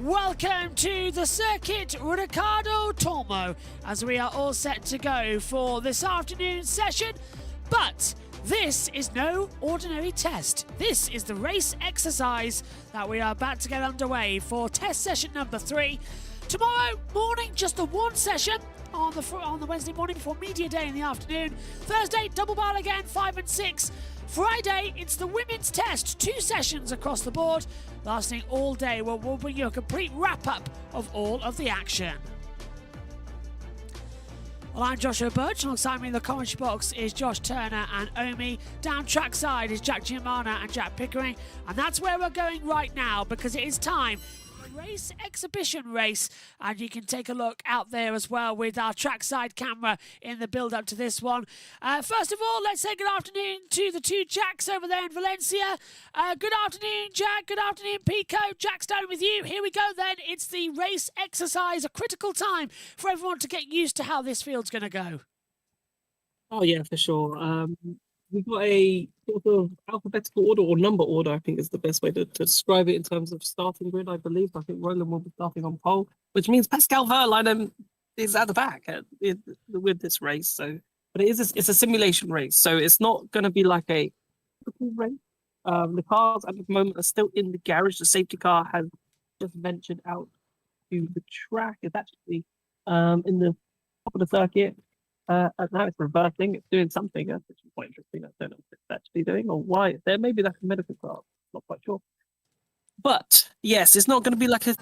Welcome to the circuit Ricardo Tormo, as we are all set to go for this afternoon's session. But this is no ordinary test. This is the race exercise that we are about to get underway for test session number 3. Tomorrow morning, just the one session on the Wednesday morning before media day in the afternoon. Thursday, double barrel again, 5 and 6. Friday, it's the women's test, 2 sessions across the board, lasting all day. We'll bring you a complete wrap-up of all of the action. Well, I'm Joshua Birch, alongside me in the commentary box is Josh Turner and Omi. Down trackside is Jack Giamana and Jack Pickering, and that's where we're going right now, because it is time for the race exhibition race, and you can take a look out there as well with our trackside camera in the build-up to this one. First of all, let's say good afternoon to the 2 Jacks over there in Valencia. Good afternoon, Jack. Good afternoon, Pico. Jack, starting with you. Here we go then. It's the race exercise, a critical time for everyone to get used to how this field's going to go. Oh, yeah, for sure. We've got a sort of alphabetical order, or number order, I think is the best way to describe it in terms of starting grid, I believe. I think Roland will be starting on pole, which means Pascal Verlaine is at the back with this race. So, but it's a simulation race, so it's not going to be like a typical race. The cars at the moment are still in the garage. The safety car has just ventured out to the track. It's actually in the top of the circuit. And now it's reversing. It's doing something. That's actually quite interesting. I don't know what it's actually doing or why. There may be like a medical car. Not quite sure. But yes, it's not going to be like a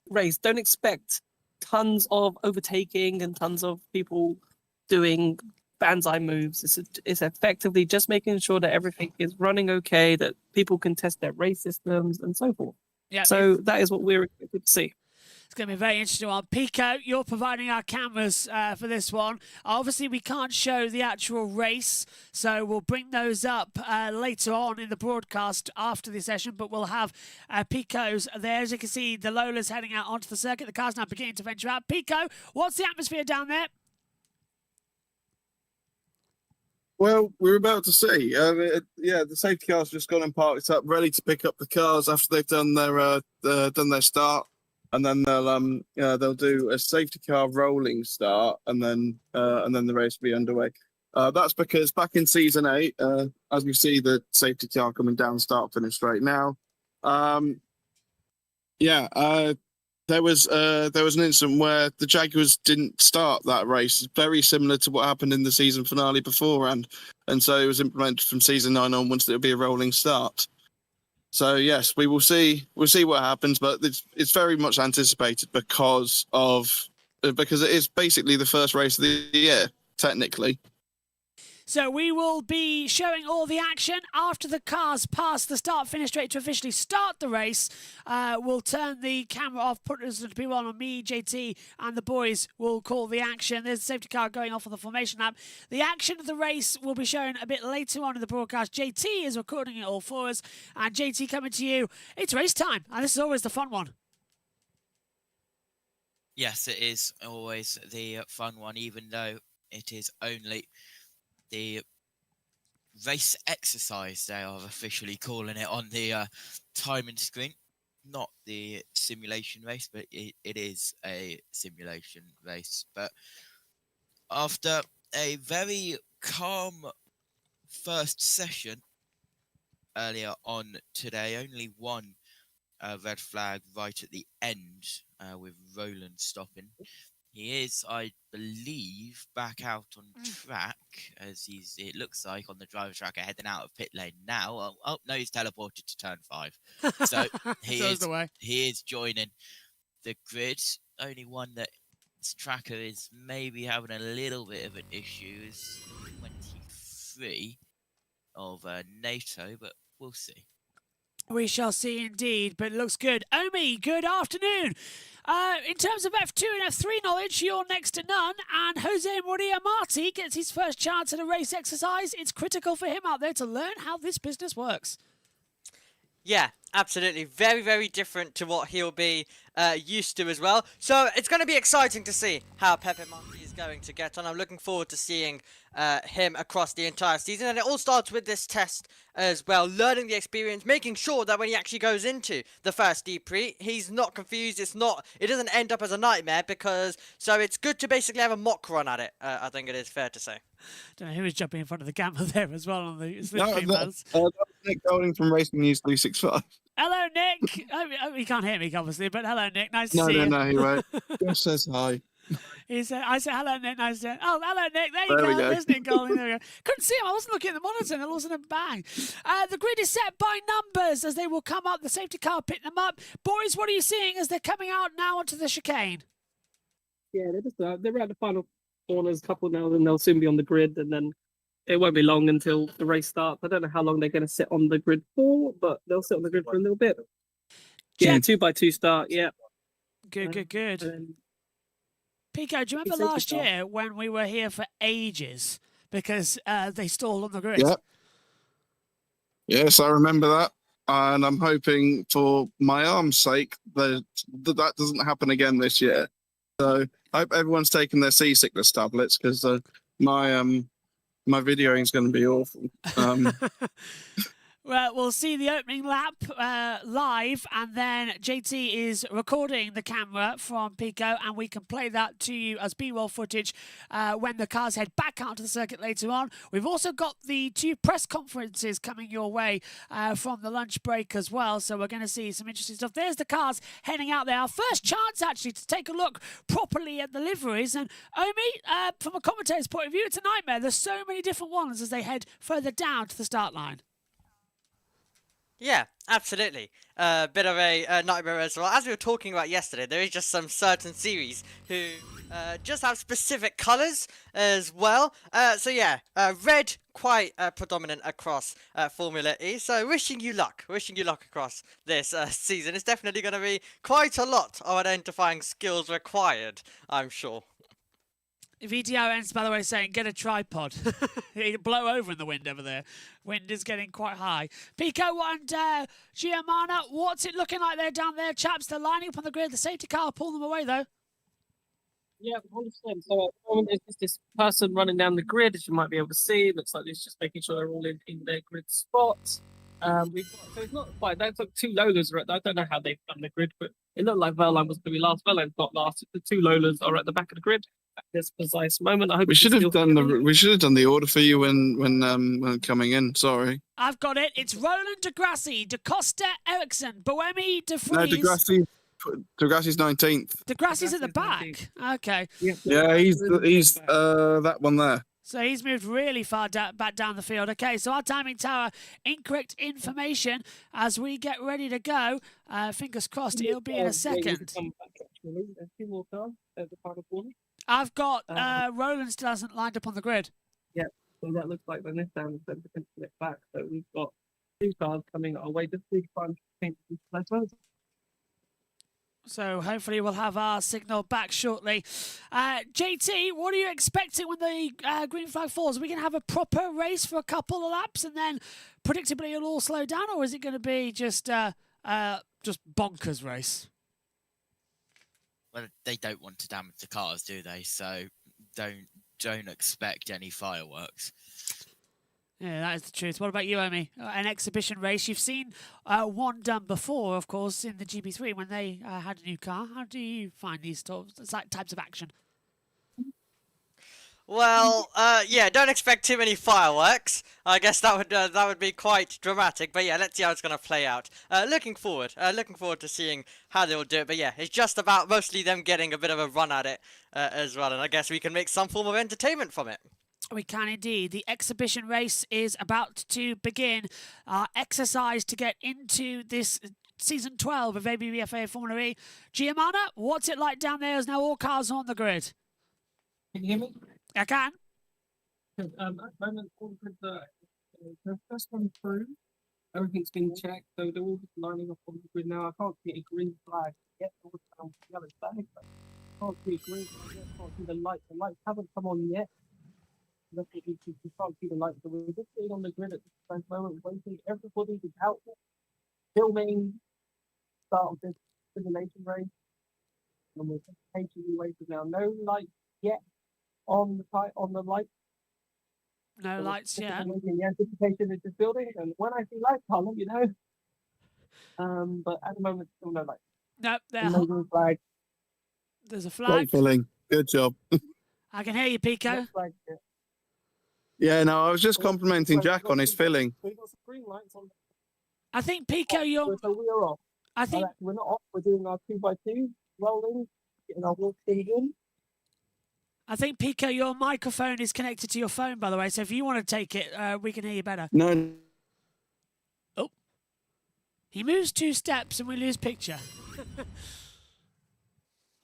race. Don't expect tons of overtaking and tons of people doing banzai moves. It's effectively just making sure that everything is running okay, that people can test their race systems and so forth. Yeah. So that is what we're expected to see. It's going to be a very interesting one. Pico, you're providing our cameras for this one. Obviously, we can't show the actual race, so we'll bring those up later on in the broadcast after the session, but we'll have Pico's there. As you can see, the Lola's heading out onto the circuit. The car's now beginning to venture out. Pico, what's the atmosphere down there? Well, we're about to see. The safety car's just gone and parked up, ready to pick up the cars after they've done their start. And then they'll do a safety car rolling start, and then the race will be underway. That's because back in season 8, as we see the safety car coming down start finish right now, there was an incident where the Jaguars didn't start that race, very similar to what happened in the season finale before, and so it was implemented from season 9 onwards that it'll be a rolling start. So yes, we'll see what happens, but it's very much anticipated because it is basically the first race of the year, technically. So we will be showing all the action after the cars pass the start-finish straight to officially start the race. We'll turn the camera off, put us to people on me, JT, and the boys will call the action. There's the safety car going off on the formation lap. The action of the race will be shown a bit later on in the broadcast. JT is recording it all for us. And JT, coming to you, it's race time, and this is always the fun one. Yes, it is always the fun one, even though it is only the race exercise, they are officially calling it on the timing screen. Not the simulation race, but it is a simulation race. But after a very calm first session earlier on today, only one red flag right at the end with Roland stopping. He is, I believe, back out on track, as it looks like, on the driver track, heading out of pit lane now. Oh no, he's teleported to turn 5. So he is joining the grid. Only one that his tracker is maybe having a little bit of an issue is 23 of NATO, but we'll see. We shall see indeed, but it looks good. Omi, good afternoon. In terms of F2 and F3 knowledge, you're next to none, and Jose Maria Marti gets his first chance at a race exercise. It's critical for him out there to learn how this business works. Yeah, absolutely. Very, very different to what he'll be used to as well. So it's going to be exciting to see how Pepe Marti is he's going to get on. I'm looking forward to seeing him across the entire season, and it all starts with this test as well, learning the experience, making sure that when he actually goes into the first Deep-Pre, he's not confused. It doesn't end up as a nightmare, so it's good to basically have a mock run at it. I think it is fair to say. Don't know who was jumping in front of the camera there as well on the Linktree mouse. That was Nick Golding from Racing News 365. Hello, Nick. Oh, he can't hear me, obviously, but hello, Nick. Nice to see you. No, he won't. Just says hi. I said, hello, Nick. Nice to... Oh, hello, Nick. There you There we go. go. There's Nick Golding. There we go. Couldn't see him. I wasn't looking at the monitor, and all of a sudden, bang. The grid is set by numbers as they will come up. The safety car pick them up. Boys, what are you seeing as they're coming out now onto the chicane? Yeah, they're at the final corners, couple now, and they'll soon be on the grid, and then it won't be long until the race starts. I don't know how long they're going to sit on the grid for, but they'll sit on the grid for a little bit. Yeah, 2x2 start. Yeah. Good. And Pico, do you remember last year when we were here for ages because they stalled on the grid? Yep. Yes, I remember that. And I'm hoping for my arm's sake that doesn't happen again this year. So I hope everyone's taken their seasickness tablets because my videoing is going to be awful. Well, we'll see the opening lap live, and then JT is recording the camera from Pico, and we can play that to you as B-roll footage when the cars head back out to the circuit later on. We've also got the 2 press conferences coming your way from the lunch break as well, so we're going to see some interesting stuff. There's the cars heading out there. Our first chance, actually, to take a look properly at the liveries. And Omi, from a commentator's point of view, it's a nightmare. There's so many different ones as they head further down to the start line. Yeah, absolutely. Bit of a nightmare as well. As we were talking about yesterday, there is just some certain series who just have specific colours as well. So yeah, red quite predominant across Formula E. So wishing you luck across this season. It's definitely going to be quite a lot of identifying skills required, I'm sure. VTO ends, by the way, saying, get a tripod. It'll blow over in the wind over there. Wind is getting quite high. Pico and Giamana, what's it looking like there down there, chaps? They're lining up on the grid. The safety car will pull them away, though. yeah, 100%. So at the moment, there's just this person running down the grid, as you might be able to see. It looks like it's just making sure they're all in their grid spots. So it's not quite. That's like 2 Lolas. I don't know how they've done the grid, but it looked like Verline was going to be last. Verline's not last. The 2 Lolas are at the back of the grid at this precise moment. I hope We should have done the order for you when coming in. Sorry. I've got it. It's Roland Degrassi, DaCosta, Ericsson, Boemi, De No, Vries. Degrassi's 19th. Degrassi's at the back. Okay. Yeah, He's that one there. So he's moved really far back down the field. Okay, so our timing tower, incorrect information as we get ready to go. Fingers crossed it'll be in a second. I've got Roland still hasn't lined up on the grid. Yeah, so that looks like the next down is then potentially back. So we've got 2 cars coming our way. Just 3 cars change the placement. So hopefully we'll have our signal back shortly. JT, what are you expecting when the green flag falls? Are we going to have a proper race for a couple of laps and then predictably it'll all slow down, or is it going to be just bonkers race? Well, they don't want to damage the cars, do they? So don't expect any fireworks. Yeah, that is the truth. What about you, Omi? An exhibition race. You've seen one done before, of course, in the GB3 when they had a new car. How do you find these types of action? Well, yeah, don't expect too many fireworks. I guess that would be quite dramatic. But yeah, let's see how it's going to play out. Looking forward to seeing how they will do it. But yeah, it's just about mostly them getting a bit of a run at it as well. And I guess we can make some form of entertainment from it. We can indeed. The exhibition race is about to begin. Our exercise to get into this season 12 of ABBFA Formula E. Giamana, what's it like down there as now all cars are on the grid? Can you hear me? I can. At the moment, all the grids are the first one through. Everything's been checked, so they're all just lining up on the grid now. I can't see a green flag yet. All the yellow flag. I can't see a green flag yet. I can't see the lights. The lights haven't come on yet. You can't see the lights. So we're just sitting on the grid at this moment, waiting. Everybody is out filming start of this simulation race. And we're just patiently waiting now. No lights yet. on the light. No lights, yeah. The anticipation is just building, and when I see light color, you know. But at the moment, still no light. Nope, No green flag. there's a Great flag. filling. Good job. I can hear you, Pico. No flag, yeah. Yeah, no, I was just complimenting Jack on his filling. We've got some green lights on. I think, Pico, you're... So we are off. I think... We're not off. We're doing our 2x2 rolling, getting our walk speed in. I think, Pico, your microphone is connected to your phone, by the way, so if you want to take it, we can hear you better. No, Oh. He moves 2 steps and we lose picture.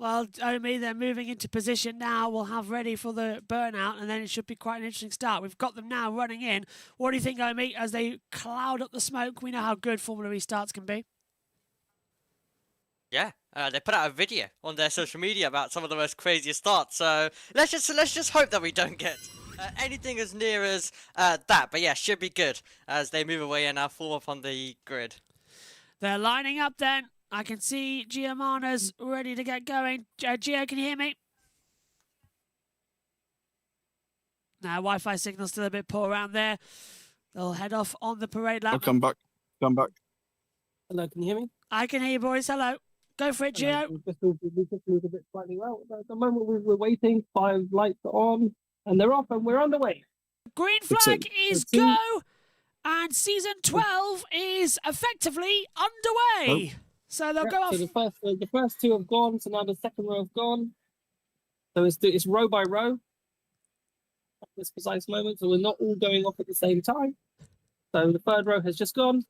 Well, Omi, they're moving into position now. We'll have ready for the burnout, and then it should be quite an interesting start. We've got them now running in. What do you think, Omi, as they cloud up the smoke? We know how good Formula E starts can be. Yeah, they put out a video on their social media about some of the most craziest starts. So let's just hope that we don't get anything as near as that. But yeah, should be good as they move away and now form up on the grid. They're lining up then. I can see Giamana's ready to get going. Gio, can you hear me? Now, Wi-Fi signal's still a bit poor around there. They'll head off on the parade lap. I'll come back. Come back. Hello, can you hear me? I can hear you, boys. Hello. Go for it, Gio. We just moved a bit slightly well. At the moment, we're waiting. 5 lights are on, and they're off, and we're underway. Green flag is go, and season 12 is effectively underway. So they'll go off. So the first 2 have gone, so now the second row have gone. So it's row by row at this precise moment. So we're not all going off at the same time. So the 3rd row has just gone.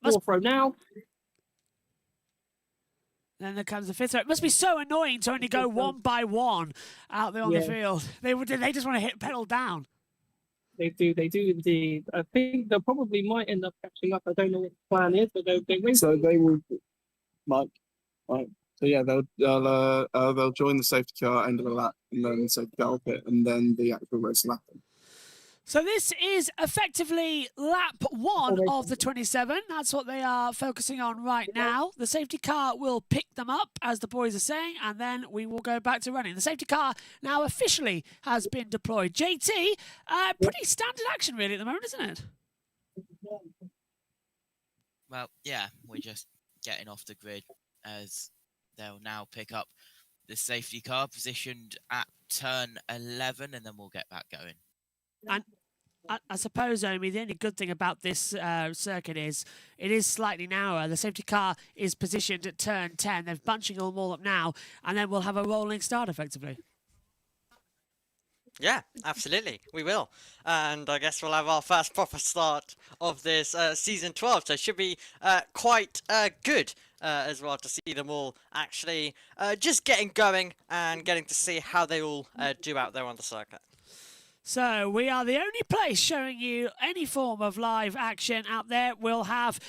4th row now. Then there comes the 5th row. It must be so annoying to only go 1 by 1 out there on the field. They just want to hit pedal down. They do indeed. I think they probably might end up catching up. I don't know what the plan is, but They will, Mike. Right. So yeah, they'll join the safety car end of the lap, and then the safety car will pit, and then the actual race will happen. So this is effectively lap 1 of the 27. That's what they are focusing on right now. The safety car will pick them up, as the boys are saying, and then we will go back to running. The safety car now officially has been deployed. JT, pretty standard action really at the moment, isn't it? Well, yeah, we're just getting off the grid as they'll now pick up the safety car positioned at turn 11, and then we'll get back going. And I suppose, Omi, the only good thing about this circuit is it is slightly narrower. The safety car is positioned at turn 10. They're bunching them all up now, and then we'll have a rolling start, effectively. Yeah, absolutely, we will. And I guess we'll have our first proper start of this season 12, so it should be quite good as well to see them all actually just getting going and getting to see how they all do out there on the circuit. So we are the only place showing you any form of live action out there. We'll have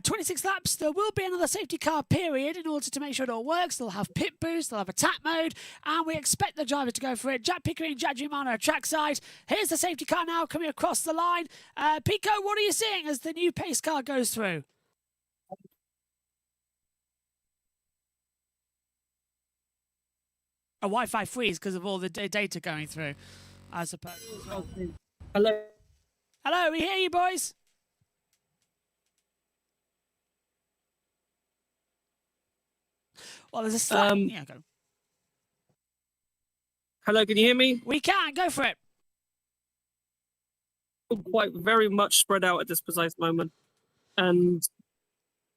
26 laps. There will be another safety car period in order to make sure it all works. They'll have pit boost, they'll have attack mode, and we expect the driver to go for it. Jack Pickering and Jack Giamana are trackside. Here's the safety car now coming across the line. Pico, what are you seeing as the new pace car goes through? A Wi-Fi freeze because of all the data going through, I suppose. Hello. Hello, we hear you, boys. Well, there's a slight... yeah, go. Hello, can you hear me? We can, go for it. Quite very much spread out at this precise moment. And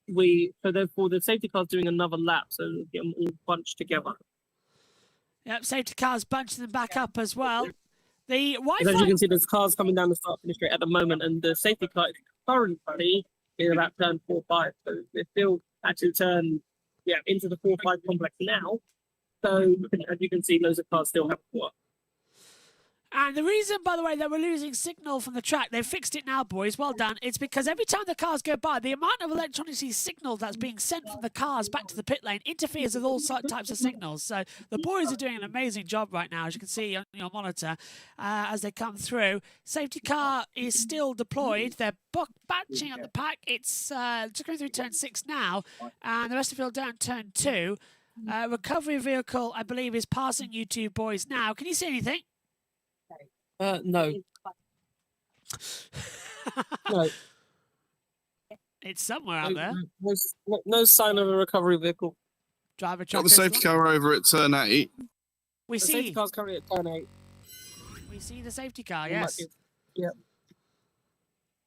so therefore the safety car's doing another lap, so we'll get them all bunched together. Yep, safety car's bunching them back up as well. The Wi-Fi... As you can see, there's cars coming down the start-finish straight at the moment, and the safety car is currently in about turn 4-5. So they're still actually into the 4-5 complex now. So as you can see, loads of cars still have to work. And the reason, by the way, that we're losing signal from the track, they've fixed it now, boys, well done. It's because every time the cars go by, the amount of electronicity signal that's being sent from the cars back to the pit lane interferes with all types of signals. So the boys are doing an amazing job right now, as you can see on your monitor, as they come through. Safety car is still deployed. They're batching up the pack. It's just going through turn 6 now, and the rest of the field down turn 2. Recovery vehicle, I believe, is passing you two boys now. Can you see anything? No. No. It's somewhere out there. No sign of a recovery vehicle. Driver Got the trackers. safety car over at turn 8. We The see. safety car's currently at turn 8. We see the safety car. It might Yes. be- Yeah.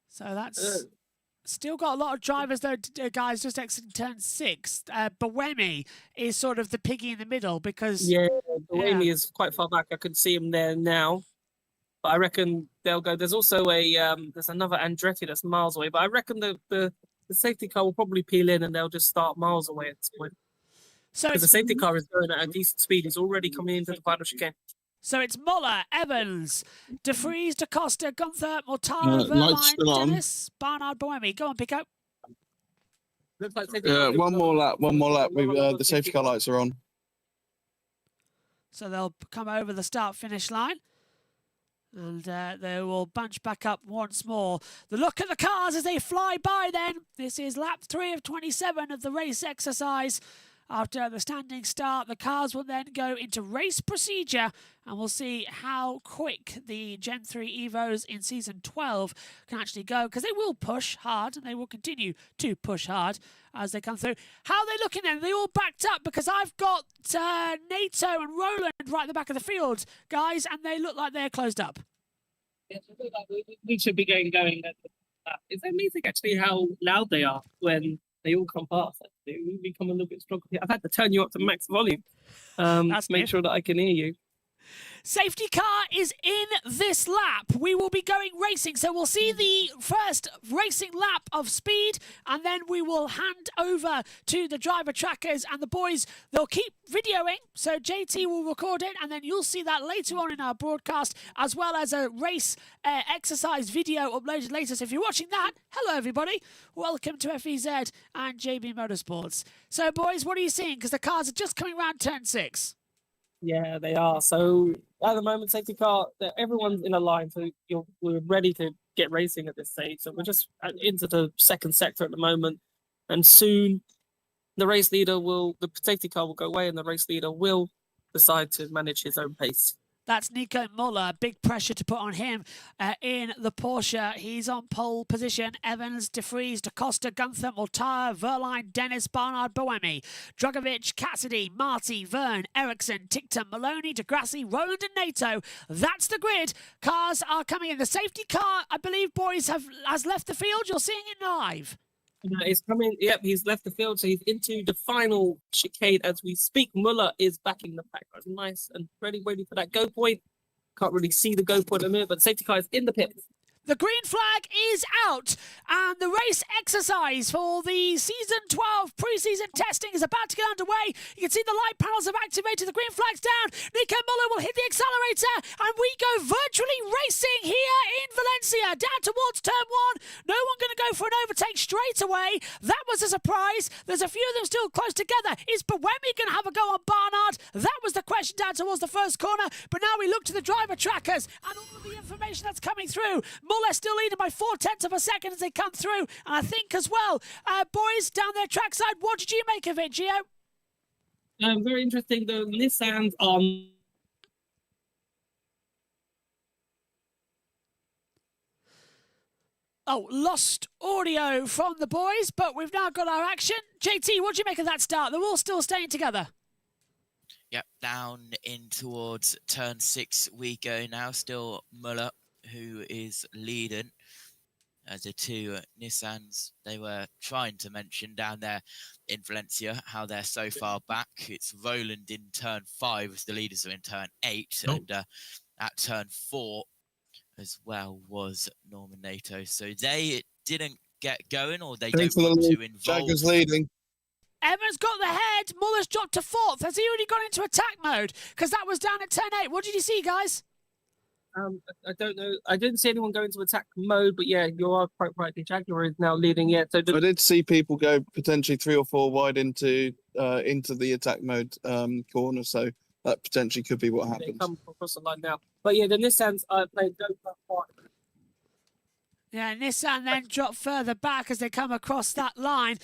So that's still got a lot of drivers though, guys. Just exiting turn 6. Bawemi is sort of the piggy in the middle because Yeah, Bawemi is quite far back. I can see him there now. But I reckon they'll go. There's also there's another Andretti that's miles away. But I reckon the safety car will probably peel in and they'll just start miles away at this point. so Because the it's safety car is going at a decent speed. It's already coming into the final chicane. So it's Muller, Evans, De Vries, Da Costa, Gunther, Mortara, lights still Verline, on. Dennis, Barnard, Boemi. Go on, Pico. Looks like safety car- One more lap. The safety car lights are on. So they'll come over the start-finish line. And they will bunch back up once more. The look at the cars as they fly by then. This is lap 3 of 27 of the race exercise. After the standing start, the cars will then go into race procedure and we'll see how quick the Gen 3 Evos in Season 12 can actually go, because they will push hard and they will continue to push hard as they come through. How are they looking then? Are they all backed up? Because I've got NATO and Roland right at the back of the field, guys, and they look like they're closed up. Yeah, we should be going. It's amazing actually how loud they are when they all come past. They become a little bit stronger. I've had to turn you up to max volume to make sure that I can hear you. Safety car is in this lap. We will be going racing. So we'll see the first racing lap of speed, and then we will hand over to the driver trackers and the boys. They'll keep videoing. So JT will record it, and then you'll see that later on in our broadcast, as well as a race exercise video uploaded later. So if you're watching that, hello everybody. Welcome to FEZ and JB Motorsports. So boys, what are you seeing? Because the cars are just coming around turn 6. Yeah, they are. So at the moment, safety car, everyone's in a line. So we're ready to get racing at this stage. So we're just into the second sector at the moment. And soon the safety car will go away and the race leader will decide to manage his own pace. That's Nico Muller. Big pressure to put on him in the Porsche. He's on pole position. Evans, De Vries, Da Costa, Gunther, Mortara, Verline, Dennis, Barnard, Boemi, Drogovic, Cassidy, Marty, Verne, Ericsson, Tickton, Maloney, deGrassi, Roland and NATO. That's the grid. Cars are coming in. The safety car, I believe, boys, has left the field. You're seeing it live. He's coming. Yep, he's left the field, so he's into the final chicane as we speak. Muller is backing the pack. That's nice and ready for that go point. Can't really see the go point in a minute, but the safety car is in the pit. The green flag is out, and the race exercise for the Season 12 pre-season testing is about to get underway. You can see the light panels have activated, the green flag's down. Nico Muller will hit the accelerator, and we go virtually racing here in Valencia, down towards turn 1. No one going to go for an overtake straight away. That was a surprise. There's a few of them still close together. Is Boemi going to have a go on Barnard? That was the question down towards the first corner, but now we look to the driver trackers and all of the information that's coming through. Muller still leading by 0.4 of a second as they come through. And I think as well, boys down there trackside, what did you make of it, Gio? Very interesting. The Nissans on. Oh, lost audio from the boys, but we've now got our action. JT, what do you make of that start? They're all still staying together. Yep, down in towards turn 6 we go now. Still Muller, who is leading. The two Nissans, they were trying to mention down there in Valencia how they're so far back. It's Roland in turn 5 as the leaders are in turn 8. Oh. And at turn 4 as well was Norman NATO. So they didn't get going, or they don't want to involve. Jagger's leading. Evans got the head. Muller's dropped to 4th. Has he already gone into attack mode? Because that was down at turn 8. What did you see, guys? I don't know. I didn't see anyone go into attack mode, but yeah, you are quite right. The Jaguar is now leading. Yeah, so I did see people go potentially 3 or 4 wide into the attack mode corner, so that potentially could be what they happens. come across the line now. But yeah, the Nissans played go far. Yeah, Nissan then drop further back as they come across that line.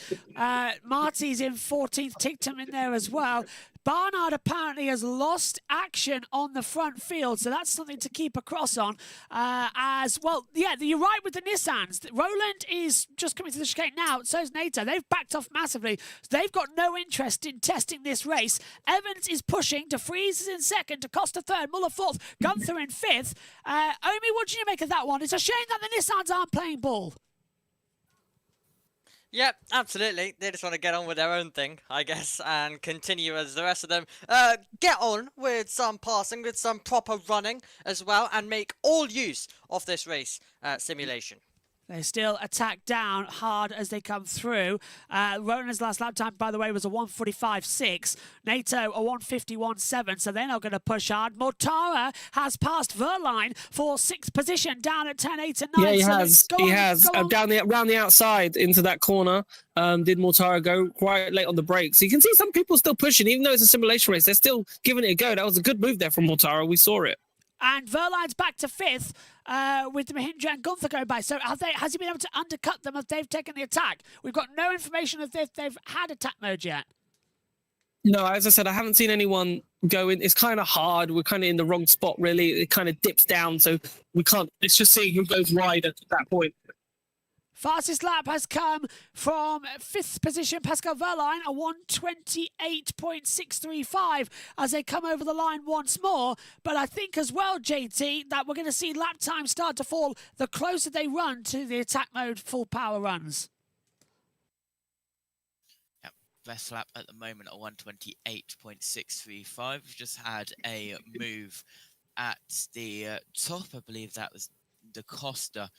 Marty's in 14th, Tictum in there as well. Barnard apparently has lost action on the front field, so that's something to keep across on. As well, yeah, you're right with the Nissans. Roland is just coming to the chicane now, so is NATO. They've backed off massively. They've got no interest in testing this race. Evans is pushing. De Vries is in second. De Costa third. Muller fourth. Gunther in fifth. Omi, what do you make of that one? It's a shame that the Nissans aren't playing ball. Yep, absolutely. They just want to get on with their own thing, I guess, and continue as the rest of them get on with some passing, with some proper running as well, and make all use of this race simulation. They still attack down hard as they come through. Roland's last lap time, by the way, was a 1:45.6. NATO a 1:51.7, so they're not going to push hard. Mortara has passed Verline for 6th position down at 10, 8 and 9. Yeah, he so has. He has. Around the outside into that corner. Did Mortara go quite late on the brakes? So you can see some people still pushing, even though it's a simulation race. They're still giving it a go. That was a good move there from Mortara. We saw it. And Verline's back to 5th with Mahindra and Gunther going by. So has he been able to undercut them if they've taken the attack? We've got no information if they've had attack mode yet. No, as I said, I haven't seen anyone go in. It's kind of hard. We're kind of in the wrong spot, really. It kind of dips down, so we can't. It's just seeing who goes wide at that point. Fastest lap has come from 5th position, Pascal Verline, a 1:28.635 as they come over the line once more. But I think as well, JT, that we're going to see lap time start to fall the closer they run to the attack mode full power runs. Yep, best lap at the moment at 1:28.635. We've just had a move at the top. I believe that was De Costa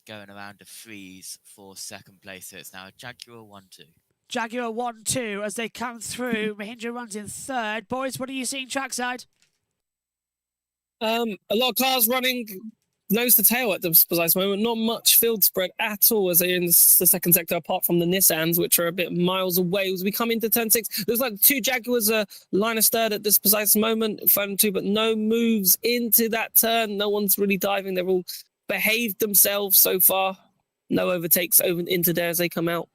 going around De Vries for 2nd place. So it's now a Jaguar 1-2. Jaguar 1-2 as they come through. Mahindra runs in 3rd. Boys, what are you seeing trackside? A lot of cars running nose to tail at this precise moment. Not much field spread at all as they're in the 2nd sector, apart from the Nissans, which are a bit miles away. As we come into turn 6, looks like 2 Jaguars are line of third at this precise moment. 5 and 2, but no moves into that turn. No one's really diving. They're all behaved themselves so far. No overtakes over into there as they come out.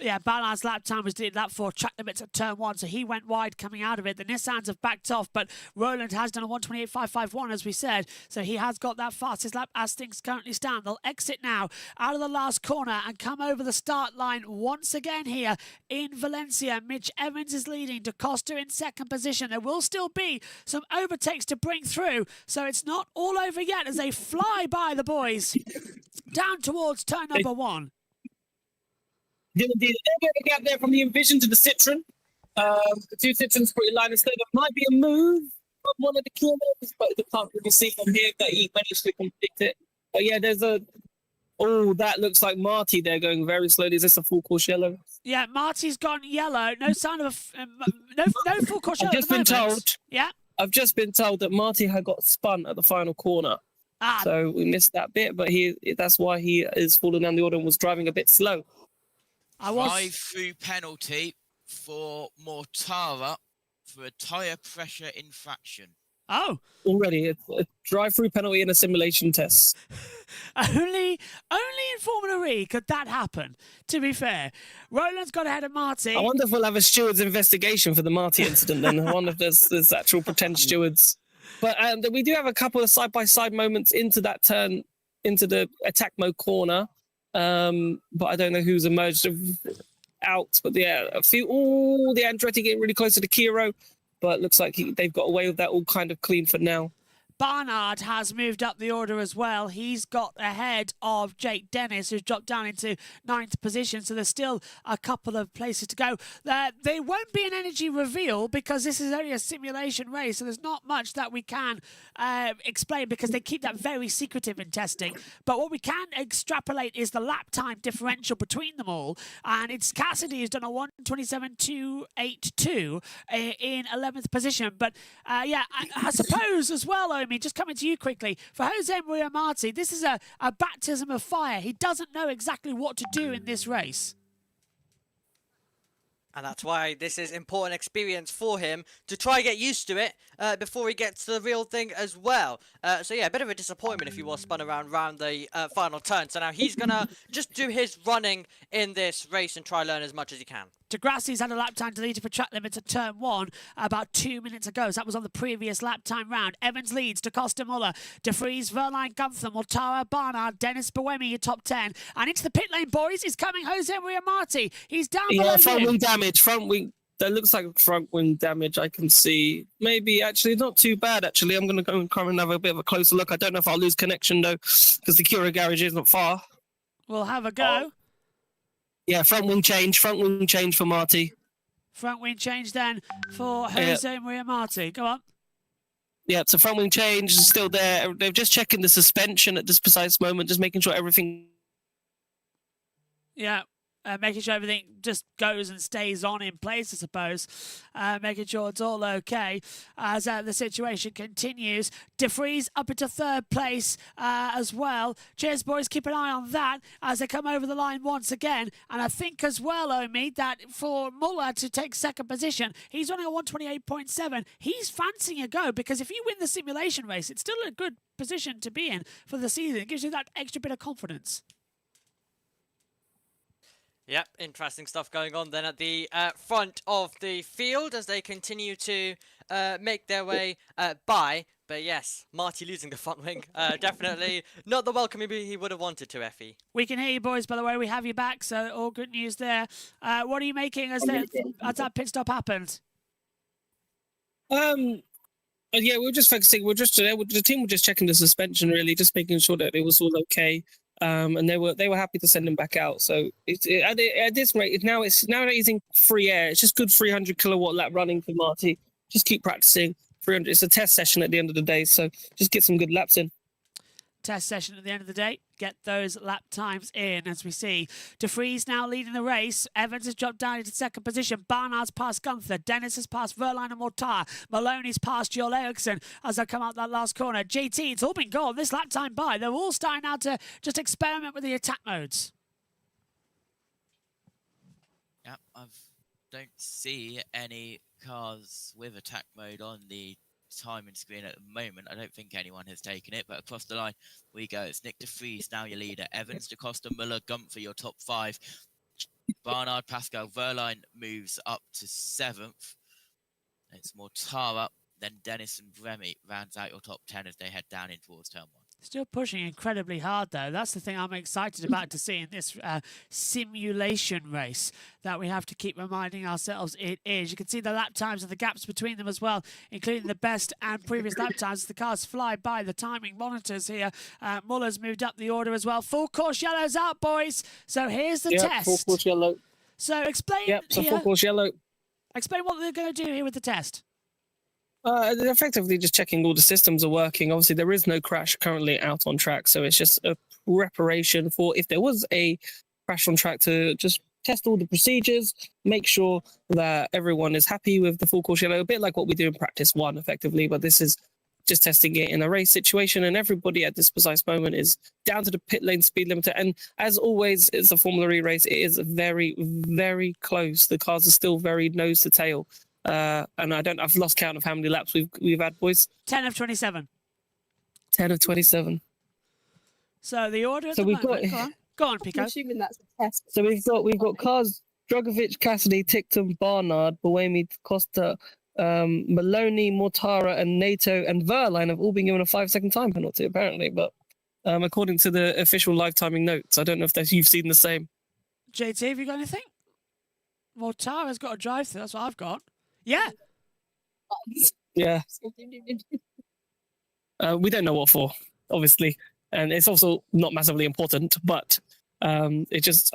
Yeah, Ballard's lap time was did that for track limits at turn 1, so he went wide coming out of it. The Nissans have backed off, but Roland has done a 1:28.551, as we said, so he has got that fastest lap as things currently stand. They'll exit now out of the last corner and come over the start line once again here in Valencia. Mitch Evans is leading, De Costa in 2nd position. There will still be some overtakes to bring through, so it's not all over yet as they fly by the boys down towards turn number 1. Did a bit of a gap there from the Envision to the Citroen. The 2 Citroens pretty line instead. There might be a move from one of the kilometers, but you can't really see from here that he managed to complete it. But yeah, there's a. Oh, that looks like Marty there going very slowly. Is this a full course yellow? Yeah, Marty's gone yellow. No sign of no full course yellow. I've just been told. Yeah. I've just been told that Marty had got spun at the final corner. So we missed that bit, but that's why he is falling down the order and was driving a bit slow. Drive-through penalty for Mortara for a tyre pressure infraction. Oh. Already, a drive-through penalty in a simulation test. Only in Formula E could that happen, to be fair. Roland's got ahead of Marty. I wonder if we'll have a steward's investigation for the Marty incident then. I wonder if there's actual pretend stewards. But we do have a couple of side-by-side moments into that turn, into the attack mode corner. But I don't know who's emerged out. But yeah, a few. Oh, the Andretti getting really close to the Kiro, but looks like they've got away with that all kind of clean for now. Barnard has moved up the order as well. He's got ahead of Jake Dennis, who's dropped down into 9th position. So there's still a couple of places to go. There won't be an energy reveal because this is only a simulation race. So there's not much that we can explain because they keep that very secretive in testing. But what we can extrapolate is the lap time differential between them all. And it's Cassidy who's done a 1:27.282 in 11th position. But yeah, I suppose as well, Omi, just coming to you quickly, for Jose Maria Marti, this is a baptism of fire. He doesn't know exactly what to do in this race. And that's why this is important experience for him to try get used to it before he gets to the real thing as well. So yeah, a bit of a disappointment if he was spun around the final turn. So now he's going to just do his running in this race and try learn as much as he can. Degrassi's had a lap time deleted for track limits at turn 1 about 2 minutes ago. So that was on the previous lap time round. Evans leads, DaCosta, Muller, De Vries, Verline, Gunther, Mortara, Barnard, Dennis Boemi, your top 10. And into the pit lane, boys, is coming Jose Maria Marti. He's down below front you. wing damage. Front wing. That looks like front wing damage. I can see. Maybe actually not too bad. Actually, I'm going to go and come and have a bit of a closer look. I don't know if I'll lose connection though, because the Cura garage isn't far. We'll have a go. Yeah, front wing change for Marty. Front wing change then for Jose Maria Marti. Go on. Yeah, so front wing change is still there. They're just checking the suspension at this precise moment, just making sure everything. Yeah. Making sure everything just goes and stays on in place, I suppose. Making sure it's all okay as the situation continues. De Vries up into 3rd place as well. Cheers, boys. Keep an eye on that as they come over the line once again. And I think as well, Omi, that for Muller to take 2nd position, he's running a 128.7. He's fancying a go because if you win the simulation race, it's still a good position to be in for the season. It gives you that extra bit of confidence. Yep, interesting stuff going on then at the front of the field as they continue to make their way by. But yes, Marty losing the front wing, definitely not the welcome he would have wanted to, Effie. We can hear you, boys, by the way. We have you back, so all good news there. What are you making as that pit stop happened? Yeah, we were just focusing. The team were just checking the suspension, really, just making sure that it was all okay. And they were happy to send him back out. So at this rate, now using free air. It's just good 300 kilowatt lap running for Marty. Just keep practicing. 300. It's a test session at the end of the day, so just get some good laps in. Test session at the end of the day. Get those lap times in as we see. De Vries now leading the race. Evans has dropped down into 2nd position. Barnard's past Gunther. Dennis has passed Verline and Mortar. Maloney's past Joel Eriksson as they come out that last corner. JT, it's all been gone this lap time by. They're all starting now to just experiment with the attack modes. Yeah, I don't see any cars with attack mode on the timing screen at the moment. I don't think anyone has taken it, but across the line we go. It's Nick De Vries, now your leader. Evans, DaCosta, Muller, Gunther, your top 5. Barnard, Pascal, Verline moves up to 7th. It's Mortara, then Dennis and Remy rounds out your top 10 as they head down in towards turn 1. Still pushing incredibly hard, though. That's the thing I'm excited about to see in this simulation race that we have to keep reminding ourselves it is. You can see the lap times and the gaps between them as well, including the best and previous lap times as the cars fly by the timing monitors here. Muller's moved up the order as well. Full course yellow's out, boys. So here's the test. Full course yellow. So explain. So full course yellow. Explain what they're going to do here with the test. They're effectively just checking all the systems are working. Obviously, there is no crash currently out on track, so it's just a preparation for if there was a crash on track to just test all the procedures, make sure that everyone is happy with the full course yellow, a bit like what we do in practice 1, effectively, but this is just testing it in a race situation, and everybody at this precise moment is down to the pit lane speed limiter. And as always, it's a Formula E race. It is very, very close. The cars are still very nose to tail. And I've lost count of how many laps we've had, boys. 10 of 27. 10 of 27. So the order at the moment. Go on, Pico. I'm assuming that's a test. So we've got cars: Drogovic, Cassidy, Tickton, Barnard, Boemi, Costa, Maloney, Mortara, and NATO and Verline have all been given a 5-second time penalty, apparently. But according to the official live timing notes, I don't know if you've seen the same. JT, have you got anything? Mortara's got a drive through. That's what I've got. Yeah. Yeah. We don't know what for, obviously, and it's also not massively important. But I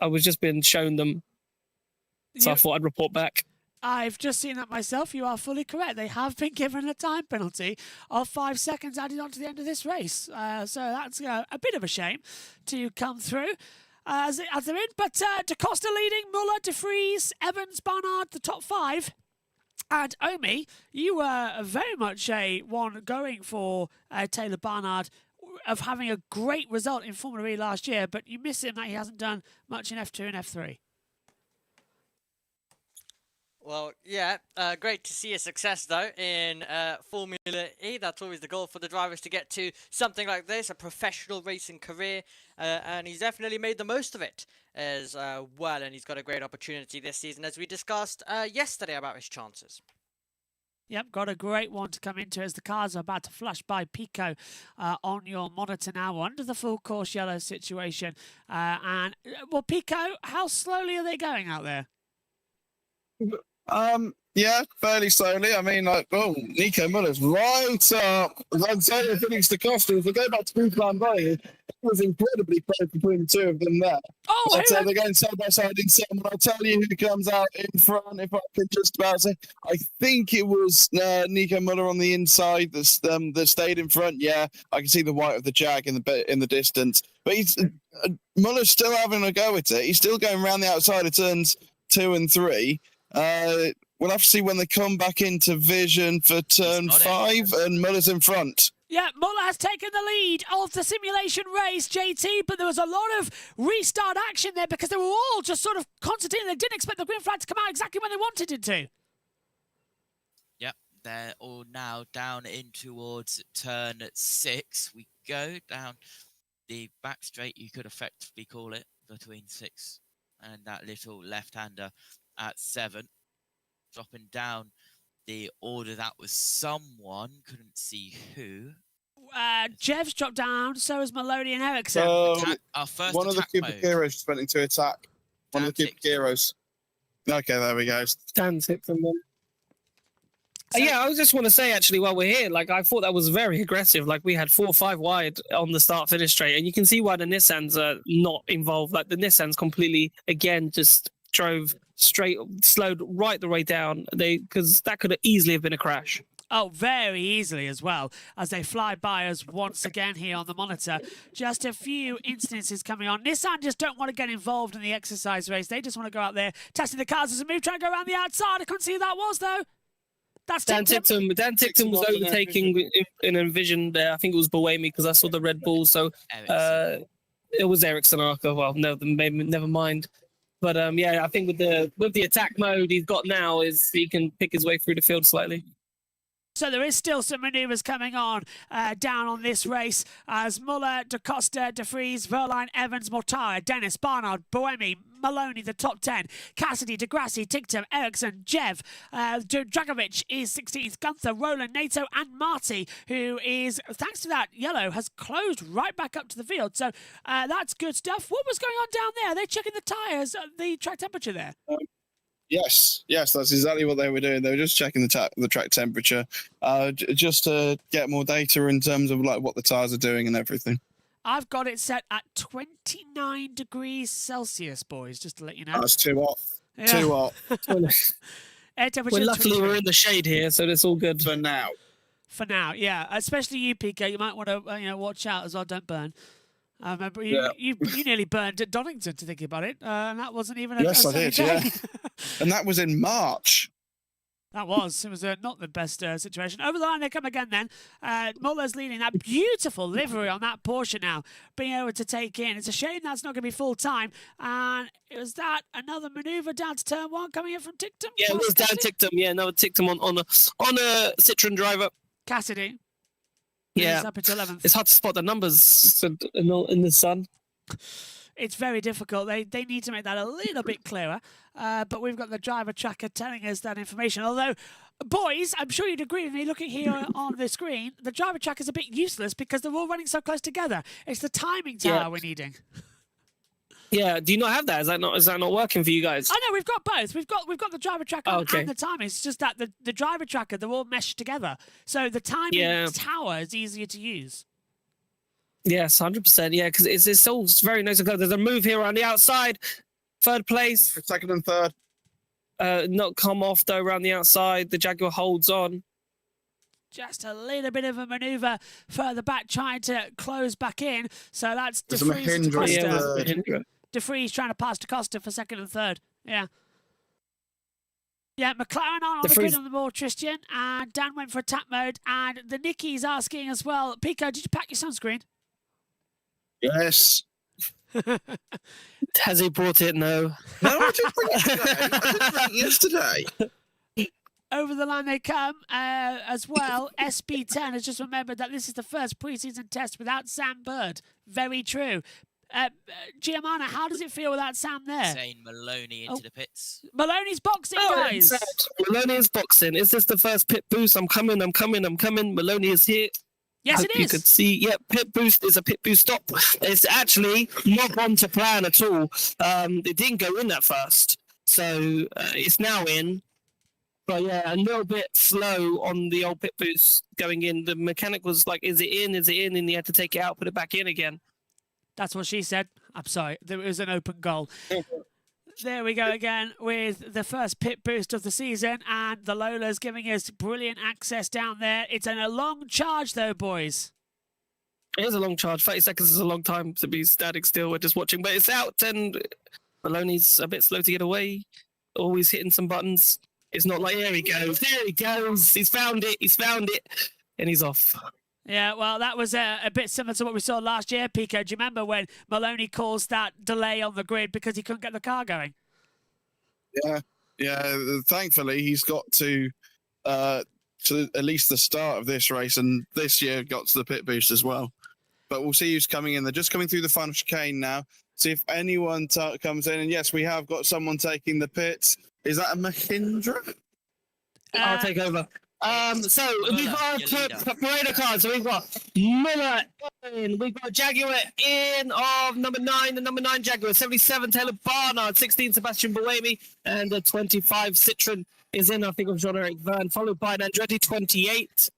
was just being shown them, so I thought I'd report back. I've just seen that myself. You are fully correct. They have been given a time penalty of 5 seconds added on to the end of this race. So that's a bit of a shame to come through. As they're in, but DaCosta leading, Muller, De Vries, Evans, Barnard, the top 5. And Omi, you were very much one going for Taylor Barnard of having a great result in Formula E last year, but you miss him that he hasn't done much in F2 and F3. Well, yeah, great to see a success though in Formula E. That's always the goal for the drivers, to get to something like this, a professional racing career, and he's definitely made the most of it as well, and he's got a great opportunity this season, as we discussed yesterday about his chances. Yep, got a great one to come into as the cars are about to flash by Pico on your monitor now under the full course yellow situation. Well, Pico, how slowly are they going out there? Yeah, fairly slowly. I mean, like, Nico Muller's right up. I'd say if Felix da Costa, if we go back to Queensland Valley, it was incredibly close between the two of them there. Oh, So they're going side by side in seven. I'll tell you who comes out in front, if I could just about say. I think it was Nico Muller on the inside that stayed in front. Yeah, I can see the white of the Jag in the distance. But Muller's still having a go at it. He's still going around the outside of turns 2 and 3. We'll have to see when they come back into vision for turn 5, and Muller's in front. Yeah, Muller has taken the lead of the simulation race, JT, but there was a lot of restart action there because they were all just sort of concentrating. They didn't expect the green flag to come out exactly when they wanted it to. Yep, they're all now down in towards turn 6. We go down the back straight, you could effectively call it, between 6 and that little left-hander at 7. Dropping down the order, that was someone, couldn't see who. Jev's dropped down, so has Maloney and Ericsson. Our first one of the Cubic Heroes just went into attack. One of the Cubic Heroes. Okay, there we go. Stands hit from them. Yeah, I just want to say, actually, while we're here, like, I thought that was very aggressive. Like, we had 4 or 5 wide on the start-finish straight, and you can see why the Nissans are not involved. Like, the Nissans completely, again, just drove straight, slowed right the way down, because that could have easily have been a crash. Oh, very easily as well, as they fly by us once again here on the monitor. Just a few instances coming on. Nissan just don't want to get involved in the exercise race. They just want to go out there, testing the cars as a move, trying to go around the outside. I couldn't see who that was, though. That's Dan Tipton. Dan Tipton was overtaking in a vision there. I think it was Buemi, because I saw the Red Bull. So it was Ericsson Arca. Well, no, never mind. But yeah, I think with the attack mode he's got now, is he can pick his way through the field slightly. So there is still some manoeuvres coming on down on this race as Muller, Da Costa, De Vries, Verline, Evans, Mortara, Dennis, Barnard, Buemi, Maloney, the top 10, Cassidy, Degrassi, Tictum, Ericsson, Jev, Dragovic is 16th, Gunther, Roland, NATO, and Marty, who is, thanks to that yellow, has closed right back up to the field. So that's good stuff. What was going on down there? Are they checking the tyres, the track temperature there? Yes, that's exactly what they were doing. They were just checking the track temperature, just to get more data in terms of like what the tyres are doing and everything. I've got it set at 29 degrees Celsius, boys, just to let you know. That's too hot. Yeah. Too hot. Air temperature. Well, luckily we're in the shade here, so that's all good for now. For now, yeah. Especially you, Pico. You might want to watch out as well. Don't burn. I remember you nearly burned at Donington, to think about it, and that wasn't even a I did, day. yeah. And that was in March. It was not the best situation. Over the line they come again then. Muller's leading that beautiful livery on that Porsche now, being able to take in. It's a shame that's not going to be full time. And it was that another manoeuvre down to turn 1 coming in from Tictum. Yeah, it was Dan Tictum. Yeah, no, Tictum on a Citroen driver. Cassidy. Yeah, up at 11th. It's hard to spot the numbers in the sun. It's very difficult. They need to make that a little bit clearer. But we've got the driver tracker telling us that information. Although, boys, I'm sure you'd agree with me looking here on the screen, the driver tracker is a bit useless because they're all running so close together. It's the timing tower we're needing. Yeah, do you not have that? Is that not working for you guys? Oh no, we've got both. We've got the driver tracker and the timing. It's just that the driver tracker, they're all meshed together. So the timing tower is easier to use. Yes, 100%. Yeah, because it's all very nice and close. There's a move here on the outside. 3rd place. 2nd and 3rd. Not come off though around the outside. The Jaguar holds on. Just a little bit of a manoeuvre further back, trying to close back in. So that's De Vries and Costa. De Vries trying to pass to Costa for 2nd and 3rd. Yeah. Yeah, McLaren on the grid on the ball, Tristan. And Dan went for attack mode. And the Nicky's asking as well, Pico, did you pack your sunscreen? Yes. Has he brought it? No. No, I did bring it today. I did bring it yesterday. Over the line they come as well. SB10 has just remembered that this is the first preseason test without Sam Bird. Very true. Giamana, how does it feel without Sam there? Zane Maloney into the pits. Maloney's boxing, guys. Maloney is boxing. Is this the first pit boost? I'm coming. Maloney is here. Yes, Hope it you is. could see, pit boost is a pit boost stop. It's actually not gone to plan at all. It didn't go in at first, so it's now in. But yeah, a little bit slow on the old pit boost going in. The mechanic was like, is it in? Is it in? And he had to take it out, put it back in again. That's what she said. I'm sorry. There was an open goal. There we go again with the first pit boost of the season, and the Lola's giving us brilliant access down there. It's a long charge though, boys. It is a long charge. 30 seconds is a long time to be standing still. We're just watching, but it's out, and Maloney's a bit slow to get away. Always hitting some buttons. It's not like, there he goes. He's found it, and he's off. Yeah, well, that was a bit similar to what we saw last year, Pico. Do you remember when Maloney caused that delay on the grid because he couldn't get the car going? Yeah. Thankfully, he's got to at least the start of this race, and this year got to the pit boost as well. But we'll see who's coming in. They're just coming through the final chicane now. See if anyone comes in. And yes, we have got someone taking the pits. Is that a Mahindra? I'll take over. So we've got Parade cards. So we've got Muller in. We've got Jaguar in of number 9, the number 9 Jaguar. 77 Taylor Barnard, 16 Sebastian Buemi, and the 25 Citroen is in, I think, of Jean-Eric Verne, followed by an Andretti 28.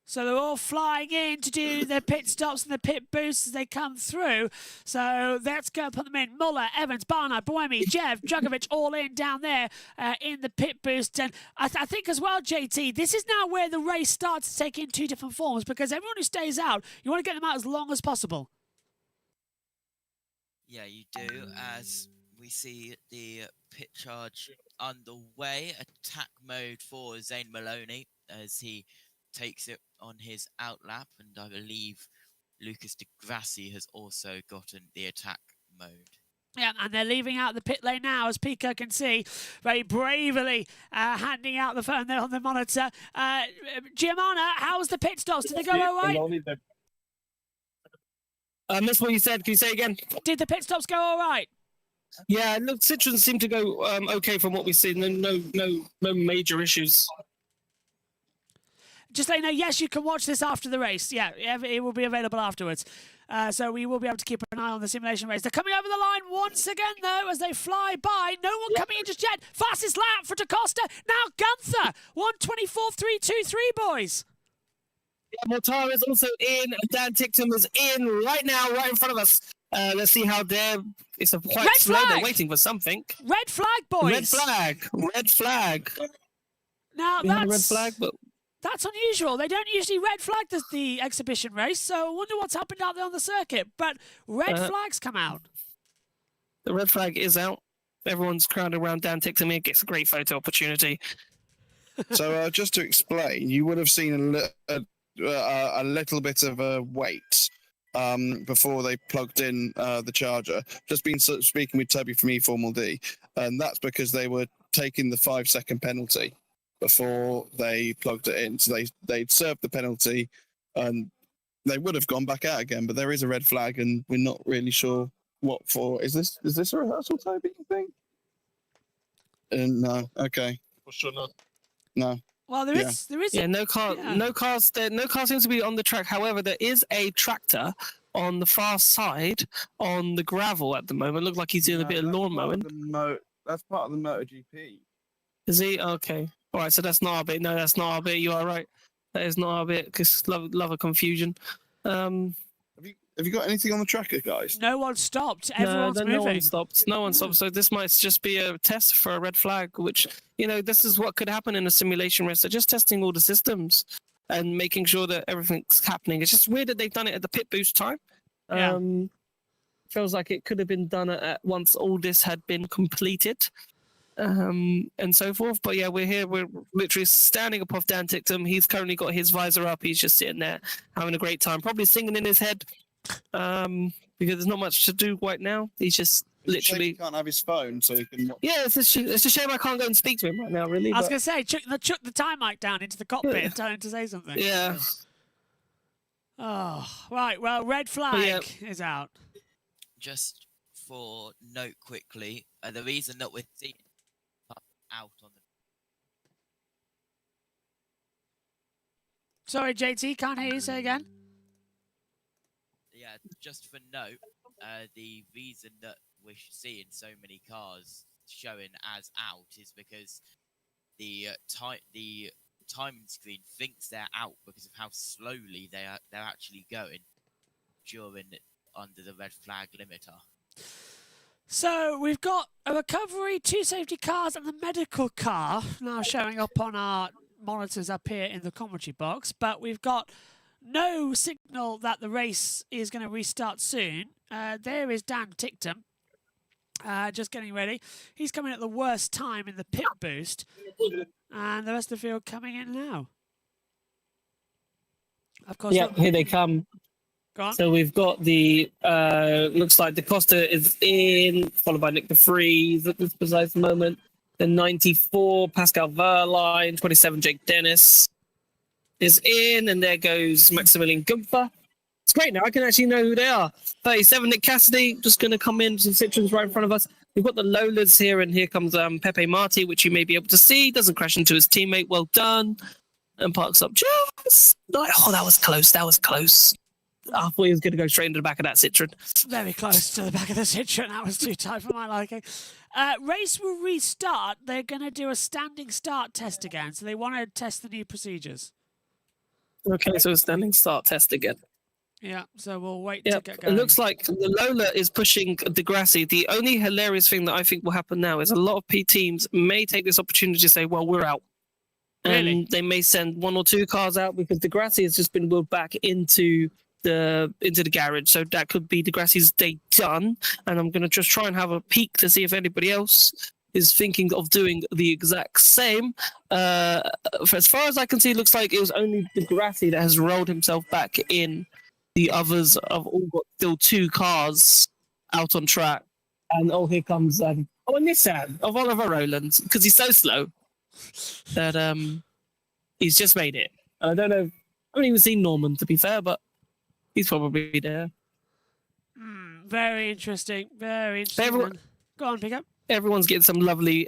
So they're all flying in to do their pit stops and the pit boosts as they come through. So let's go put them in. Muller, Evans, Barnard, Buemi, Jev, Djokovic all in down there in the pit boost. And I think as well, JT, this is now where the race starts to take in two different forms, because everyone who stays out, you want to get them out as long as possible. Yeah, you do. As we see the pit charge underway, attack mode for Zane Maloney as he takes it on his outlap, and I believe Lucas de Grassi has also gotten the attack mode. Yeah, and they're leaving out the pit lane now, as Pico can see, very bravely handing out the phone there on the monitor. Giamana, how was the pit stops? Did they go all right? I missed what you said. Can you say again? Did the pit stops go all right? Yeah, look, Citroen seemed to go okay from what we've seen. No major issues. Just let you know, yes, you can watch this after the race. Yeah, it will be available afterwards. So we will be able to keep an eye on the simulation race. They're coming over the line once again, though, as they fly by. No one coming in just yet. Fastest lap for DaCosta. Now Gunther. 1:24.323, boys. Yeah, Mortara is also in. Dan Tickton is in right now, right in front of us. Let's see how it's a quite Red slow. flag. They're waiting for something. Red flag, boys. Red flag. Now We have a red that's flag, but that's unusual. They don't usually red flag the exhibition race, so I wonder what's happened out there on the circuit. But red flags come out. the red flag is out. Everyone's crowded around Dan Tickton. It gets a great photo opportunity. So just to explain, you would have seen a little bit of a wait before they plugged in the charger. Just been speaking with Toby from eFormal D, and that's because they were taking the 5-second penalty before they plugged it in. So they'd served the penalty, and they would have gone back out again. But there is a red flag, and we're not really sure what for. Is this a rehearsal, Toby? You think? No. Okay. For sure not. No. Well, there is. Yeah, no cars seems to be on the track. However, there is a tractor on the far side on the gravel at the moment. Look like he's doing a bit of lawn mowing. That's part of the MotoGP. Is he? Okay. All right, so that's not our bit. No, that's not our bit. You are right. That is not our bit, because love a confusion. Have you got anything on the tracker, guys? No one stopped. Everyone's moving. No one stopped. No one stopped. So this might just be a test for a red flag, which, this is what could happen in a simulation race. They're just testing all the systems and making sure that everything's happening. It's just weird that they've done it at the pit boost time. Yeah. Feels like it could have been done at once all this had been completed. And so forth. But yeah, we're here. We're literally standing up off Dan Tickton. He's currently got his visor up. He's just sitting there having a great time, probably singing in his head. because there's not much to do right now. He's just literally He can't have his phone, so he can watch. Yeah, it's a shame I can't go and speak to him right now, really. I was but- going to say, chuck the time mic down into the cockpit and tell him to say something. Yeah. Oh, right. Well, red flag is out. Just for note quickly, the reason that we're seeing out on the Sorry, JT, can't hear you. Say again. yeah, just for note, the reason that we're seeing so many cars showing as out is because the timing screen thinks they're out because of how slowly they're actually going under the red flag limiter. So we've got a recovery, 2 safety cars, and the medical car now showing up on our monitors up here in the commentary box. But we've got no signal that the race is going to restart soon. There is Dan Tickton, just getting ready. He's coming at the worst time in the pit boost, and the rest of the field coming in now. Of course. Yeah, here they come. Go on. So we've got the looks like DaCosta is in, followed by Nick DeFries at this precise moment. The 94 Pascal Verline, 27 Jake Dennis is in, and there goes Maximilian Gumpfer. It's great now. I can actually know who they are. 37 Nick Cassidy just going to come in. Some Citroens right in front of us. We've got the Lolas here, and here comes Pepe Marti, which you may be able to see. Doesn't crash into his teammate. Well done. And parks up just like, oh, that was close. That was close. I thought he was going to go straight into the back of that Citroen. Very close to the back of the Citroen. That was too tight for my liking. Race will restart. They're going to do a standing start test again. So they want to test the new procedures. Okay, so a standing start test again. Yeah, so we'll wait Yeah, to get going. it looks like the Lola is pushing Degrassi. The only hilarious thing that I think will happen now is a lot of P teams may take this opportunity to say, well, we're out. Really? And they may send 1 or 2 cars out because Degrassi has just been wheeled back into the garage. So that could be Degrassi's day done. And I'm going to just try and have a peek to see if anybody else is thinking of doing the exact same. As far as I can see, it looks like it was only Degrassi that has rolled himself back in. The others have all got still 2 cars out on track. And here comes a Nissan of Oliver Rowland, because he's so slow that he's just made it. I don't know. I haven't even seen Norman, to be fair, but he's probably there. Very interesting. Very interesting. Everyone- Go on, pick up. Everyone's getting some lovely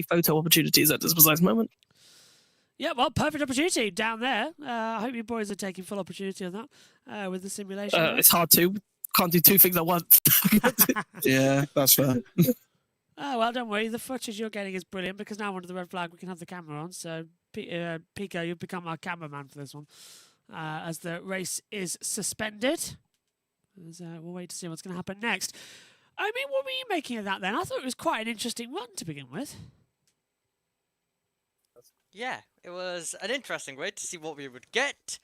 photo opportunities at this precise moment. Yeah, well, perfect opportunity down there. I hope you boys are taking full opportunity of that with the simulation. It's hard to. Can't do 2 things at once. Yeah, that's fair. Oh, well, don't worry. The footage you're getting is brilliant because now under the red flag we can have the camera on. So, Pico, you've become our cameraman for this one as the race is suspended. We'll wait to see what's going to happen next. I mean, what were you making of that then? I thought it was quite an interesting run to begin with. Yeah, it was an interesting way to see what we would get.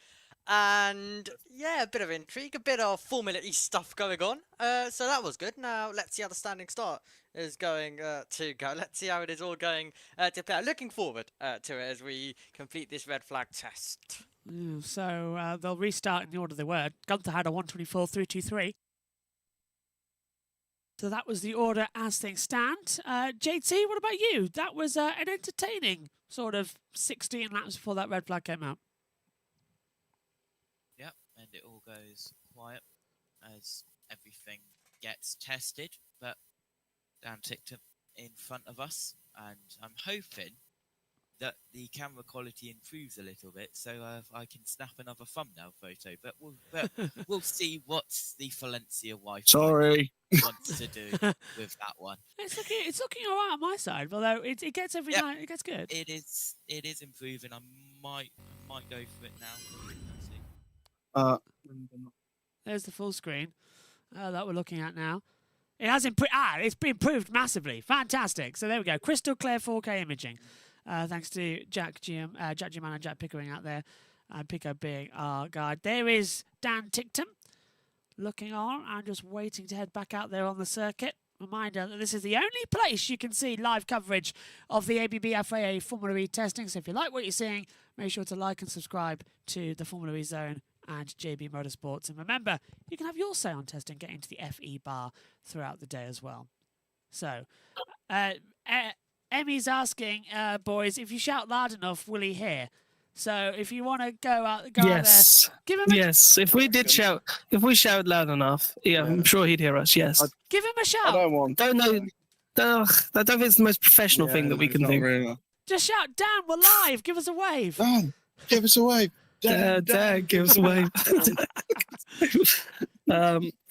And yeah, a bit of intrigue, a bit of Formula E stuff going on. So that was good. Now let's see how the standing start is going to go. Let's see how it is all going to play. Looking forward to it as we complete this red flag test. So they'll restart in the order they were. Gunther had a 124.323. So that was the order as things stand. JT, what about you? That was an entertaining sort of 16 laps before that red flag came out. Yep, and it all goes quiet as everything gets tested. But Dan ticked in front of us, and I'm hoping that the camera quality improves a little bit, so I can snap another thumbnail photo. But we'll see what the Valencia wife wants to do with that one. It's looking all right on my side, although it gets every night. It gets good. It is improving. I might go for it now. There's the full screen that we're looking at now. It has improved. It's been improved massively. Fantastic. So there we go. Crystal clear 4K imaging. Thanks to Jack G.M. and Jack Pickering out there. Pico being our guide. There is Dan Tickton looking on and just waiting to head back out there on the circuit. Reminder that this is the only place you can see live coverage of the ABB FIA Formula E testing. So if you like what you're seeing, make sure to like and subscribe to the Formula E Zone and JB Motorsports. And remember, you can have your say on testing, getting to the FE bar throughout the day as well. So, Emmy's asking, boys, if you shout loud enough, will he hear? So if you want to go out there, give him if we shout loud enough, I'm sure he'd hear us. Yes, give him a shout. I don't want. I don't think it's the most professional thing that we can do. Really. Just shout, Dan, we're live. Give us a wave. Dan, give us a wave. Dan, give us a wave.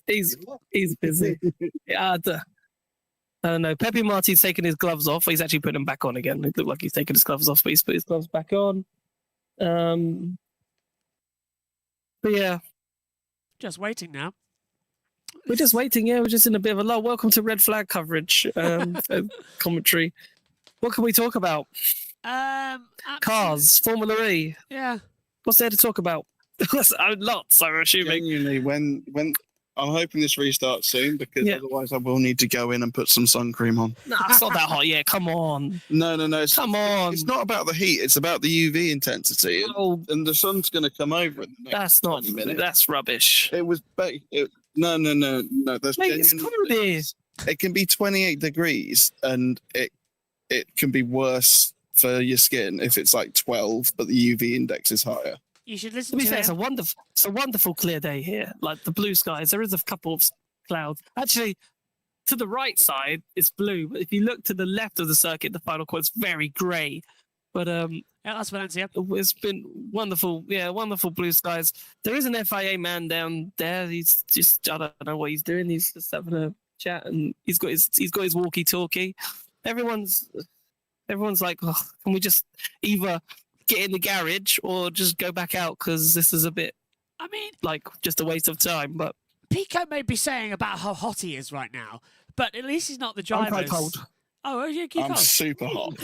He's busy. I don't know. Pepe Marti's taking his gloves off. He's actually putting them back on again. It looked like he's taking his gloves off, but he's put his gloves back on. But yeah. Just waiting now. We're just waiting, yeah. We're just in a bit of a lull. Welcome to Red Flag coverage, commentary. What can we talk about? Cars, Formula E. Yeah. What's there to talk about? Lots, I'm assuming. Genuinely, when I'm hoping this restarts soon, because otherwise I will need to go in and put some sun cream on. No, it's not that hot yet. Come on. No. Come on. It's not about the heat. It's about the UV intensity. Oh, and the sun's going to come over in the next that's not. 20 minutes. That's rubbish. It was. No. That's Mate, it's comedy. It can be 28 degrees, and it can be worse for your skin if it's like 12, but the UV index is higher. You should listen To be to fair, him. it's a wonderful clear day here. Like the blue skies, there is a couple of clouds. Actually, to the right side, it's blue. But if you look to the left of the circuit, the final quad is very grey. But yeah, that's Valencia. It's been wonderful. Yeah, wonderful blue skies. There is an FIA man down there. He's just, I don't know what he's doing. He's just having a chat, and he's got his walkie-talkie. Everyone's like, oh, can we just either get in the garage or just go back out, because this is a bit, I mean, like, just a waste of time. But Pico may be saying about how hot he is right now, but at least he's not the driver. I'm quite cold. Oh, yeah, keep I'm on. super hot.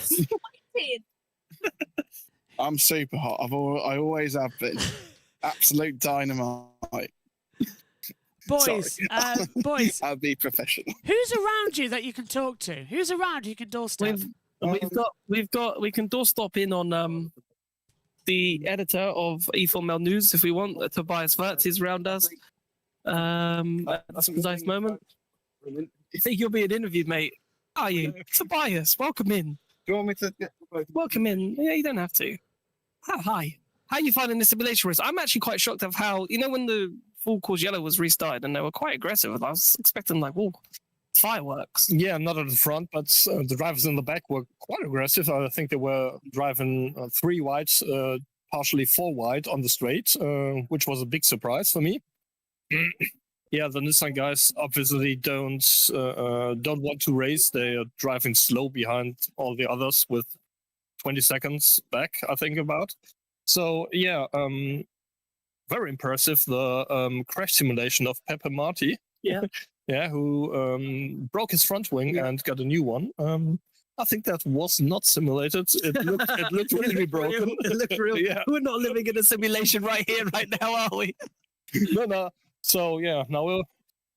I'm super hot. I always have been. Absolute dynamite. Boys, boys. I'll be professional. Who's around you that you can talk to? Who's around you can doorstep? We can doorstop in on the editor of eFormel News if we want. Tobias Wirtz is around us. That's a nice moment. You think you'll be an interview, mate? Are you? Tobias, welcome in. Do you want me to? Welcome in. Yeah, you don't have to. Hi. How are you finding the simulation race? I'm actually quite shocked of how, when the full course yellow was restarted and they were quite aggressive, I was expecting fireworks. Yeah, not at the front, but the drivers in the back were quite aggressive. I think they were driving 3 wide, partially 4 wide on the straight, which was a big surprise for me. Yeah, the Nissan guys obviously don't want to race. They are driving slow behind all the others with 20 seconds back, I think about. So yeah, very impressive, the crash simulation of Pepe Marti. Yeah. Yeah, who broke his front wing and got a new one. I think that was not simulated. It looked really broken. It looked real. Yeah. We're not living in a simulation right here, right now, are we? No. So yeah, now we're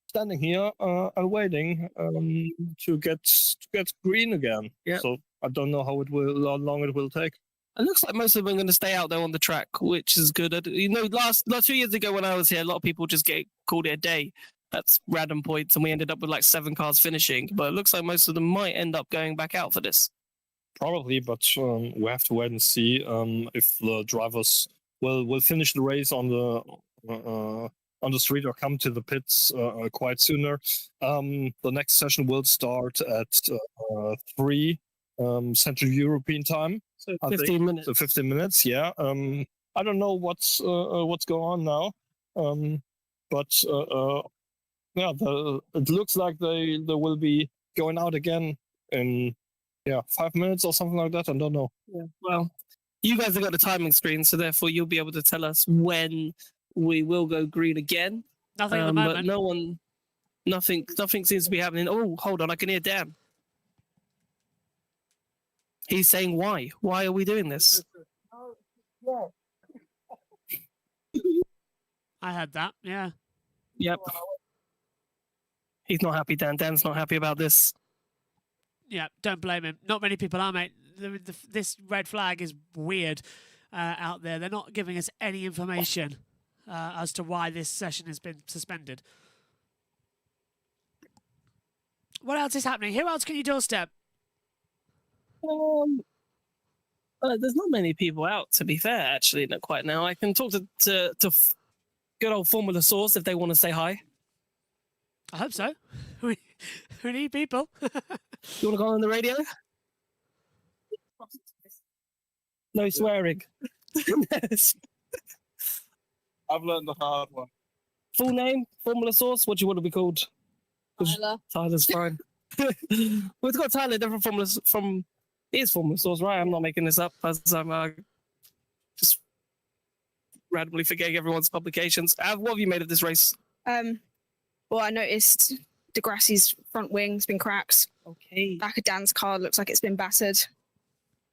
standing here and waiting to get green again. Yeah. So I don't know how long it will take. It looks like most of them are going to stay out there on the track, which is good. Last 2 years ago when I was here, a lot of people just called it a day. That's random points, and we ended up with like 7 cars finishing. But it looks like most of them might end up going back out for this. Probably, but we have to wait and see if the drivers will finish the race on the street or come to the pits quite sooner. The next session will start at 3 Central European time. So 15 minutes. So 15 minutes, yeah. I don't know what's going on now, but yeah, it looks like they will be going out again in 5 minutes or something like that. I don't know. Yeah. Well, you guys have got the timing screen, so therefore you'll be able to tell us when we will go green again. Nothing at the moment. But nothing seems to be happening. Oh, hold on, I can hear Dan. He's saying why? Why are we doing this? I had that, yeah. Yep. He's not happy, Dan. Dan's not happy about this. Yeah, don't blame him. Not many people are, mate. This red flag is weird out there. They're not giving us any information. as to why this session has been suspended. What else is happening? Who else can you doorstep? There's not many people out, to be fair, actually, not quite now. I can talk to good old Formula Source if they want to say hi. I hope so. We need people. You want to go on the radio? No swearing. I've learned the hard one. Full name, Formula Source, what do you want to be called? Tyler. Tyler's fine. We've got Tyler, different formulas from... It is Formula Source, right? I'm not making this up, as I'm just randomly forgetting everyone's publications. What have you made of this race? Well, I noticed Degrassi's front wing's been cracked. Okay. Back of Dan's car looks like it's been battered.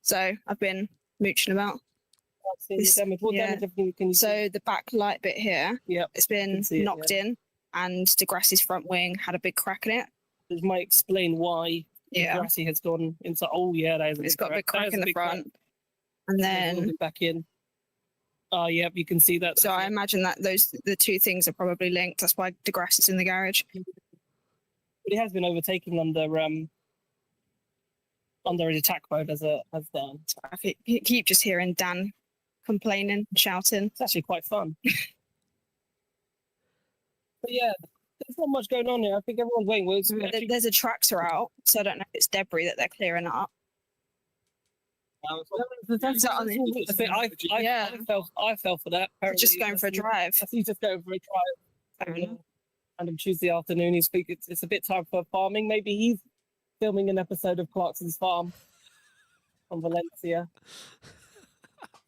So I've been mooching about. What damage can you see? So the back light bit here, Yep. it's been see it, knocked in, and Degrassi's front wing had a big crack in it. This might explain why Yeah. Degrassi has gone into... Oh, yeah, that is It's got a big crack in the front. And Then then, back in. Oh, yep, you can see that. so I imagine that the two things are probably linked. That's why Degrassi's in the garage. But he has been overtaking under an attack mode as Dan. So I keep just hearing Dan complaining, shouting. It's actually quite fun. But yeah, there's not much going on here. I think everyone's waiting. Well, There's a tractor out, so I don't know if it's debris that they're clearing up. I fell for that. Apparently, Just going for a drive. He's just going for a drive. And on Tuesday afternoon, it's a bit time for farming. Maybe he's filming an episode of Clarkson's Farm from Valencia.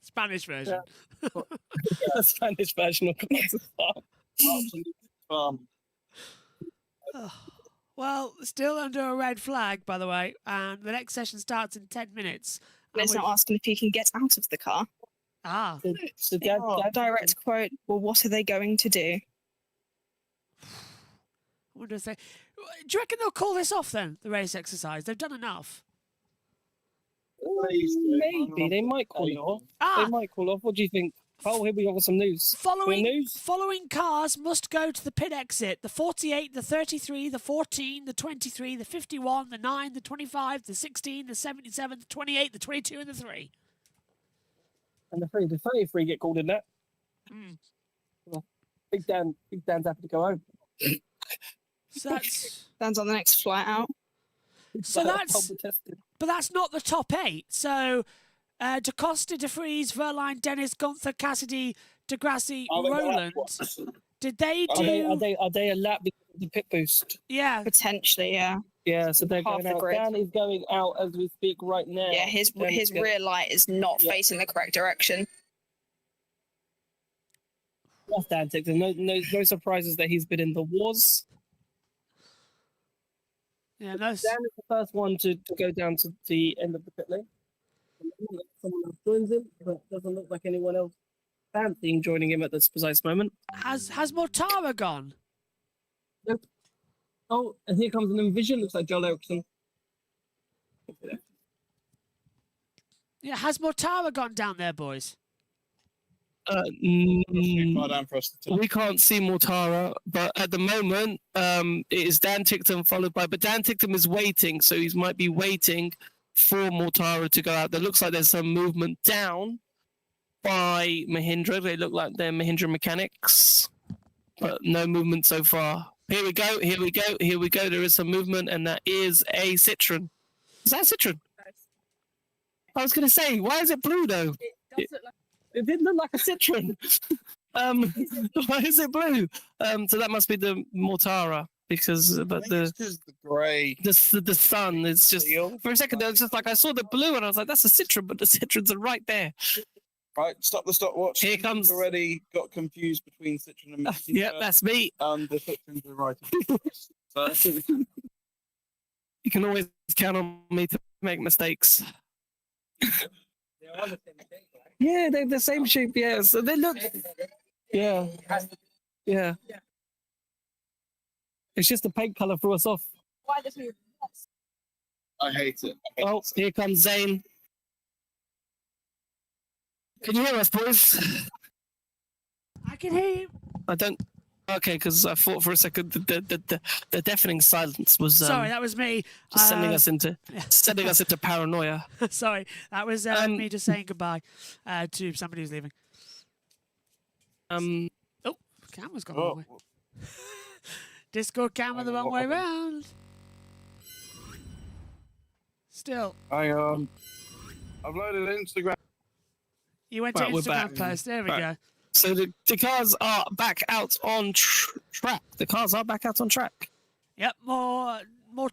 Spanish version. The Spanish version of Clarkson's Farm. Well, still under a red flag, by the way, and the next session starts in 10 minutes. And it's not asking if he can get out of the car. Ah. So Dad, Direct quote, well, what are they going to do? What do I say? Do you reckon they'll call this off then, the race exercise? They've done enough. maybe they might call it off. They might call off. What do you think? Oh, here we got some news. Following cars must go to the pit exit. The 48, the 33, the 14, the 23, the 51, the 9, the 25, the 16, the 77, the 28, the 22, and the 3. And the 33 get called in that. Well, Big Dan's happy to go home. So that's... Dan's on the next flight out. So that's... But that's not the top 8. So... DeCosta, DeFries, Verline, Dennis, Gunther, Cassidy, Degrassi, Roland. Did they do? Are they a lap because of the pit boost? Yeah, potentially. Yeah. Yeah, so they're Half going the out. grid. Dan is going out as we speak right now. Yeah, his rear light is not facing the correct direction. That's Dan Tickton. No surprises that he's been in the wars. Yeah, Dan is the first one to go down to the end of the pit lane. Someone else joins him, but doesn't look like anyone else fancying joining him at this precise moment. Has Mortara gone? Nope. Oh, and here comes an Envision. Looks like Joel Eriksson. Yeah, has Mortara gone down there, boys? We can't see Mortara, but at the moment, it is Dan Tickton followed by. But Dan Tickton is waiting, so he might be waiting for Mortara to go out. There looks like there's some movement down by Mahindra. They look like they're Mahindra mechanics, but no movement so far. Here we go. There is some movement, and that is a Citroen. Is that a Citroen? I was going to say, why is it blue though? It didn't look like a Citroen. Why is it blue? So that must be the Mortara. Because the grey, the sun is just for a second there was just like I saw the blue and I was like that's a Citroen, but the Citroens are right there. Right, stop the stopwatch. Here comes. Already got confused between Citroen and Mahindra. Yep, that's me. And the Citroens are right. So you can always count on me to make mistakes. Yeah, they're the same shape. Yeah, so they look. Yeah. It's just the paint color threw us off. Why does he? I hate it. Oh, here comes Zane. Can you hear us, boys? can hear you. I don't. Okay, because I thought for a second the deafening silence was Sorry, that was me. just sending us into paranoia. Sorry, that was me just saying goodbye to somebody who's leaving. Oh, camera's gone the wrong way. Discord camera the wrong way round. Still. Hang on. I've loaded Instagram. You went to Right, we're Instagram back. post. There we go. So the cars are back out on track. The cars are back out on track. Yep, more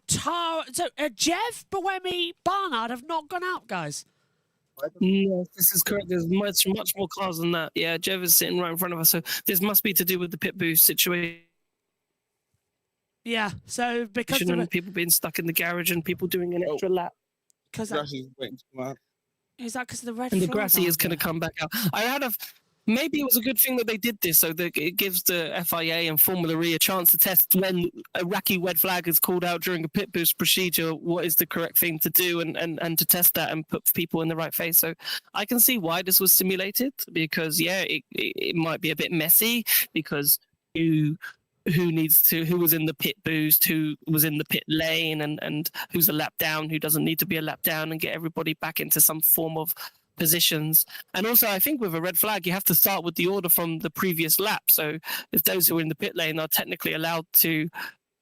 Tara. So Jev, Boemi, Barnard have not gone out, guys. No, this is correct. There's much more cars than that. Yeah, Jev is sitting right in front of us. So this must be to do with the pit boost situation. Yeah, so because And people being stuck in the garage and people doing an extra lap. because Grassy's waiting to come out. is that because of the red And the flag Grassy is on going to there? come back out. Maybe it was a good thing that they did this, so that it gives the FIA and Formula E a chance to test when a Iraqi red flag is called out during a pit boost procedure, what is the correct thing to do, and to test that and put people in the right phase. So I can see why this was simulated, because it might be a bit messy, because who was in the pit boost, who was in the pit lane, and who's a lap down, who doesn't need to be a lap down, and get everybody back into some form of positions. And also, I think with a red flag, you have to start with the order from the previous lap. So if those who are in the pit lane are technically allowed to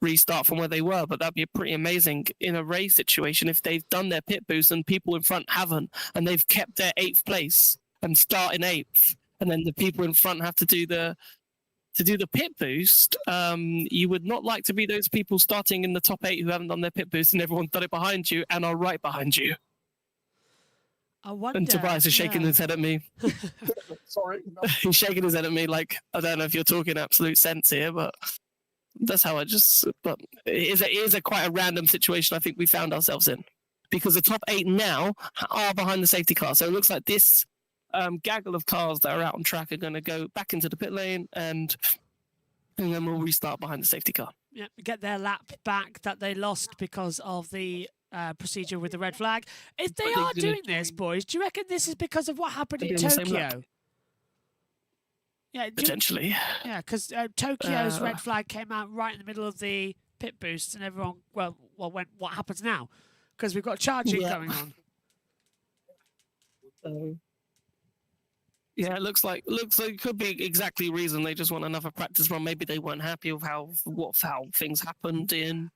restart from where they were, but that'd be pretty amazing in a race situation if they've done their pit boost and people in front haven't, and they've kept their 8th place and start in 8th, and then the people in front have to do the pit boost. You would not like to be those people starting in the top 8 who haven't done their pit boost and everyone's done it behind you and are right behind you. I wonder. And Tobias is shaking his head at me. Sorry. No. He's shaking his head at me like, I don't know if you're talking absolute sense here, but that's how but it is quite a random situation I think we found ourselves in. Because the top 8 now are behind the safety car. So it looks like this gaggle of cars that are out on track are going to go back into the pit lane, and then we'll restart behind the safety car. Yeah, get their lap back that they lost because of the procedure with the red flag. If they But they are didn't doing this, boys, do you reckon this is because of what happened They'll in be on the same lap. Tokyo? Yeah, Potentially. yeah, because Tokyo's red flag came out right in the middle of the pit boost, and everyone, went, what happens now? Because we've got charging going on. So, yeah, it looks like it could be exactly the reason they just want another practice run. Maybe they weren't happy with how things happened in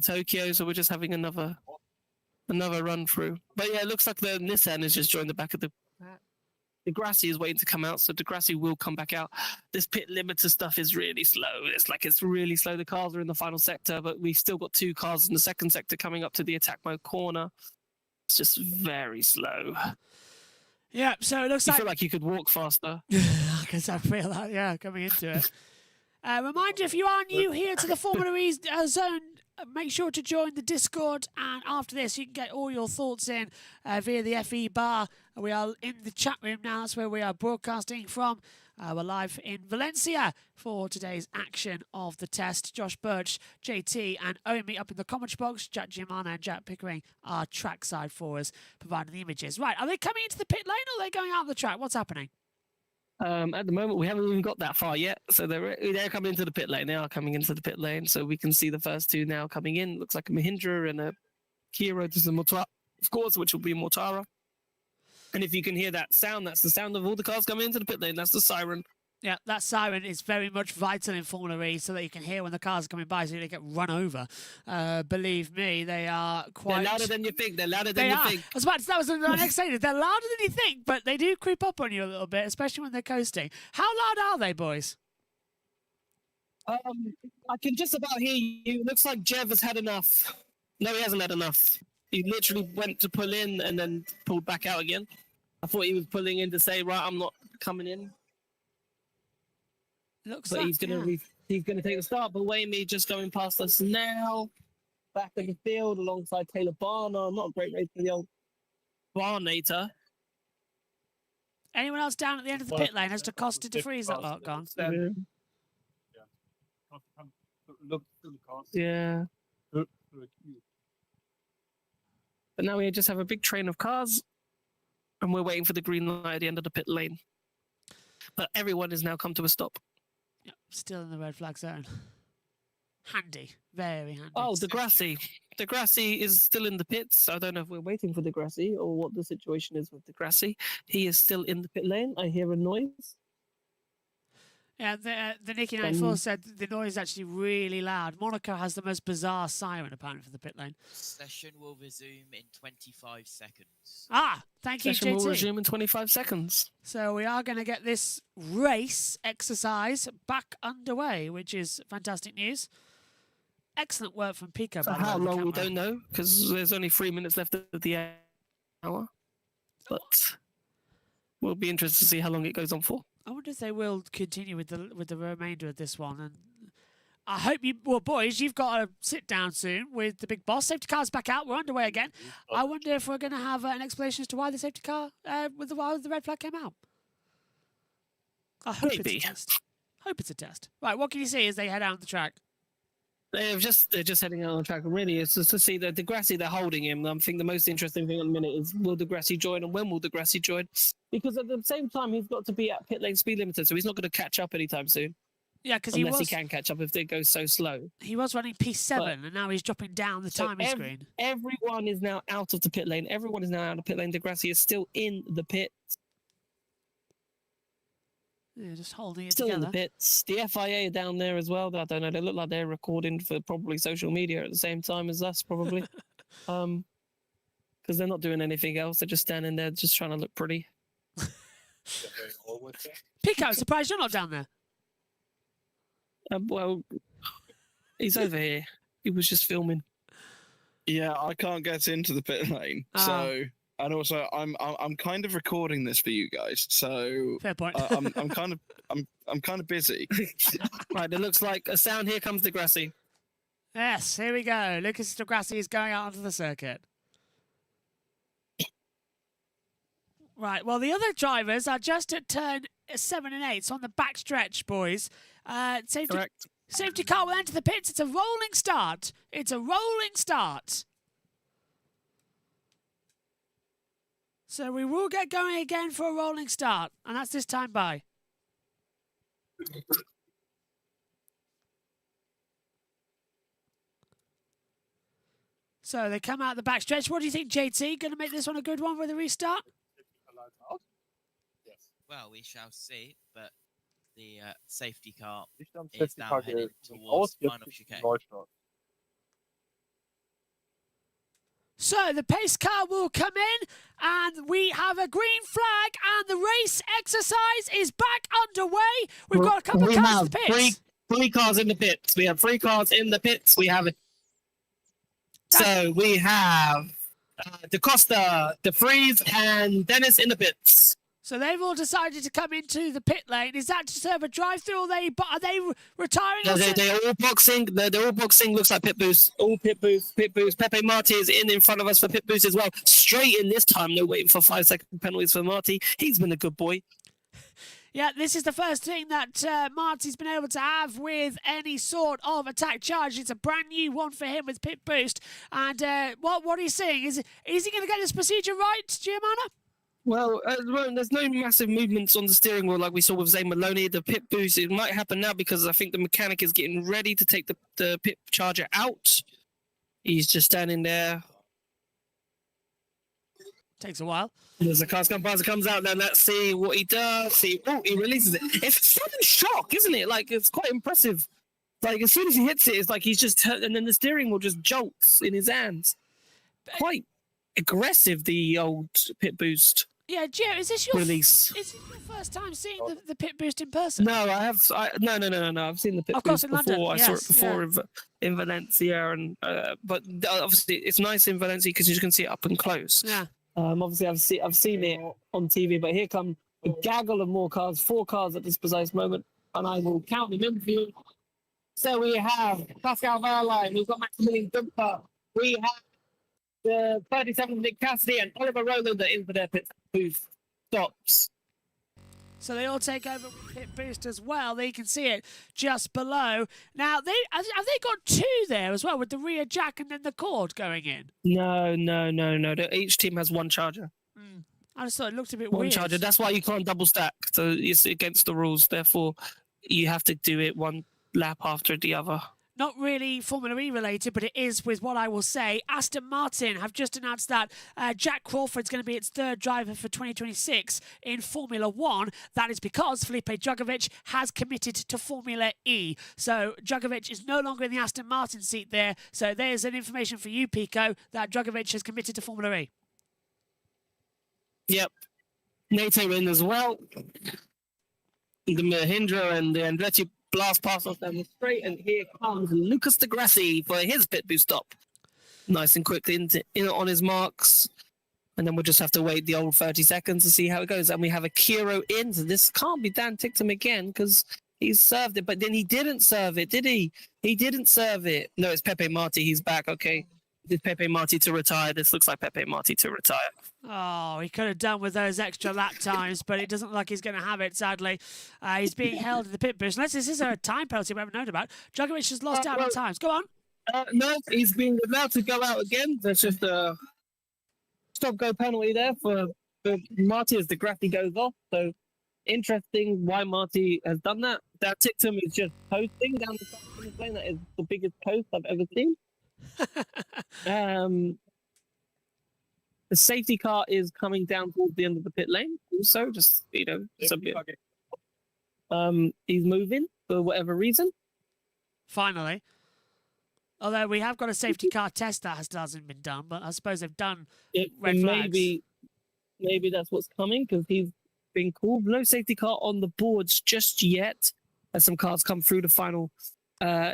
Tokyo, so we're just having another run through. But yeah, it looks like the Nissan has just joined the back of the Grassy is waiting to come out, so the Grassy will come back out. This pit limiter stuff is really slow. It's really slow. The cars are in the final sector, but we've still got 2 cars in the second sector coming up to the attack mode corner. It's just very slow. Yeah, so it looks You like... feel like you could walk faster. Because I feel that, yeah, coming into it. Reminder, if you are new here to the Formula E zone, make sure to join the Discord, and after this you can get all your thoughts in via the FE bar. We are in the chat room now. That's where we are broadcasting from. We're live in Valencia for today's action of the test. Josh Birch, JT and Omi up in the comments box. Jack Giamana and Jack Pickering are trackside for us, providing the images. Right, are they coming into the pit lane or are they going out of the track? What's happening? At the moment, we haven't even got that far yet. So they're coming into the pit lane. They are coming into the pit lane. So we can see the first 2 now coming in. Looks like a Mahindra and a Kia Road to the Mortara, of course, which will be Mortara. And if you can hear that sound, that's the sound of all the cars coming into the pit lane. That's the siren. Yeah, that siren is very much vital in Formula E, so that you can hear when the cars are coming by, so you don't get run over. Believe me, they are quite... They're louder than you think. They're louder than you think. I was about to say, that was the next thing. They're louder than you think, but they do creep up on you a little bit, especially when they're coasting. How loud are they, boys? I can just about hear you. Looks like Jev has had enough. No, he hasn't had enough. He literally went to pull in and then pulled back out again. I thought he was pulling in to say, right, I'm not coming in. Looks But like he's gonna take the start. But Wayme just going past us now. Back in the field alongside Taylor Barner. Not a great race for the old Barnator. Anyone else down at the end of the pit lane? Has DeCosta to freeze that lot gone? Look through the cars. Yeah. Through the queue. But now we just have a big train of cars. And we're waiting for the green light at the end of the pit lane. but everyone has now come to a stop. Yep, still in the red flag zone. Handy, very handy. Oh, Degrassi. Degrassi is still in the pits. I don't know if we're waiting for Degrassi or what the situation is with Degrassi. He is still in the pit lane. I hear a noise. Yeah, the Nicky 94 said the noise is actually really loud. Monaco has the most bizarre siren apparently for the pit lane. Session will resume in 25 seconds. Ah, thank you, Session will JT. resume in 25 seconds. So we are going to get this race exercise back underway, which is fantastic news. Excellent work from Pico. For by the way, how on the long, we camera. don't know, because there's only 3 minutes left of the hour. But we'll be interested to see how long it goes on for. I wonder if they will continue with the remainder of this one. And I hope you, well, boys, you've got to sit down soon with the big boss. Safety car's back out. We're underway again. I wonder if we're going to have an explanation as to why the safety car, why the red flag came out. I hope Maybe. it's a test. Hope it's a test. Right, what can you see as they head out the track? They're just heading out on the track, and really it's just to see that Degrassi, they're holding him. I think the most interesting thing at the minute is, will Degrassi join, and when will Degrassi join? Because at the same time, he's got to be at pit lane speed limiter, so he's not going to catch up anytime soon. Yeah, because unless he can catch up if it goes so slow. He was running P7, and now he's dropping down the timing screen. Everyone is now out of the pit lane. Everyone is now out of pit lane. Degrassi is still in the pit. Yeah, just holding it Still together. in the pits. The FIA down there as well. I don't know. They look like they're recording for probably social media at the same time as us, probably. Because they're not doing anything else. They're just standing there, just trying to look pretty. Pico, surprised you're not down there. Well, he's over here. He was just filming. Yeah, I can't get into the pit lane, so. And also, I'm kind of recording this for you guys, so fair point. I'm kind of busy. Right, it looks like a sound. Here comes Degrassi. Yes, here we go. Lucas Degrassi is going out onto the circuit. Right, well, the other drivers are just at turn 7 and 8, so on the back stretch, boys. Correct. Safety car will enter the pits. It's a rolling start. It's a rolling start. So we will get going again for a rolling start, and that's this time by. So they come out the back stretch. What do you think, JT? Going to make this one a good one with a restart? Well, we shall see, but the safety car Ich is setze die now Karte heading raus, towards jetzt final ist chicane. Neustart. So the pace car will come in, and we have a green flag, and the race exercise is back underway. We've got a couple of cars in the pits. Three cars in the pits. We have 3 cars in the pits. We have so we have DeCosta, DeFries, and Dennis in the pits. So they've all decided to come into the pit lane. Is that to serve a drive-through, or are they retiring? No, they're all boxing. They're all boxing. Looks like pit boost. All pit boost. Pit boost. Pepe Marti is in front of us for pit boost as well. Straight in this time. No waiting for 5-second penalties for Marti. He's been a good boy. Yeah, this is the first thing that Marty's been able to have with any sort of attack charge. It's a brand new one for him with pit boost. And what are you saying? Is he going to get this procedure right, Giovanna? Well, there's no massive movements on the steering wheel like we saw with Zane Maloney. The pit boost, it might happen now because I think the mechanic is getting ready to take the pit charger out. He's just standing there. Takes a while. There's a car comes out, then let's see what he does. He releases it. It's a sudden shock, isn't it? Like, it's quite impressive. Like, as soon as he hits it, it's like he's just, and then the steering wheel just jolts in his hands. Quite aggressive, the old pit boost. Yeah, Joe, is this your release? Is this your first time seeing the pit boost in person? No, I have. No. I've seen the pit boost before. London, I saw it before in Valencia, and but obviously it's nice in Valencia because you can see it up and close. Yeah. Obviously, I've seen it on TV, but here come a gaggle of more cars, 4 cars at this precise moment, and I will count them in for you. So we have Pascal Wehrlein, we've got Maximilian Dumper, we have the 37 Nick Cassidy and Oliver Rowland that in for their pit booth stops. So they all take over with pit boost as well. There you can see it just below. Now, have they got 2 there as well with the rear jack and then the cord going in? No. Each team has 1 charger. I just thought it looked a bit One weird. charger. That's why you can't double stack. So it's against the rules. Therefore, you have to do it one lap after the other. Not really Formula E related, but it is with what I will say. Aston Martin have just announced that Jack Crawford's going to be its third driver for 2026 in Formula 1. That is because Felipe Drugovich has committed to Formula E. So Drugovich is no longer in the Aston Martin seat there. So there's an information for you, Pico, that Drugovich has committed to Formula E. Yep. NATO in as well. The Mahindra and the Andretti blast past us down the straight, and here comes Lucas de Grassi for his pit boost stop. Nice and quickly in on his marks, and then we'll just have to wait the old 30 seconds to see how it goes. And we have a Kiro in, so this can't be Dan Ticktum again because he served it, but then he didn't serve it, did he? He didn't serve it. No, it's Pepe Marti. He's back. Okay. Did Pepe Marti to retire? This looks like Pepe Marti to retire. Oh, he could have done with those extra lap times, but it doesn't look like he's going to have it, sadly. He's being held in the pit boost. Unless this is a time penalty we haven't known about. Drugovich has lost out on times. Go on. No, he's being allowed to go out again. There's just a stop-go penalty there for Marty as the Grassi goes off. So interesting why Marty has done that. That Ticktum is just posting down the side of the lane. That is the biggest post I've ever seen. The safety car is coming down towards the end of the pit lane. Also, just it's a bit. He's moving for whatever reason. Finally. Although we have got a safety car test that hasn't been done, but I suppose they've done red flags. Maybe that's what's coming because he's been called. No safety car on the boards just yet, as some cars come through the final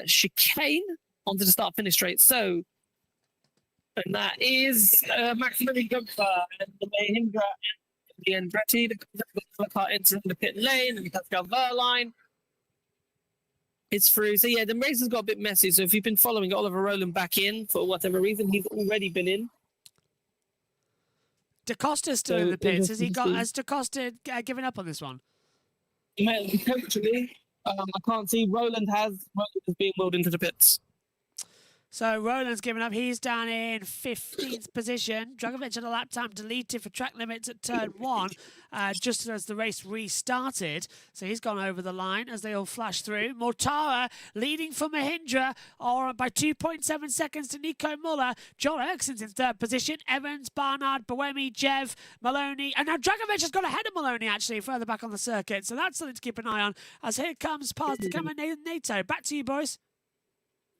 chicane onto the start-finish straight. So, and that is Maximilian Gunther and the Mahindra and the Andretti. The car entering the pit lane and the Pascal Wehrlein. It's through. So yeah, the race has got a bit messy. So if you've been following Oliver Rowland back in for whatever reason, he's already been in. DaCosta's still in the pits. Has DaCosta given up on this one? Potentially. I can't see. Roland has been wheeled into the pits. So Roland's given up. He's down in 15th position. Drugovich had a lap time deleted for track limits at turn 1, just as the race restarted. So he's gone over the line as they all flash through. Mortara leading for Mahindra by 2.7 seconds to Nico Muller. John Erikson's in 3rd position. Evans, Barnard, Boemi, Jev, Maloney. And now Drugovich has got ahead of Maloney, actually, further back on the circuit. So that's something to keep an eye on. As here comes past the camera, NATO. Back to you, boys.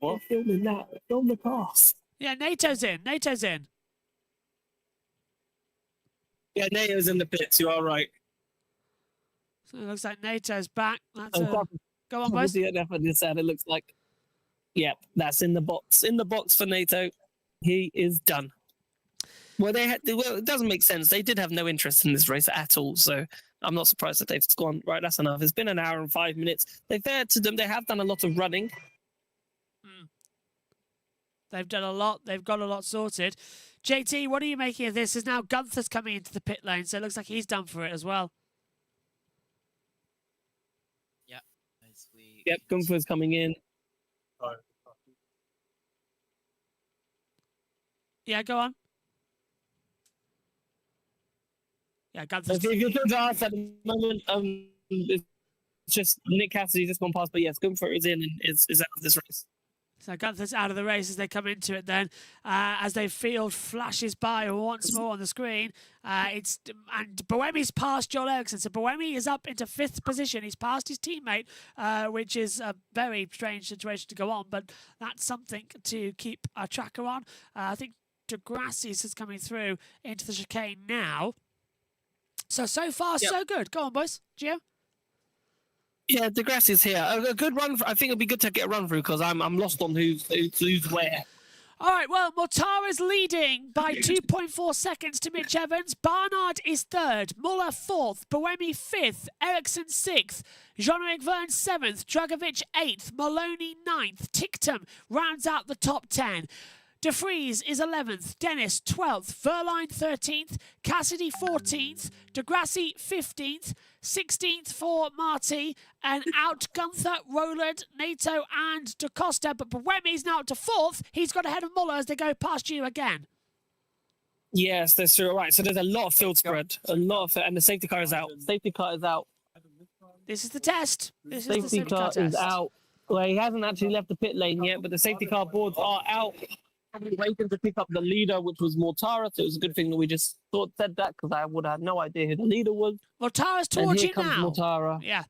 What? Filming that? Film the pass. Yeah, NATO's in. NATO's in. Yeah, NATO's in the pits. You are right. So it looks like NATO's back. That's go on, boys. It looks like. Yeah, that's in the box. In the box for NATO. He is done. Well, it doesn't make sense. They did have no interest in this race at all. So I'm not surprised that they've gone, right, that's enough. It's been an hour and 5 minutes. They're fair to them. They have done a lot of running. They've done a lot. They've got a lot sorted. JT, what are you making of this? Is now Gunther's coming into the pit lane, so it looks like he's done for it as well. Yeah. Yep, Gunther's coming in. Yeah, go on. Yeah, Gunther's... If you're going to ask at the moment, it's just Nick Cassidy just gone past, but yes, Gunther is in and is out of this race. So Gunther's out of the race as they come into it then. As their field flashes by once more on the screen. And Boemi's passed Joel Eriksson. So Boemi is up into 5th position. He's passed his teammate, which is a very strange situation to go on. But that's something to keep a tracker on. I think de Grassi is coming through into the chicane now. So far, so good. Go on, boys. Gio? Yeah, de Grassi's here. A good run. I think it'll be good to get a run through because I'm lost on who's where. All right, well, Mortara's leading by 2.4 seconds to Mitch Evans. Barnard is 3rd, Muller 4th, Boemi 5th, Eriksson 6th, Jean-Eric Verne 7th, Drugovich 8th, Maloney 9th. Ticktum rounds out the top 10. De Vries is 11th, Dennis 12th, Verline 13th, Cassidy 14th, de Grassi 15th, 16th for Marty, and out Gunther, Roland, NATO and DaCosta, but Boemi's now up to 4th. He's got ahead of Muller as they go past you again. Yes, that's true. Right, so there's a lot of field spread, and the safety car is out. Safety car is out. This is the test. This is the Safety safety car car is test. out. Well, he hasn't actually left the pit lane yet, but the safety car boards are out. Probably waiting to pick up the leader, which was Mortara. So it was a good thing that we just said that, because I would have no idea who the leader was. Mortara's And towards here you comes now. Mortara. Yeah.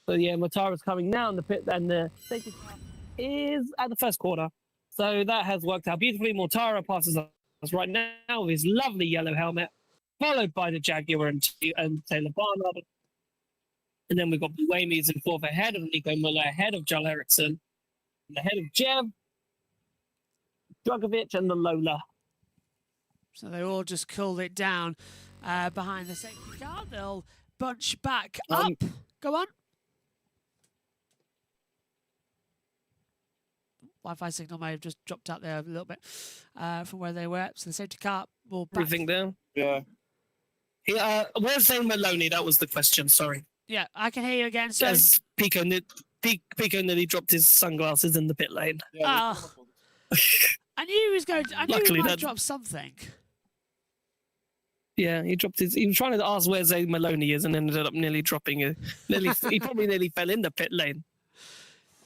So yeah, Mortara's coming now in the pit, and the safety car is at the first corner. So that has worked out beautifully. Mortara passes us right now with his lovely yellow helmet, followed by the Jaguar and Taylor Barnard. And then we've got Buemi's in fourth ahead of Nico Muller, ahead of Joel Eriksson, and ahead of Jeb, Dragovic, and the Lola. So they all just cooled it down behind the safety car. They'll bunch back up. Go on. Wi-Fi signal may have just dropped out there a little bit from where they were. So the safety car will back. Everything down? Yeah. Where's Zane Maloney? That was the question, sorry. Yeah, I can hear you again. So As Pico nearly dropped his sunglasses in the pit lane. I knew he was going to, I knew Luckily he might that- drop something. Yeah, he dropped his. He was trying to ask where Zane Maloney is, and ended up nearly dropping it. He probably nearly fell in the pit lane.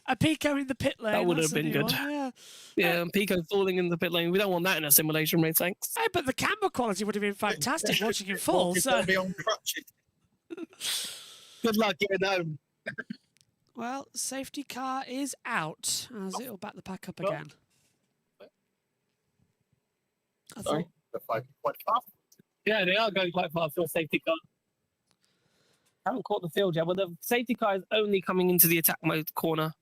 A Pico in the pit lane. That would that's have been a new good. one, yeah. Yeah, and Pico falling in the pit lane. We don't want that in a simulation race, thanks. Hey, but the camera quality would have been fantastic watching him fall. So, Be on crutches. Good luck getting home. well, safety car is out as it'll back the pack up again. I thought, Quite fast. Yeah, they are going quite fast for a safety car. Haven't caught the field yet, but the safety car is only coming into the attack mode corner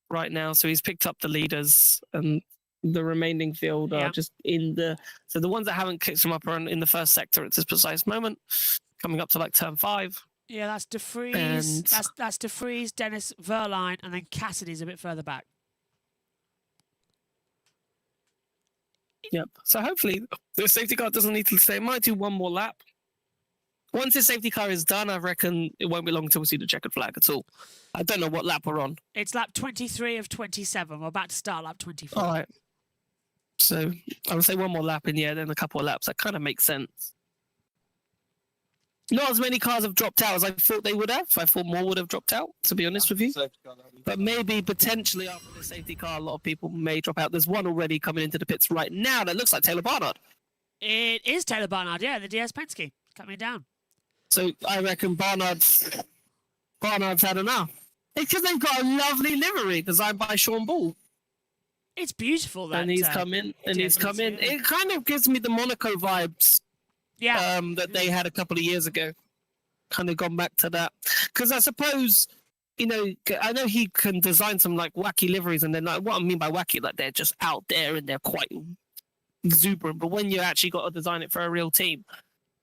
right now. So he's picked up the leaders, and the remaining field are just in the. So the ones that haven't kicked him up are in the first sector at this precise moment, coming up to like turn 5. yeah, that's DeFries. And- That's DeFries, Dennis Verline, and then Cassidy's a bit further back. Yep. So hopefully the safety car doesn't need to stay. It might do one more lap. Once the safety car is done, I reckon it won't be long until we see the checkered flag at all. I don't know what lap we're on. It's lap 23 of 27. We're about to start lap 24. All right. So I would say one more lap in, yeah, then a couple of laps. That kind of makes sense. Not as many cars have dropped out as I thought they would have. I thought more would have dropped out, to be honest with you. But maybe potentially after the safety car, a lot of people may drop out. There's one already coming into the pits right now that looks like Taylor Barnard. It is Taylor Barnard, yeah, the DS Penske coming down. So I reckon Barnard's had enough. It's because they've got a lovely livery designed by Sean Ball. It's beautiful, that. And he's come in, and he's come in. It kind of gives me the Monaco vibes. Yeah. That they had a couple of years ago. Kind of gone back to that. Because I suppose, I know he can design some like wacky liveries, and then like what I mean by wacky, like they're just out there and they're quite exuberant. But when you actually got to design it for a real team,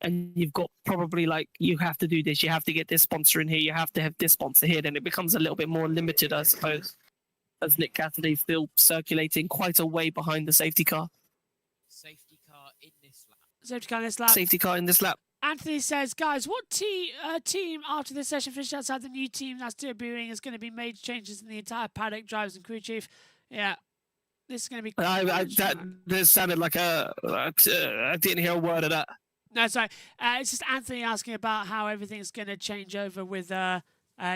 and you've got probably like you have to do this, you have to get this sponsor in here, you have to have this sponsor here, then it becomes a little bit more limited, I suppose. As Nick Cassidy's still circulating quite a way behind the safety car. Safety car in this lap. Safety car in this lap. Safety car in this lap. Anthony says, guys, what team after this session finished outside the new team that's debuting is going to be major changes in the entire paddock, drivers and crew chief? Yeah, this is going to be. That sounded like I didn't hear a word of that. No, sorry. It's just Anthony asking about how everything's going to change over with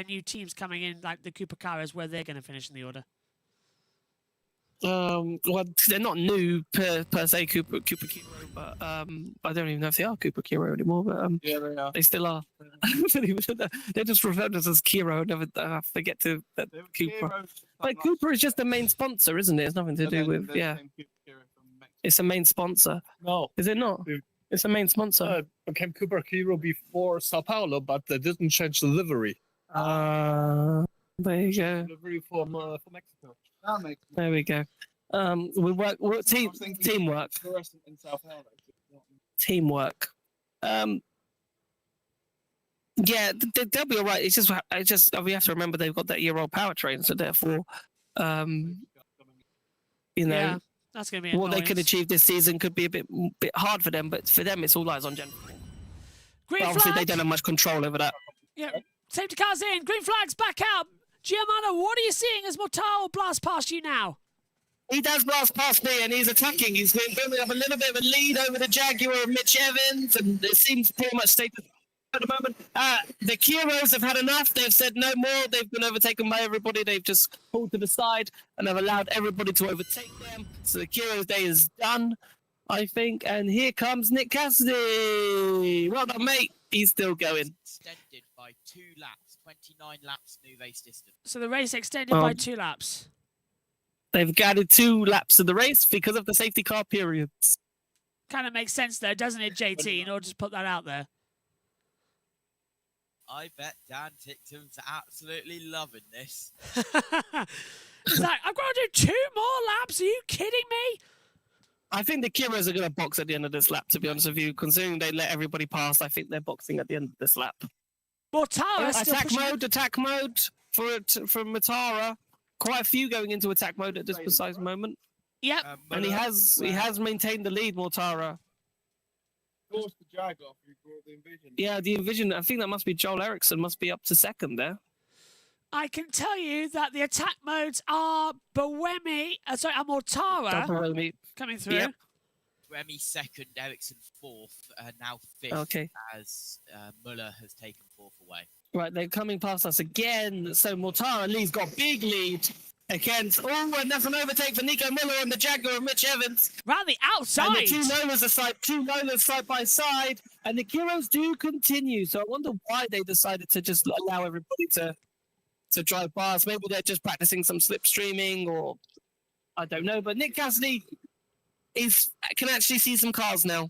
new teams coming in, like the Cooper Caras, where they're going to finish in the order. Well, they're not new per se, Cooper Kiro, but I don't even know if they are Cooper Kiro anymore. But Yeah, they are. they still are. They're just referred to us as Kiro. Never forget to Cooper. But Cooper is just the main sponsor, isn't it? It's nothing to do with It's a main sponsor. No, Is it not? It's a main sponsor. became Cooper Hero before Sao Paulo, but they didn't change the livery. There you go. Livery for Mexico. There we go. We're teamwork. Teamwork. Yeah, they'll be all right. It's just we have to remember they've got that year-old powertrain, so therefore, Yeah, that's going to be what they could annoyance. achieve this season could be a bit hard for them. But for them, it's all eyes on Gen 4. Green But obviously, they flag. don't have much control over that. Yeah, safety car's in. Green flag's back out. Giamano, what are you seeing as Mortal will blast past you now? he does blast past me, and he's attacking. He's been building up a little bit of a lead over the Jaguar of Mitch Evans, and it seems pretty much status at the moment. The Kiros have had enough. They've said no more. They've been overtaken by everybody. They've just pulled to the side and have allowed everybody to overtake them. So the Kiros' day is done, I think. And here comes Nick Cassidy. Well done, mate. He's still going. Extended by 2 laps, 29 laps new race distance. So the race extended by 2 laps. They've added 2 laps of the race because of the safety car periods. Kind of makes sense, though, doesn't it, JT? In order to put that out there. I bet Dan Ticktum's absolutely loving this. He's like, I've got to do 2 more laps. Are you kidding me? I think the Kiros are going to box at the end of this lap, to be honest with you. Considering they let everybody pass, I think they're boxing at the end of this lap. Mortara still attack pushing. mode from Matara. Quite a few going into attack mode at this precise moment. Yep. And he has maintained the lead, Mortara. Forced the Jag off. You brought the Envision. Yeah, the Envision. I think that must be Joel Eriksson. Must be up to second there. I can tell you that the attack modes are Mortara coming through. Yep. Remy second, Ericsson fourth, now fifth, Okay. as Muller has taken fourth away. Right, they're coming past us again. So Mortara Lee's got big lead against. Oh, and that's an overtake for Nico Miller and the Jaguar of Mitch Evans. Round the outside. And the two Lolas side by side, and the Kiros do continue. So I wonder why they decided to just allow everybody to drive past. Maybe they're just practicing some slipstreaming, or I don't know. But Nick Cassidy can actually see some cars now.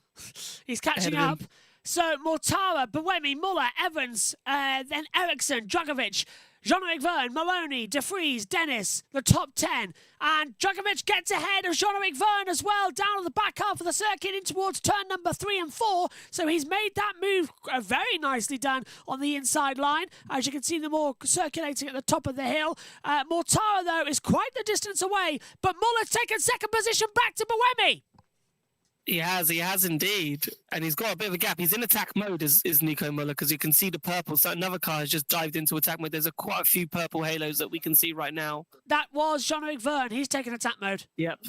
He's catching up. So Mortara, Buemi, Muller, Evans, then Eriksson, Dragovic, Jean-Eric Verne, Maloney, De Vries, Dennis, the top 10. And Dragovic gets ahead of Jean-Eric Verne as well, down on the back half of the circuit in towards turn number 3 and 4. So he's made that move very nicely done on the inside line. As you can see them all circulating at the top of the hill. Mortara, though, is quite the distance away, but Muller's taken second position back to Buemi. He has indeed. And he's got a bit of a gap. He's in attack mode, is Nico Muller, because you can see the purple. So another car has just dived into attack mode. There's quite a few purple halos that we can see right now. That was Jean-Eric Verne. He's taken attack mode. Yep.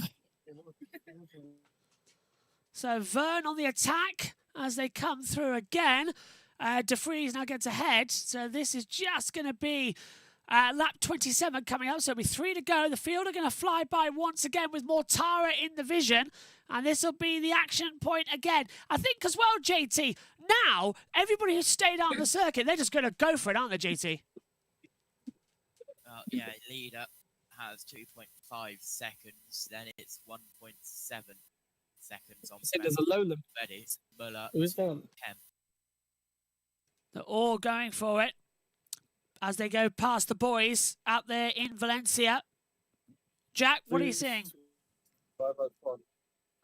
So Verne on the attack as they come through again. De Vries now gets ahead. So this is just going to be lap 27 coming up. So it'll be 3 to go. The field are going to fly by once again with Mortara in the vision. And this will be the action point again. I think as well, JT, now everybody who's stayed out on the circuit, they're just going to go for it, aren't they, JT? Yeah, lead up has 2.5 seconds. Then it's 1.7 seconds on There's a low limit. ready. Muller, Who's that? 10. They're all going for it as they go past the boys out there in Valencia. Jack, what are you seeing?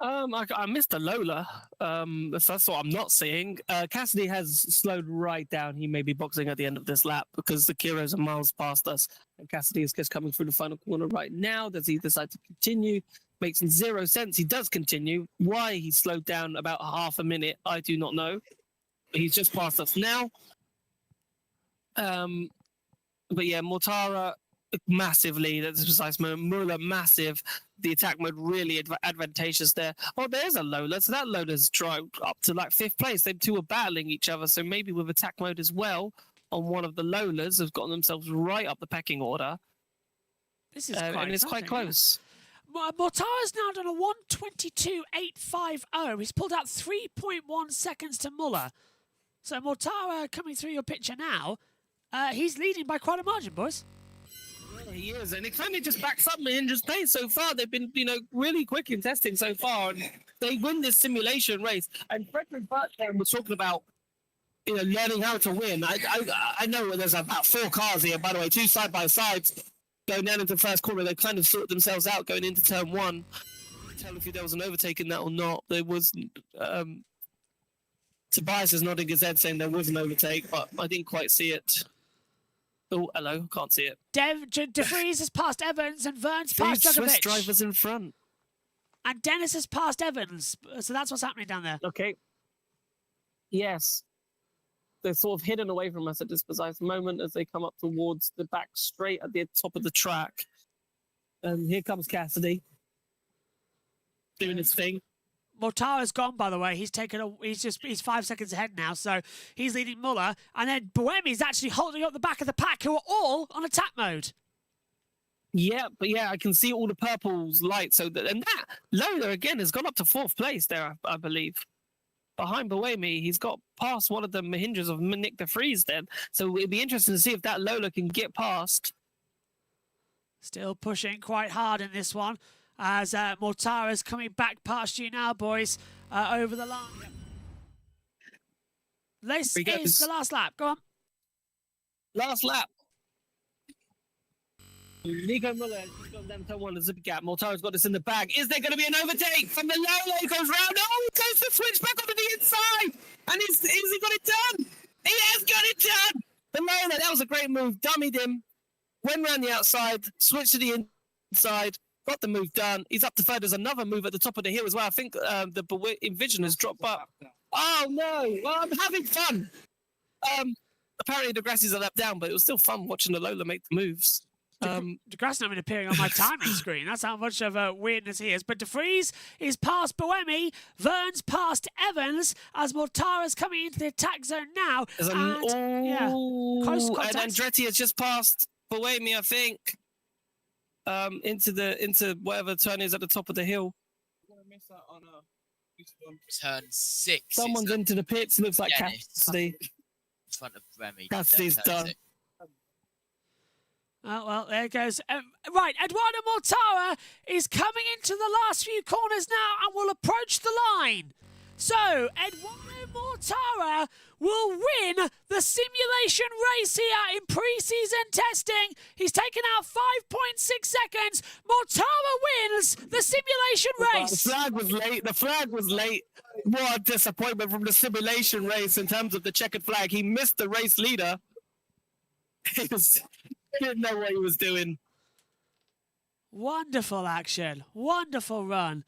I missed a Lola. That's what I'm not seeing. Cassidy has slowed right down. He may be boxing at the end of this lap because the Kiros are miles past us. And Cassidy is just coming through the final corner right now. Does he decide to continue? Makes zero sense. He does continue. Why he slowed down about half a minute, I do not know. But he's just past us now. But yeah, Mortara, massive lead at this precise moment. Muller, massive. The attack mode really advantageous there. Oh, there's a Lola. So that Lola's dropped up to like 5th place. Them two are battling each other. So maybe with attack mode as well on one of the Lolas have gotten themselves right up the pecking order. This is and it's quite close. Mortara's now done a 1:22.850. He's pulled out 3.1 seconds to Muller. So Mortara coming through your picture now. He's leading by quite a margin, boys. He is, and it kind of just backs up Mahindra's pace so far. They've been, really quick in testing so far, and they win this simulation race. And Frederick Bertrand was talking about, learning how to win. I know there's about 4 cars here, by the way, 2 side by sides going down into the first corner. They kind of sorted themselves out going into turn 1. Tell if there was an overtake in that or not. There was. Tobias is nodding his head saying there was an overtake, but I didn't quite see it. Oh, hello, can't see it. De Vries has passed Evans and Verne's passed Dragovic. Swiss drivers in front. And Dennis has passed Evans. So that's what's happening down there. Okay. Yes. They're sort of hidden away from us at this precise moment as they come up towards the back straight at the top of the track. And here comes Cassidy. doing his thing. Mortara's gone, by the way. He's 5 seconds ahead now, so he's leading Muller. And then Buemi's actually holding up the back of the pack, who are all on attack mode. Yeah, but yeah, I can see all the purples light. So and that Lola again has gone up to 4th place there, I believe. Behind Buemi, he's got past one of the Mahindras of Nick de Vries then. So it'd be interesting to see if that Lola can get past. Still pushing quite hard in this one, as Mortara's coming back past you now, boys, over the line. This is the last lap. Go on. Last lap. Nico Muller has gone down turn 1, there's a gap. Mortara's got this in the bag. Is there going to be an overtake from the Lola? He goes round. Oh, he goes to switch back onto the inside. And has he got it done? He has got it done. The Lola, that was a great move. Dummied him. Went round the outside. Switched to the inside. Got the move done. He's up to 3rd. There's another move at the top of the hill as well. I think the Envision has dropped up. Oh, no. Well, I'm having fun. Apparently, the grass is a lap down, but it was still fun watching the Lola make the moves. DeGrasse not even appearing on my timing screen. That's how much of a weirdness he is. But de Vries is past Buemi. Vern's past Evans as Mortara's coming into the attack zone now. Close contact. And Andretti has just passed Buemi, I think, into whatever turn is at the top of the hill. Turn 6. Someone's into the pits. Looks like Cassidy. In front of Remy. Cassidy's done. Oh, well, there it goes. Right, Eduardo Mortara is coming into the last few corners now and will approach the line. So, Eduardo Mortara will win the simulation race here in pre-season testing. He's taken out 5.6 seconds. Mortara wins the simulation race. The flag was late. The flag was late. What a disappointment from the simulation race in terms of the checkered flag. He missed the race leader. He didn't know what he was doing. Wonderful action. Wonderful run.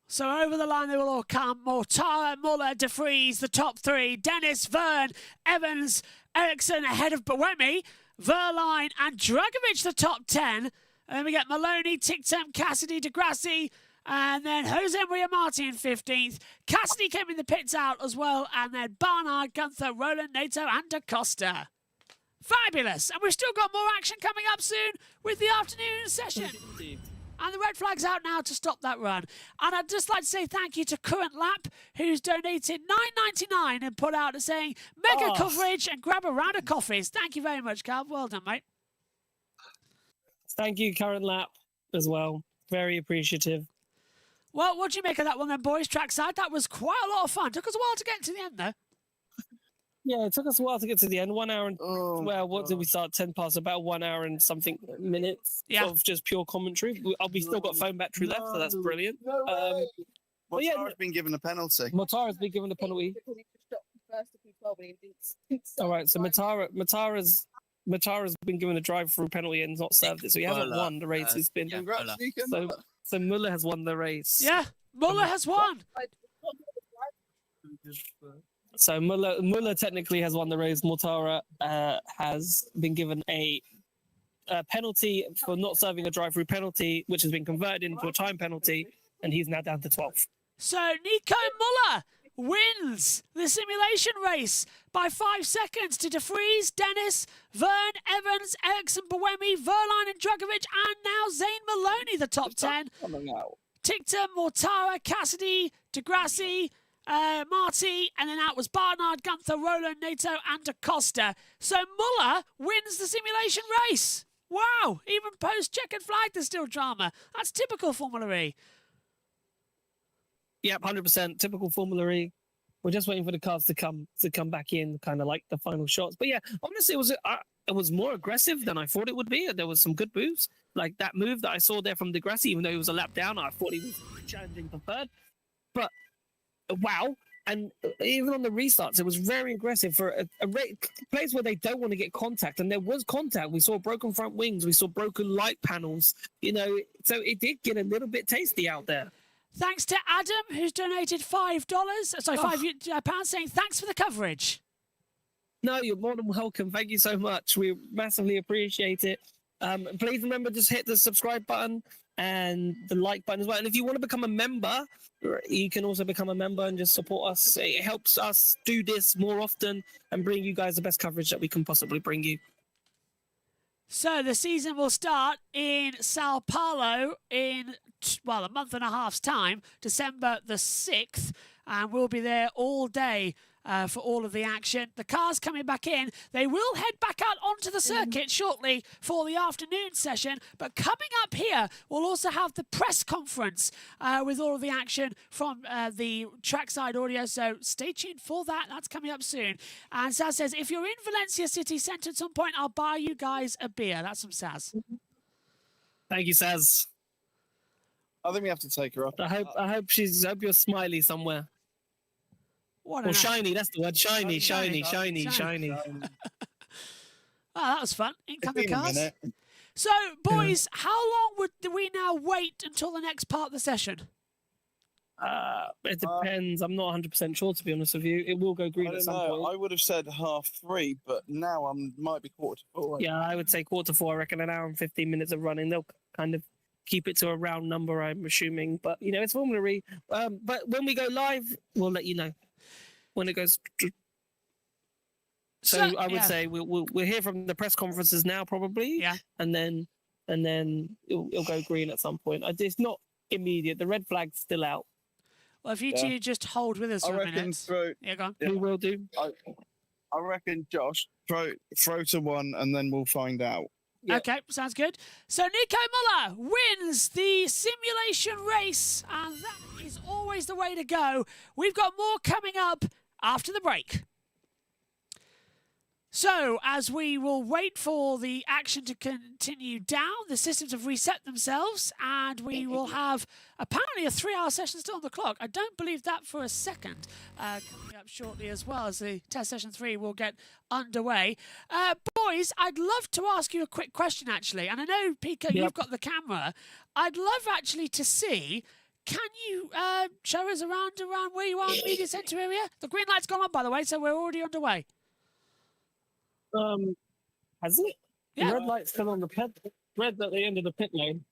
So over the line they will all come. Mortara, Muller, de Vries, the top 3. Dennis, Vern, Evans, Ericsson ahead of Buemi. Verline and Dragovic, the top 10. And then we get Maloney, Tictum, Cassidy, DeGrassi, and then Jose Maria Martin in 15th. Cassidy came in the pits out as well. And then Barnard, Gunther, Roland, Nato, and DaCosta. Fabulous. And we've still got more action coming up soon with the afternoon session. And the red flag's out now to stop that run. And I'd just like to say thank you to Current Lap, who's donated $9.99 and put out saying mega coverage and grab a round of coffees. Thank you very much, Cal. Well done, mate. Thank you, Current Lap, as well. Very appreciative. Well, what do you make of that one then, boys? Trackside, that was quite a lot of fun. Took us a while to get to the end, though. Yeah, it took us a while to get to the end. 1 hour and what did we start? 10 past, about 1 hour and something minutes of just pure commentary. We still got phone battery left, so that's brilliant. Mortara's been given a penalty. Mortara's been given a penalty. All right, so Matara's been given a drive-through penalty and not served it, so he hasn't won the race. It's been so Muller has won the race. Yeah, Muller has won. So Muller technically has won the race. Mortara has been given a penalty for not serving a drive-through penalty, which has been converted into a time penalty, and he's now down to 12th. So Nico Muller wins the simulation race by 5 seconds to de Vries, Dennis, Vern, Evans, Ericsson, Buemi, Verline and Dragovic, and now Zane Maloney, the top 10. Tictum, Mortara, Cassidy, DeGrassi, Marty, and then out was Barnard, Gunther, Roland, Nato, and DaCosta. So Muller wins the simulation race. Wow, even post-checkered flag, there's still drama. That's typical Formula E. Yep, 100%. Typical Formula E. We're just waiting for the cars to come back in, kind of like the final shots. But yeah, honestly, it was more aggressive than I thought it would be. There was some good moves. Like that move that I saw there from DeGrassi, even though he was a lap down, I thought he was challenging for third. But wow. And even on the restarts, it was very aggressive for a place where they don't want to get contact. And there was contact. We saw broken front wings. We saw broken light panels. So it did get a little bit tasty out there. Thanks to Adam, who's donated £5, £5 saying thanks for the coverage. No, you're more than welcome. Thank you so much. We massively appreciate it. Please remember, just hit the subscribe button. and the like button as well. And if you want to become a member, you can also become a member and just support us. It helps us do this more often and bring you guys the best coverage that we can possibly bring you. So the season will start in Sao Paulo in, well, a month and a half's time, December the 6th, and we'll be there all day for all of the action. The cars coming back in, they will head back out onto the circuit shortly for the afternoon session, but coming up here, we'll also have the press conference with all of the action from the trackside audio, so stay tuned for that. That's coming up soon. And Saz says, if you're in Valencia city centre at some point, I'll buy you guys a beer. That's from Saz. Thank you, Saz. I think we have to take her up. I hope you're smiley somewhere. What Or shiny, that's the word. Shiny. Oh, that was fun. In come the It's been a cars. minute. So, boys, how long do we now wait until the next part of the session? It depends. I'm not 100% sure, to be honest with you. It will go green I at don't some know. point. I would have said 3:30, but now might be 4:45. Yeah, I would say 4:45. I reckon an hour and 15 minutes of running. They'll kind of keep it to a round number, I'm assuming. But, you know, it's Formula E. But when we go live, we'll let you know when it goes. So I would say we'll hear from the press conferences now, probably. Yeah. And then it'll go green at some point. It's not immediate. The red flag's still out. Well, if you two just hold with us I for a reckon minute. Yeah, go on. We will do. I reckon, Josh, throw to one, and then we'll find out. Yeah. Okay, sounds good. So Nico Muller wins the simulation race, and that is always the way to go. We've got more coming up after the break. So, as we will wait for the action to continue down, the systems have reset themselves, and we will have apparently a 3-hour session still on the clock. I don't believe that for a second. Coming up shortly as well, as the test session 3 will get underway. Boys, I'd love to ask you a quick question, actually. And I know, Pico, you've got the camera. I'd love actually to see... Can you show us around where you are in the media centre area? The green light's gone on, by the way, so we're already underway. Has it? Yeah. The red light's still on the pit. Red at the end of the pit lane.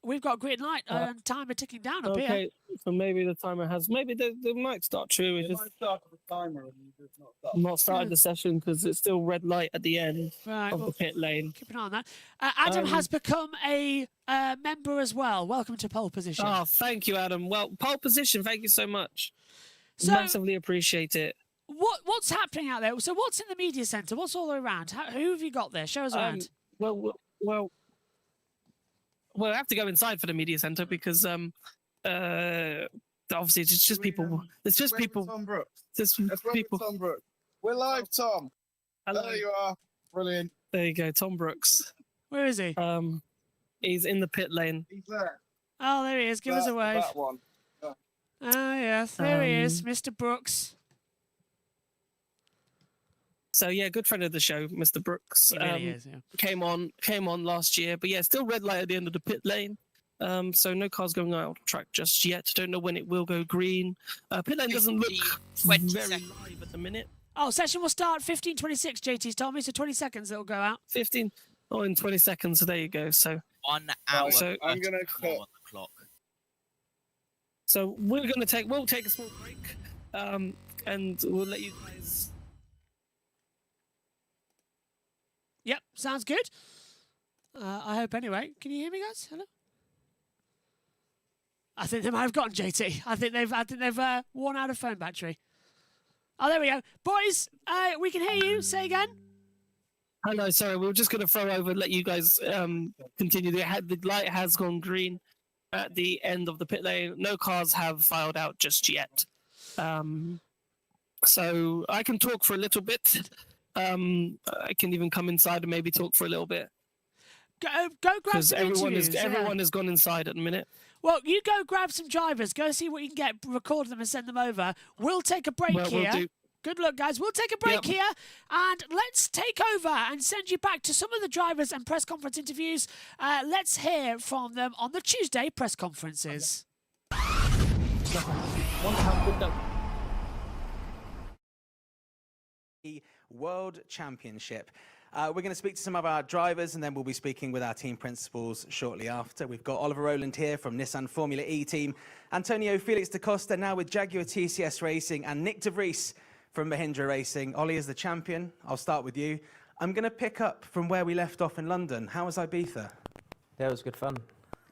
We've got green light and timer ticking down up here. Okay, so maybe the timer has. Maybe they might start true. It's just start the timer and you just not not started the session because it's still red light at the end Right, of well, the pit lane. keep an eye on that. Adam has become a member as well. Welcome to pole position. Oh, thank you, Adam. Well, pole position. Thank you so much. So- Massively appreciate it. What's happening out there? So what's in the media centre? What's all around? Who have you got there? Show us around. Well, I have to go inside for the media centre because obviously it's just people. It's just people. Tom Brooks. Just That's people. Tom Brooks. We're live, Tom. Hello. There you are. Brilliant. There you go, Tom Brooks. Where is he? He's in the pit lane. He's there. Oh, there he is. Give us a wave. That one. Oh, yes. There he is, Mr. Brooks. So yeah, good friend of the show, Mr. Brooks. He really is, yeah. Came on last year, but yeah, still red light at the end of the pit lane. So no cars going out of track just yet. Don't know when it will go green. Pit lane doesn't look 20 very seconds. live at the minute. Oh, session will start 15:26. JT's told me, so 20 seconds it'll go out. 15 in 20 seconds. So there you go. So 1 hour. So I'm gonna more cut. on the clock. So we'll take a small break, and we'll let you guys. Yep, sounds good. I hope anyway. Can you hear me, guys? Hello. I think they might have gotten JT. I think they've worn out a phone battery. Oh, there we go, boys. We can hear you. Say again. Hello, sorry, we were just going to throw over and let you guys continue. The light has gone green at the end of the pit lane. No cars have filed out just yet. So I can talk for a little bit. I can even come inside and maybe talk for a little bit. Go grab Because some everyone interviews. everyone has gone inside at the minute. Well, you go grab some drivers. Go see what you can get, record them and send them over. We'll take a break Well, here. we'll do. Good luck, guys. We'll take a break Yep. here, and let's take over and send you back to some of the drivers and press conference interviews. Let's hear from them on the Tuesday press conferences. World Championship. We're going to speak to some of our drivers, and then we'll be speaking with our team principals shortly after. We've got Oliver Rowland here from Nissan Formula E team, Antonio Felix da Costa now with Jaguar TCS Racing, and Nick de Vries from Mahindra Racing. Ollie is the champion. I'll start with you. I'm going to pick up from where we left off in London. How was Ibiza? Yeah, it was good fun.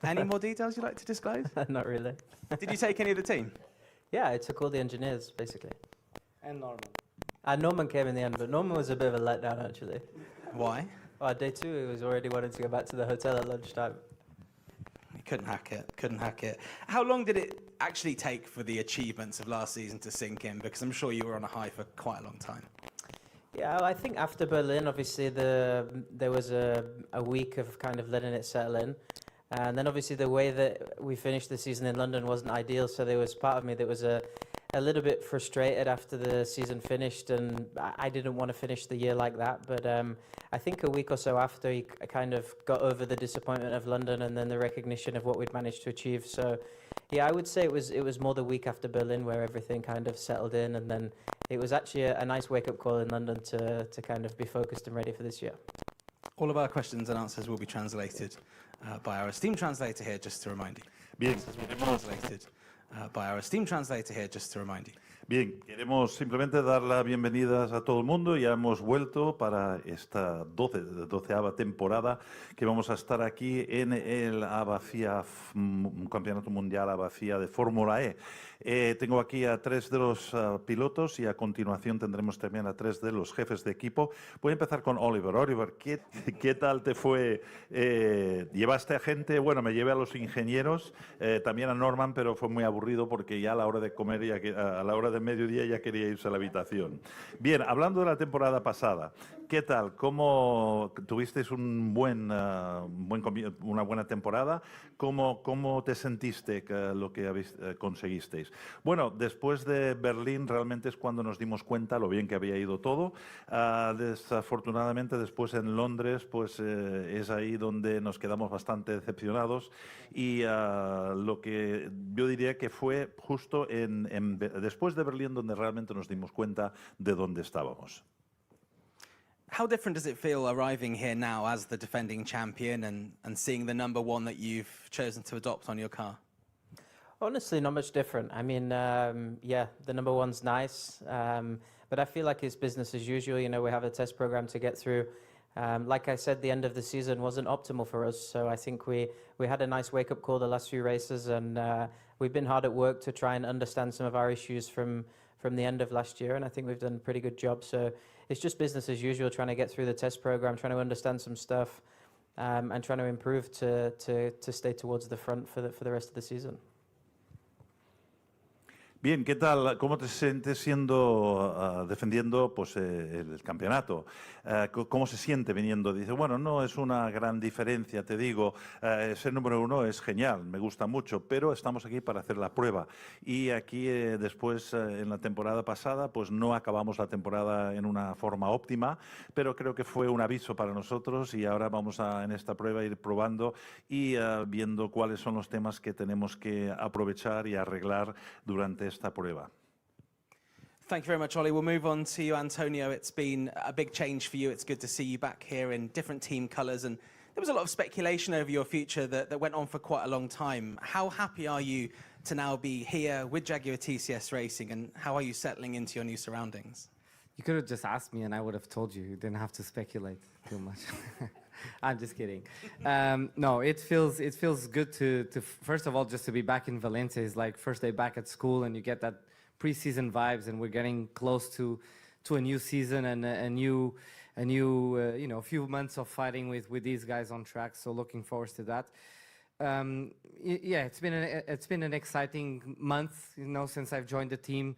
Any more details you'd like to disclose? Not really. Did you take any of the team? Yeah, I took all the engineers, basically. And Norman. Norman came in the end, but Norman was a bit of a letdown, actually. Why? Well, day 2, he was already wanting to go back to the hotel at lunchtime. You couldn't hack it, couldn't hack it. How long did it actually take for the achievements of last season to sink in? Because I'm sure you were on a high for quite a long time. Yeah, I think after Berlin, obviously, there was a week of kind of letting it settle in. And then obviously the way that we finished the season in London wasn't ideal, so there was part of me that was a little bit frustrated after the season finished, and I didn't want to finish the year like that. But I think a week or so after, I kind of got over the disappointment of London and then the recognition of what we'd managed to achieve. So yeah, I would say it was more the week after Berlin where everything kind of settled in, and then it was actually a nice wake-up call in London to kind of be focused and ready for this year. All of our questions and answers will be translated by our esteemed translator here, just to remind you. Bien, Answers will be translated by our esteemed translator here, just to remind you. bien, queremos simplemente dar las bienvenidas a todo el mundo. Ya hemos vuelto para esta 12ª temporada que vamos a estar aquí en el ABA-FIA, un campeonato mundial ABA-FIA de Fórmula E. Tengo aquí a 3 de los pilotos y a continuación tendremos también a 3 de los jefes de equipo. Voy a empezar con Oliver. Oliver, ¿qué tal te fue? ¿Llevaste a gente? Bueno, me llevé a los ingenieros, también a Norman, pero fue muy aburrido porque ya a la hora de comer, a la hora de mediodía ya quería irse a la habitación. Bien, hablando de la temporada pasada, ¿qué tal? ¿Cómo tuvisteis una buena temporada? ¿Cómo te sentiste lo que conseguisteis? Bueno, después de Berlín realmente es cuando nos dimos cuenta lo bien que había ido todo. Desafortunadamente después en Londres pues es ahí donde nos quedamos bastante decepcionados y lo que yo diría que fue justo después de Berlín donde realmente nos dimos cuenta de dónde estábamos. How different does it feel arriving here now as the defending champion and seeing the number 1 that you've chosen to adopt on your car? Honestly, not much different. I mean, yeah, the number 1's nice, but I feel like it's business as usual. You know, we have a test program to get through. Like I said, the end of the season wasn't optimal for us, so I think we had a nice wake-up call the last few races, and we've been hard at work to try and understand some of our issues from the end of last year, and I think we've done a pretty good job. So it's just business as usual, trying to get through the test program, trying to understand some stuff, and trying to improve to stay towards the front for the rest of the season. Bien, ¿qué tal? ¿Cómo te sientes defendiendo pues, el campeonato? ¿Cómo se siente viniendo? Dice, bueno, no es una gran diferencia, te digo, ser número 1 es genial, me gusta mucho, pero estamos aquí para hacer la prueba. Y aquí después, en la temporada pasada, pues no acabamos la temporada en una forma óptima, pero creo que fue un aviso para nosotros y ahora vamos en esta prueba a ir probando y viendo cuáles son los temas que tenemos que aprovechar y arreglar durante esta prueba. Thank you very much, Ollie. We'll move on to you, Antonio. It's been a big change for you. It's good to see you back here in different team colours, and there was a lot of speculation over your future that went on for quite a long time. How happy are you to now be here with Jaguar TCS Racing, and how are you settling into your new surroundings? You could have just asked me and I would have told you. You didn't have to speculate too much. I'm just kidding. No, it feels good to first of all just to be back in Valencia. It's like first day back at school, and you get that preseason vibes, and we're getting close to a new season and a new you know, few months of fighting with these guys on track. So looking forward to that. Yeah, it's been an exciting month, you know, since I've joined the team.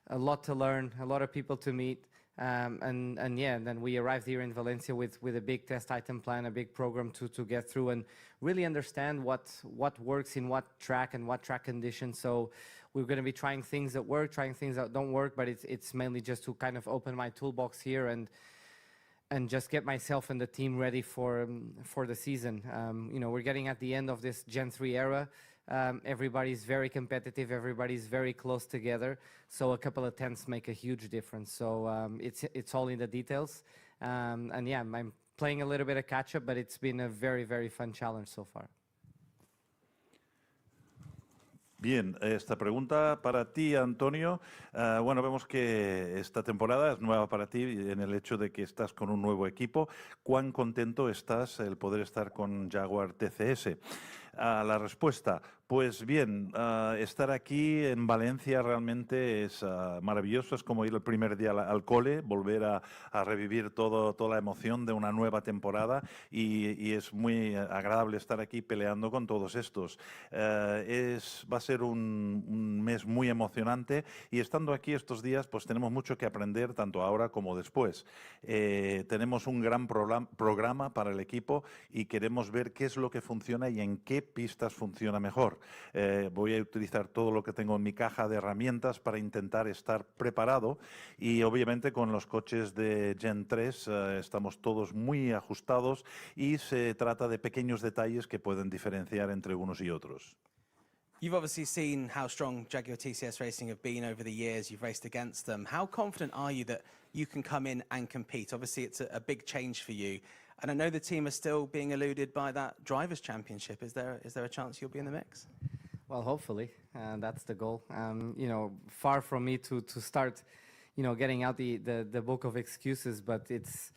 A lot to learn, a lot of people to meet. And yeah, and then we arrived here in Valencia with a big test item plan, a big program to get through and really understand what works in what track and what track conditions. So we're going to be trying things that work, trying things that don't work, but it's mainly just to kind of open my toolbox here and just get myself and the team ready for the season. You know, we're getting at the end of this Gen 3 era. Everybody's very competitive, everybody's very close together, so a couple of tenths make a huge difference. So it's all in the details, And yeah, I'm playing a little bit of catch up, but it's been a very, very fun challenge so far. Bien, esta pregunta para ti, Antonio. Bueno, vemos que esta temporada es nueva para ti en el hecho de que estás con un nuevo equipo. ¿Cuán contento estás el poder estar con Jaguar TCS? La respuesta, pues bien, estar aquí en Valencia realmente es maravilloso. Es como ir el primer día al cole, volver a revivir toda la emoción de una nueva temporada y es muy agradable estar aquí peleando con todos estos. Va a ser un mes muy emocionante y estando aquí estos días pues tenemos mucho que aprender tanto ahora como después. Tenemos un gran programa para el equipo y queremos ver qué es lo que funciona y en qué pistas funciona mejor. Voy a utilizar todo lo que tengo en mi caja de herramientas para intentar estar preparado y obviamente con los coches de Gen 3 estamos todos muy ajustados y se trata de pequeños detalles que pueden diferenciar entre unos y otros. You've obviously seen how strong Jaguar TCS Racing have been over the years. You've raced against them. How confident are you that you can come in and compete? Obviously, it's a big change for you. And I know the team is still being eluded by that Drivers' Championship. Is there a chance you'll be in the mix? Well, hopefully, that's the goal. You know, far from me to start, you know, getting out the book of excuses, but it's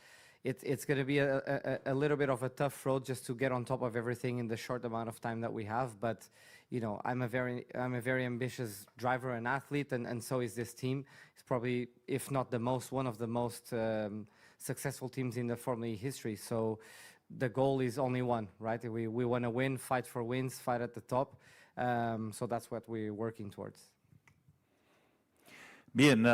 going to be a little bit of a tough road just to get on top of everything in the short amount of time that we have. But you know, I'm a very ambitious driver and athlete, and so is this team. It's probably, if not one of the most successful teams in the Formula E history. So the goal is only one, right? We want to win, fight for wins, fight at the top. So that's what we're working towards. Bien,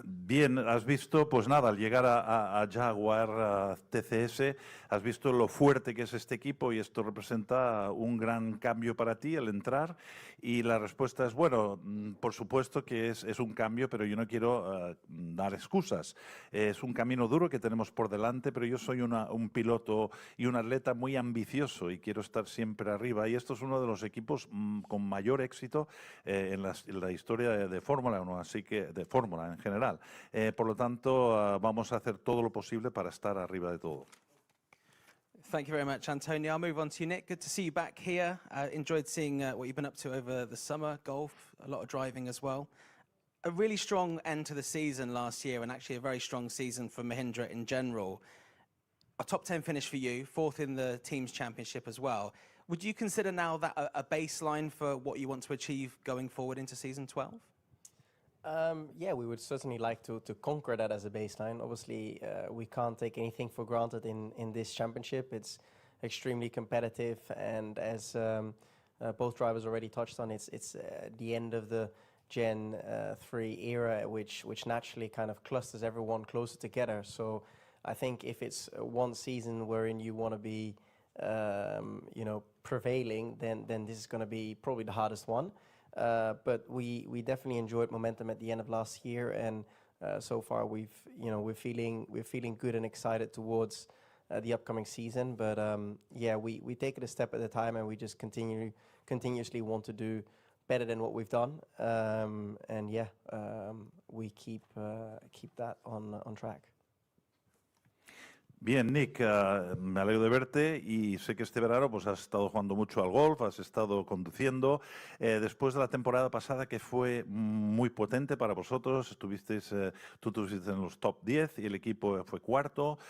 bien, has visto, pues nada, al llegar a Jaguar TCS, has visto lo fuerte que es este equipo y esto representa un gran cambio para ti, el entrar. Y la respuesta es, bueno, por supuesto que es un cambio, pero yo no quiero dar excusas. Es un camino duro que tenemos por delante, pero yo soy un piloto y un atleta muy ambicioso y quiero estar siempre arriba. Y esto es uno de los equipos con mayor éxito en la historia de Fórmula 1, así que de Fórmula en general. Por lo tanto, vamos a hacer todo lo posible para estar arriba de todo. Thank you very much, Antonio. I'll move on to you, Nick. Good to see you back here. Enjoyed seeing what you've been up to over the summer, golf, a lot of driving as well. A really strong end to the season last year and actually a very strong season for Mahindra in general. A top 10 finish for you, 4th in the Teams Championship as well. Would you consider now that a baseline for what you want to achieve going forward into season 12? Yeah, we would certainly like to conquer that as a baseline. Obviously, we can't take anything for granted in this championship. It's extremely competitive, and as both drivers already touched on, it's the end of the Gen 3 era, which naturally kind of clusters everyone closer together. So I think if it's one season wherein you want to be, you know, prevailing, then this is going to be probably the hardest one. But we definitely enjoyed momentum at the end of last year, and so far we're feeling good and excited towards the upcoming season. But yeah, we take it a step at a time, and we just continuously want to do better than what we've done. And yeah, we keep that on track. Bien, Nick, me alegro de verte y sé que este verano pues has estado jugando mucho al golf, has estado conduciendo. Después de la temporada pasada que fue muy potente para vosotros, tú estuviste en los top 10 y el equipo fue cuarto.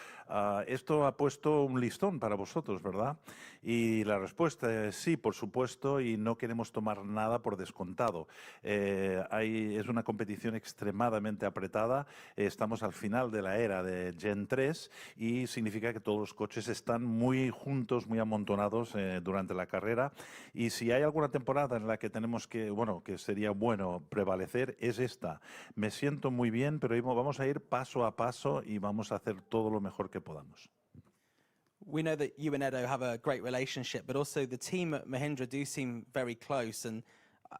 Esto ha puesto un listón para vosotros, ¿verdad? Y la respuesta es sí, por supuesto, y no queremos tomar nada por descontado. Es una competición extremadamente apretada. Estamos al final de la era de Gen 3 y significa que todos los coches están muy juntos, muy amontonados durante la carrera. Y si hay alguna temporada en la que tenemos que sería bueno prevalecer, es esta. Me siento muy bien, pero vamos a ir paso a paso y vamos a hacer todo lo mejor que podamos. We know that you and Edo have a great relationship, but also the team at Mahindra do seem very close, and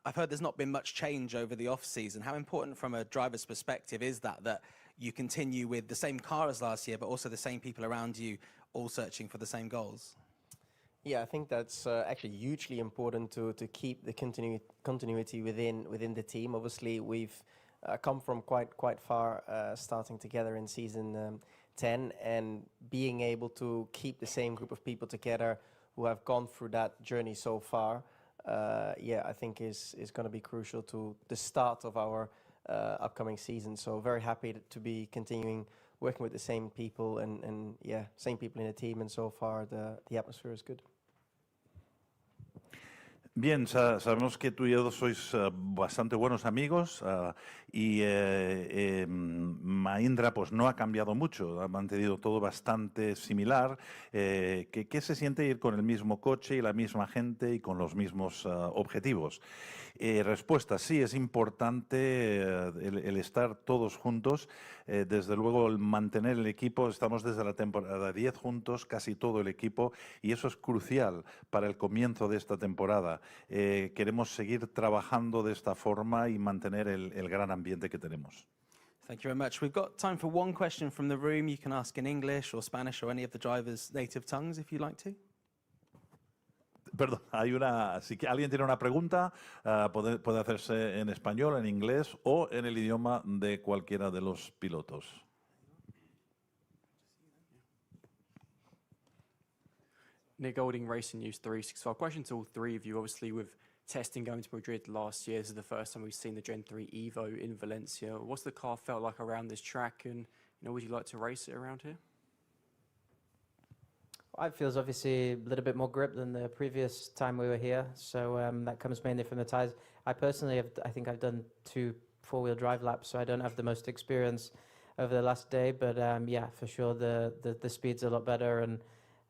I've heard there's not been much change over the off-season. How important from a driver's perspective is that you continue with the same car as last year, but also the same people around you all searching for the same goals? Yeah, I think that's actually hugely important to keep the continuity within the team. Obviously, we've come from quite far, starting together in season 10, and being able to keep the same group of people together who have gone through that journey so far, I think is going to be crucial to the start of our upcoming season. So very happy to be continuing working with the same people and same people in the team, and so far the atmosphere is good. Bien, sabemos que tú y yo sois bastante buenos amigos y Mahindra pues no ha cambiado mucho, ha mantenido todo bastante similar. ¿Qué se siente ir con el mismo coche y la misma gente y con los mismos objetivos? Respuesta, sí, es importante el estar todos juntos. Desde luego el mantener el equipo, estamos desde la temporada 10 juntos, casi todo el equipo, y eso es crucial para el comienzo de esta temporada. Queremos seguir trabajando de esta forma y mantener el gran ambiente que tenemos. Thank you very much. We've got time for one question from the room. You can ask in English or Spanish or any of the drivers' native tongues if you'd like to. Perdón, si alguien tiene una pregunta, puede hacerse en español, en inglés o en el idioma de cualquiera de los pilotos. Nick Golding, Racing News 365. Question to all three of you. Obviously, with testing going to Madrid last year, this is the first time we've seen the Gen 3 Evo in Valencia. What's the car felt like around this track, and would you like to race it around here? It feels obviously a little bit more grip than the previous time we were here, so that comes mainly from the tyres. I personally I think I've done 2 4-wheel drive laps, so I don't have the most experience over the last day, but for sure the speed's a lot better,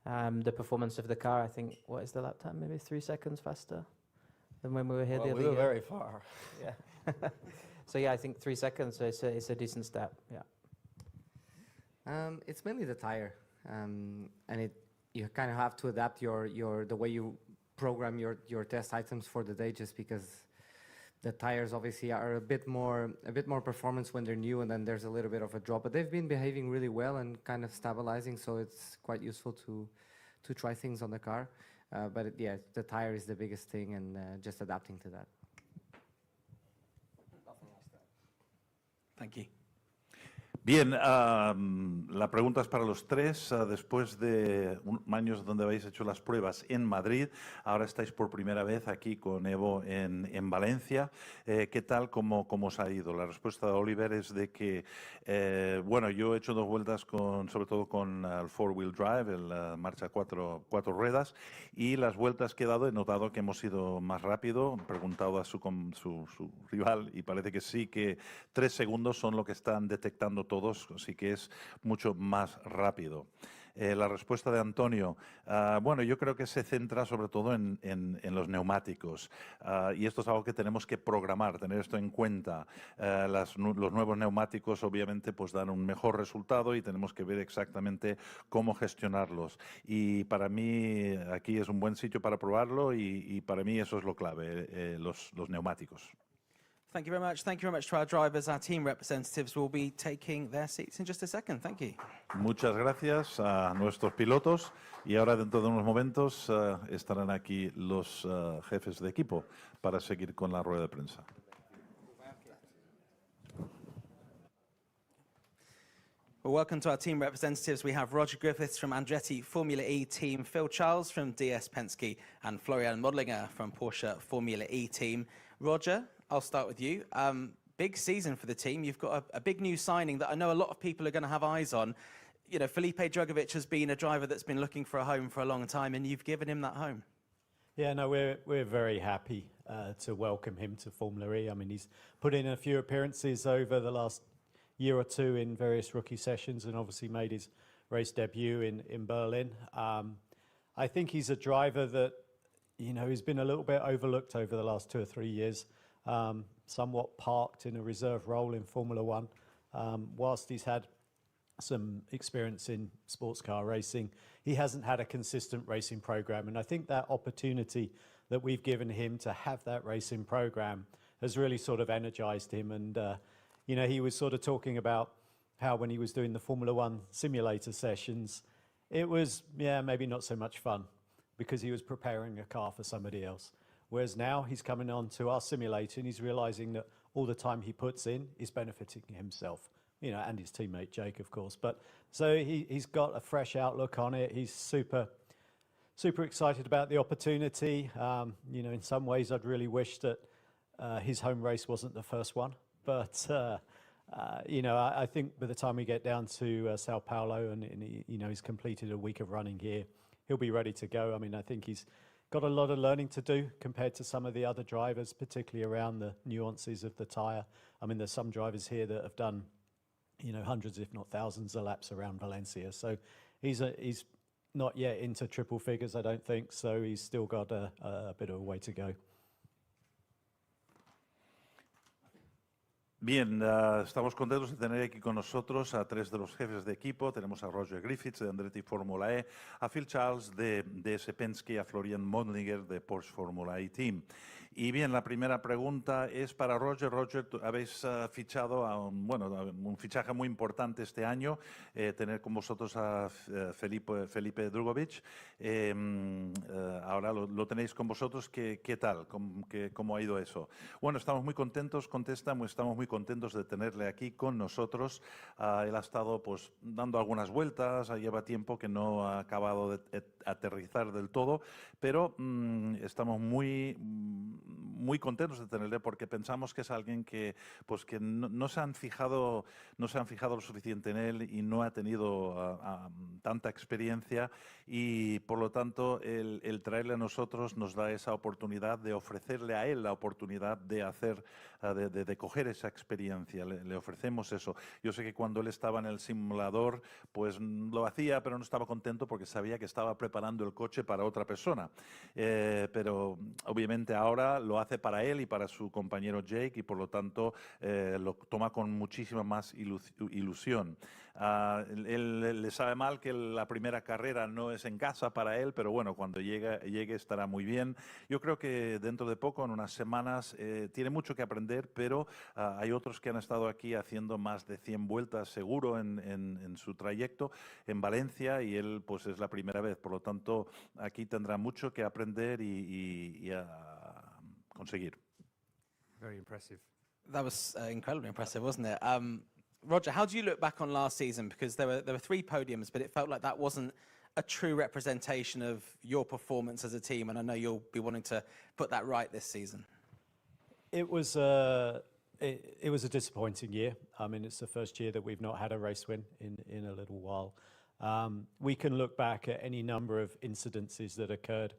and the performance of the car, I think, what is the lap time? Maybe 3 seconds faster than when we were here the other year. We were very far. Yeah. So I think 3 seconds, so it's a decent step, yeah. It's mainly the tire, and you kind of have to adapt the way you program your test items for the day, just because the tires obviously are a bit more performance when they're new, and then there's a little bit of a drop. But they've been behaving really well and kind of stabilizing, so it's quite useful to try things on the car. But the tire is the biggest thing, and just adapting to that. Thank you. Bien, la pregunta es para los tres. Después de años donde habéis hecho las pruebas en Madrid, ahora estáis por primera vez aquí con Evo en Valencia. ¿Qué tal? ¿Cómo os ha ido? La respuesta de Oliver es de que, yo he hecho 2 vueltas sobre todo con el 4-wheel drive, el marcha 4 ruedas, y las vueltas que he dado he notado que hemos ido más rápido. He preguntado a su rival y parece que sí, que 3 segundos son lo que están detectando todos, así que es mucho más rápido. La respuesta de Antonio, yo creo que se centra sobre todo en los neumáticos, y esto es algo que tenemos que programar, tener esto en cuenta. Los nuevos neumáticos obviamente pues dan un mejor resultado y tenemos que ver exactamente cómo gestionarlos, y para mí aquí es un buen sitio para probarlo, y para mí eso es lo clave, los neumáticos. Thank you very much. Thank you very much to our drivers. Our team representatives will be taking their seats in just a second. Thank you. Muchas gracias a nuestros pilotos, y ahora dentro de unos momentos estarán aquí los jefes de equipo para seguir con la rueda de prensa. Well, welcome to our team representatives. We have Roger Griffiths from Andretti Formula E team, Phil Charles from DS Penske, and Florian Modlinger from Porsche Formula E team. Roger, I'll start with you. Big season for the team. You've got a big new signing that I know a lot of people are going to have eyes on. Felipe Drugovich has been a driver that's been looking for a home for a long time, and you've given him that home. Yeah, no, we're very happy to welcome him to Formula E. I mean, he's put in a few appearances over the last year or two in various rookie sessions, and obviously made his race debut in Berlin. I think he's a driver that, he's been a little bit overlooked over the last 2 or 3 years. Somewhat parked in a reserve role in Formula One. Whilst he's had some experience in sports car racing, he hasn't had a consistent racing program, and I think that opportunity that we've given him to have that racing program has really sort of energized him. And he was sort of talking about how when he was doing the Formula One simulator sessions, it was maybe not so much fun because he was preparing a car for somebody else. Whereas now he's coming on to our simulator and he's realizing that all the time he puts in is benefiting himself, and his teammate Jake, of course. But so he's got a fresh outlook on it. He's super excited about the opportunity. In some ways, I'd really wish that his home race wasn't the first one. But, I think by the time we get down to Sao Paulo and he's completed a week of running here, he'll be ready to go. I mean, I think he's got a lot of learning to do compared to some of the other drivers, particularly around the nuances of the tyre. I mean, there's some drivers here that have done, hundreds, if not thousands of laps around Valencia. So he's not yet into triple figures, I don't think. So he's still got a bit of a way to go. Bien, estamos contentos de tener aquí con nosotros a tres de los jefes de equipo. Tenemos a Roger Griffiths de Andretti Fórmula E, a Phil Charles de DS Penske y a Florian Mondlinger de Porsche Fórmula E Team. Y bien, la primera pregunta es para Roger. Roger, habéis fichado a un fichaje muy importante este año, tener con vosotros a Felipe Drugovich. Ahora lo tenéis con vosotros. ¿Qué tal? ¿Cómo ha ido eso? Bueno, estamos muy contentos, estamos muy contentos de tenerle aquí con nosotros. Él ha estado pues dando algunas vueltas, lleva tiempo que no ha acabado de aterrizar del todo, pero estamos muy contentos de tenerle porque pensamos que es alguien que no se han fijado lo suficiente en él y no ha tenido tanta experiencia, y por lo tanto el traerle a nosotros nos da esa oportunidad de ofrecerle a él la oportunidad de coger esa experiencia. Le ofrecemos eso. Yo sé que cuando él estaba en el simulador pues lo hacía, pero no estaba contento porque sabía que estaba preparando el coche para otra persona, pero obviamente ahora lo hace para él y para su compañero Jake, y por lo tanto lo toma con muchísima más ilusión. Él le sabe mal que la primera carrera no es en casa para él, pero bueno, cuando llegue estará muy bien. Yo creo que dentro de poco, en unas semanas, tiene mucho que aprender, pero hay otros que han estado aquí haciendo más de 100 vueltas seguro en su trayecto en Valencia, y él pues es la primera vez. Por lo tanto, aquí tendrá mucho que aprender y conseguir. Very impressive. That was incredibly impressive, wasn't it? Roger, how do you look back on last season? Because there were 3 podiums, but it felt like that wasn't a true representation of your performance as a team, and I know you'll be wanting to put that right this season. It was a disappointing year. I mean, it's the first year that we've not had a race win in a little while. We can look back at any number of incidences that occurred,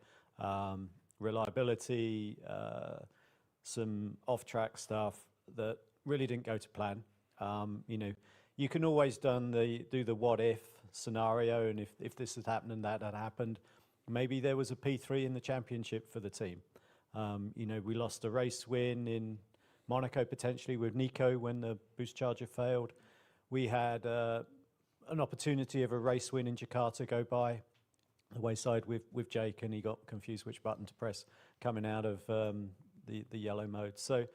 reliability, some off-track stuff that really didn't go to plan. You can always do the what-if scenario, and if this had happened and that had happened, maybe there was a P3 in the championship for the team. We lost a race win in Monaco potentially with Nico when the boost charger failed. We had an opportunity of a race win in Jakarta go by the wayside with Jake, and he got confused which button to press coming out of the yellow mode. So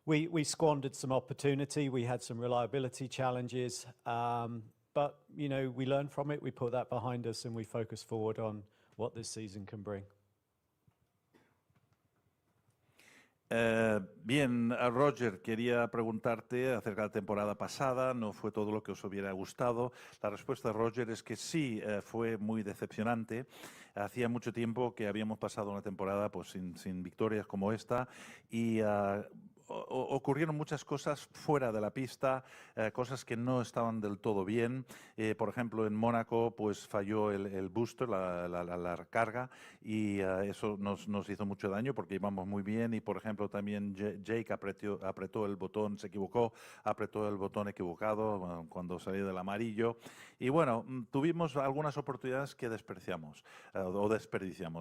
we squandered some opportunity. We had some reliability challenges, but we learned from it. We put that behind us and we focus forward on what this season can bring. Bien, Roger, quería preguntarte acerca de la temporada pasada. ¿No fue todo lo que os hubiera gustado? La respuesta de Roger es que sí, fue muy decepcionante. Hacía mucho tiempo que habíamos pasado una temporada pues, sin victorias como esta, y ocurrieron muchas cosas fuera de la pista, cosas que no estaban del todo bien. Por ejemplo, en Mónaco pues falló el booster, la carga, y eso nos hizo mucho daño porque íbamos muy bien. Y por ejemplo también Jake apretó el botón, se equivocó, apretó el botón equivocado cuando salió del amarillo. Y bueno, tuvimos algunas oportunidades que desperdiciamos,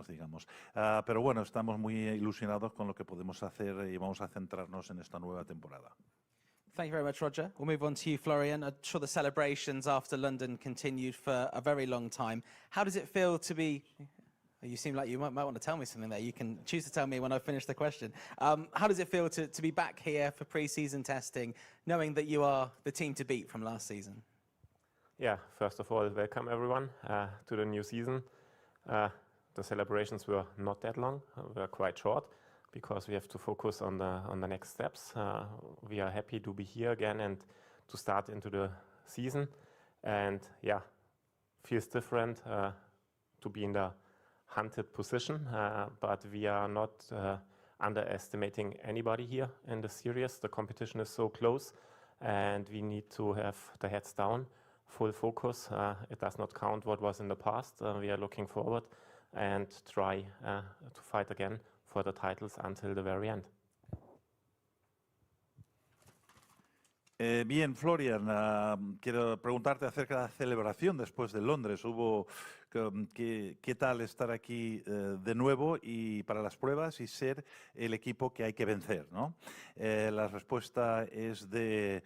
digamos. Pero bueno, estamos muy ilusionados con lo que podemos hacer y vamos a centrarnos en esta nueva temporada. Thank you very much, Roger. We'll move on to you, Florian. I'm sure the celebrations after London continued for a very long time. How does it feel to be... You seem like you might want to tell me something there. You can choose to tell me when I finish the question. How does it feel to be back here for pre-season testing, knowing that you are the team to beat from last season? Yeah, first of all, welcome everyone to the new season. The celebrations were not that long, were quite short, because we have to focus on the next steps. We are happy to be here again and to start into the season. And yeah, feels different to be in the hunted position, but we are not underestimating anybody here in the series. The competition is so close, and we need to have the heads down, full focus. It does not count what was in the past. We are looking forward and try to fight again for the titles until the very end. Bien, Florian, quiero preguntarte acerca de la celebración después de Londres. ¿Qué tal estar aquí de nuevo y para las pruebas y ser el equipo que hay que vencer, ¿no? La respuesta es de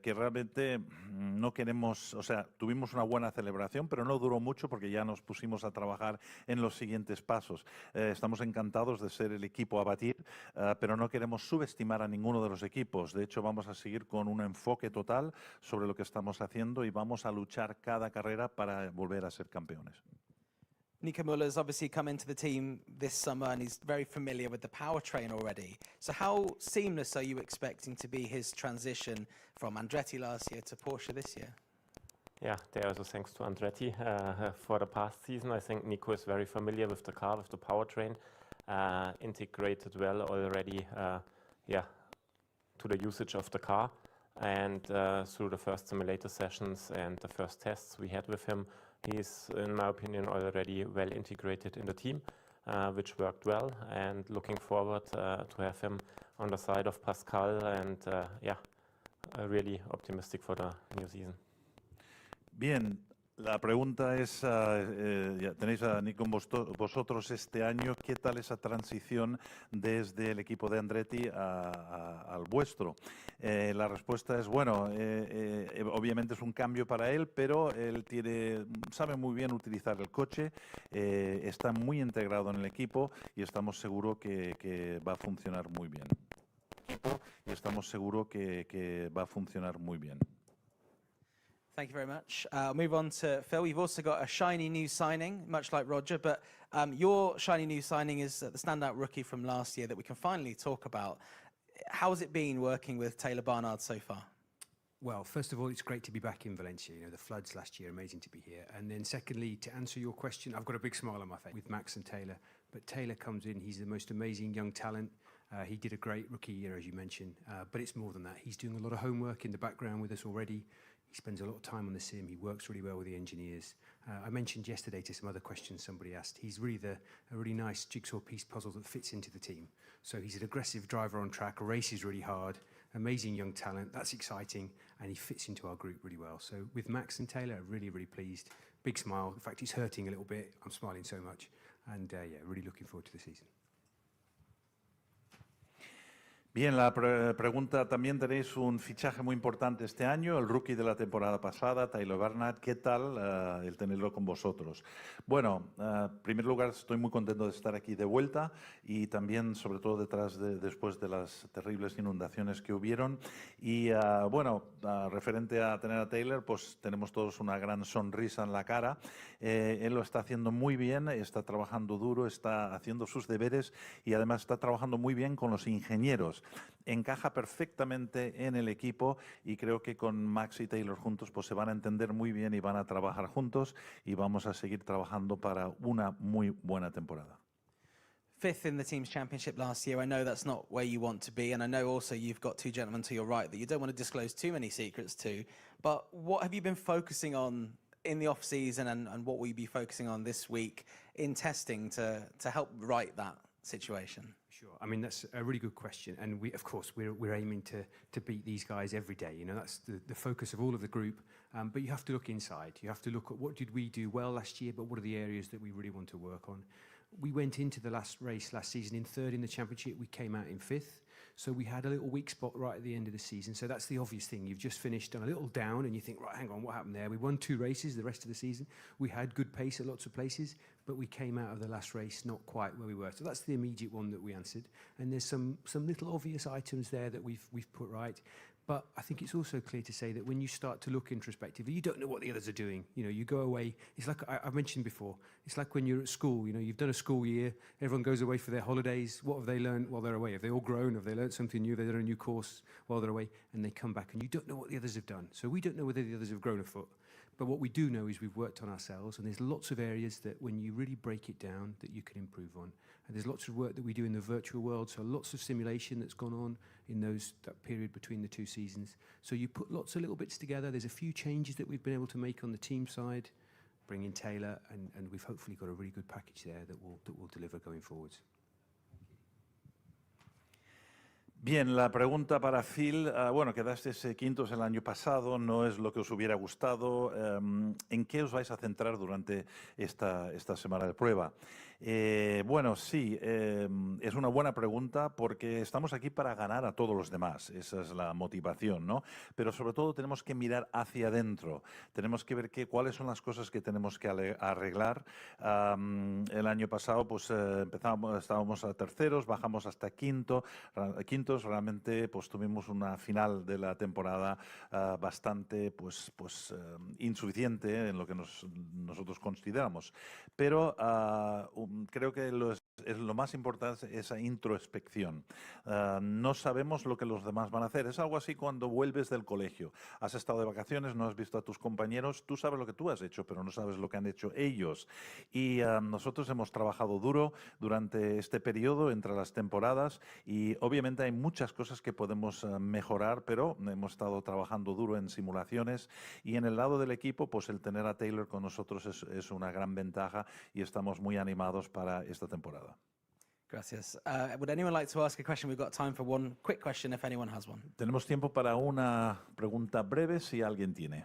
que realmente no queremos, o sea, tuvimos una buena celebración, pero no duró mucho porque ya nos pusimos a trabajar en los siguientes pasos. Estamos encantados de ser el equipo a batir, pero no queremos subestimar a ninguno de los equipos. De hecho, vamos a seguir con un enfoque total sobre lo que estamos haciendo y vamos a luchar cada carrera para volver a ser campeones. Nico Muller's obviously come into the team this summer and he's very familiar with the powertrain already. So how seamless are you expecting to be his transition from Andretti last year to Porsche this year? Yeah, there also thanks to Andretti for the past season. I think Nico is very familiar with the car, with the powertrain, integrated well already, to the usage of the car. And through the first simulator sessions and the first tests we had with him, he's, in my opinion, already well integrated in the team, which worked well. And looking forward to have him on the side of Pascal. And really optimistic for the new season. Bien. La pregunta es, tenéis a Nico con vosotros este año, ¿qué tal esa transición desde el equipo de Andretti al vuestro? La respuesta es, bueno, obviamente es un cambio para él, pero él sabe muy bien utilizar el coche, está muy integrado en el equipo y estamos seguros que va a funcionar muy bien. Thank you very much. I'll move on to Phil. We've also got a shiny new signing, much like Roger, but your shiny new signing is the standout rookie from last year that we can finally talk about. How has it been working with Taylor Barnard so far? Well, first of all, it's great to be back in Valencia. You know, the floods last year, amazing to be here. And then secondly, to answer your question, I've got a big smile on my face with Max and Taylor. But Taylor comes in, he's the most amazing young talent. He did a great rookie year, as you mentioned, but it's more than that. He's doing a lot of homework in the background with us already. He spends a lot of time on the sim. He works really well with the engineers. I mentioned yesterday to some other questions somebody asked, he's really a really nice jigsaw piece puzzle that fits into the team. So he's an aggressive driver on track, races really hard, amazing young talent, that's exciting, and he fits into our group really well. So with Max and Taylor, really, really pleased. Big smile. In fact, it's hurting a little bit. I'm smiling so much. And really looking forward to the season. Bien, la pregunta, también tenéis un fichaje muy importante este año, el rookie de la temporada pasada, Taylor Barnard. ¿Qué tal el tenerlo con vosotros? Bueno, en primer lugar, estoy muy contento de estar aquí de vuelta y también, sobre todo, después de las terribles inundaciones que hubieron. Y referente a tener a Taylor, pues tenemos todos una gran sonrisa en la cara. Él lo está haciendo muy bien, está trabajando duro, está haciendo sus deberes y además está trabajando muy bien con los ingenieros. Encaja perfectamente en el equipo y creo que con Max y Taylor juntos pues se van a entender muy bien y van a trabajar juntos y vamos a seguir trabajando para una muy buena temporada. Fifth in the team's championship last year. I know that's not where you want to be, and I know also you've got two gentlemen to your right that you don't want to disclose too many secrets to, but what have you been focusing on in the off-season and what will you be focusing on this week in testing to help right that situation? Sure. I mean, that's a really good question. And we, of course, we're aiming to beat these guys every day. You know, that's the focus of all of the group. But you have to look inside. You have to look at what did we do well last year, but what are the areas that we really want to work on. We went into the last race last season in third in the championship. We came out in fifth. So we had a little weak spot right at the end of the season. So that's the obvious thing. You've just finished on a little down and you think, right, hang on, what happened there? We won 2 races the rest of the season. We had good pace at lots of places, but we came out of the last race not quite where we were. So that's the immediate one that we answered. And there's some little obvious items there that we've put right. But I think it's also clear to say that when you start to look introspectively, you don't know what the others are doing. You know, you go away. It's like I mentioned before. It's like when you're at school. You know, you've done a school year. Everyone goes away for their holidays. What have they learned while they're away? Have they all grown? Have they learned something new? Have they done a new course while they're away? And they come back, and you don't know what the others have done. So we don't know whether the others have grown a foot. But what we do know is we've worked on ourselves, and there's lots of areas that when you really break it down that you can improve on. And there's lots of work that we do in the virtual world, so lots of simulation that's gone on in that period between the two seasons. So you put lots of little bits together. There's a few changes that we've been able to make on the team side, bring in Taylor, and we've hopefully got a really good package there that will deliver going forwards. Bien, la pregunta para Phil, bueno, quedasteis quintos el año pasado, no es lo que os hubiera gustado. ¿En qué os vais a centrar durante esta semana de prueba? Bueno, sí, es una buena pregunta porque estamos aquí para ganar a todos los demás, esa es la motivación, ¿no? Pero sobre todo tenemos que mirar hacia adentro, tenemos que ver cuáles son las cosas que tenemos que arreglar. El año pasado pues estábamos a terceros, bajamos hasta quintos, realmente pues tuvimos una final de la temporada bastante insuficiente en lo que nosotros consideramos, pero creo que lo más importante es esa introspección. No sabemos lo que los demás van a hacer. Es algo así cuando vuelves del colegio. Has estado de vacaciones, no has visto a tus compañeros, tú sabes lo que tú has hecho, pero no sabes lo que han hecho ellos. Y nosotros hemos trabajado duro durante este periodo entre las temporadas y obviamente hay muchas cosas que podemos mejorar, pero hemos estado trabajando duro en simulaciones y en el lado del equipo, pues el tener a Taylor con nosotros es una gran ventaja y estamos muy animados para esta temporada. Gracias. Would anyone like to ask a question? We've got time for one quick question if anyone has one. Tenemos tiempo para una pregunta breve si alguien tiene.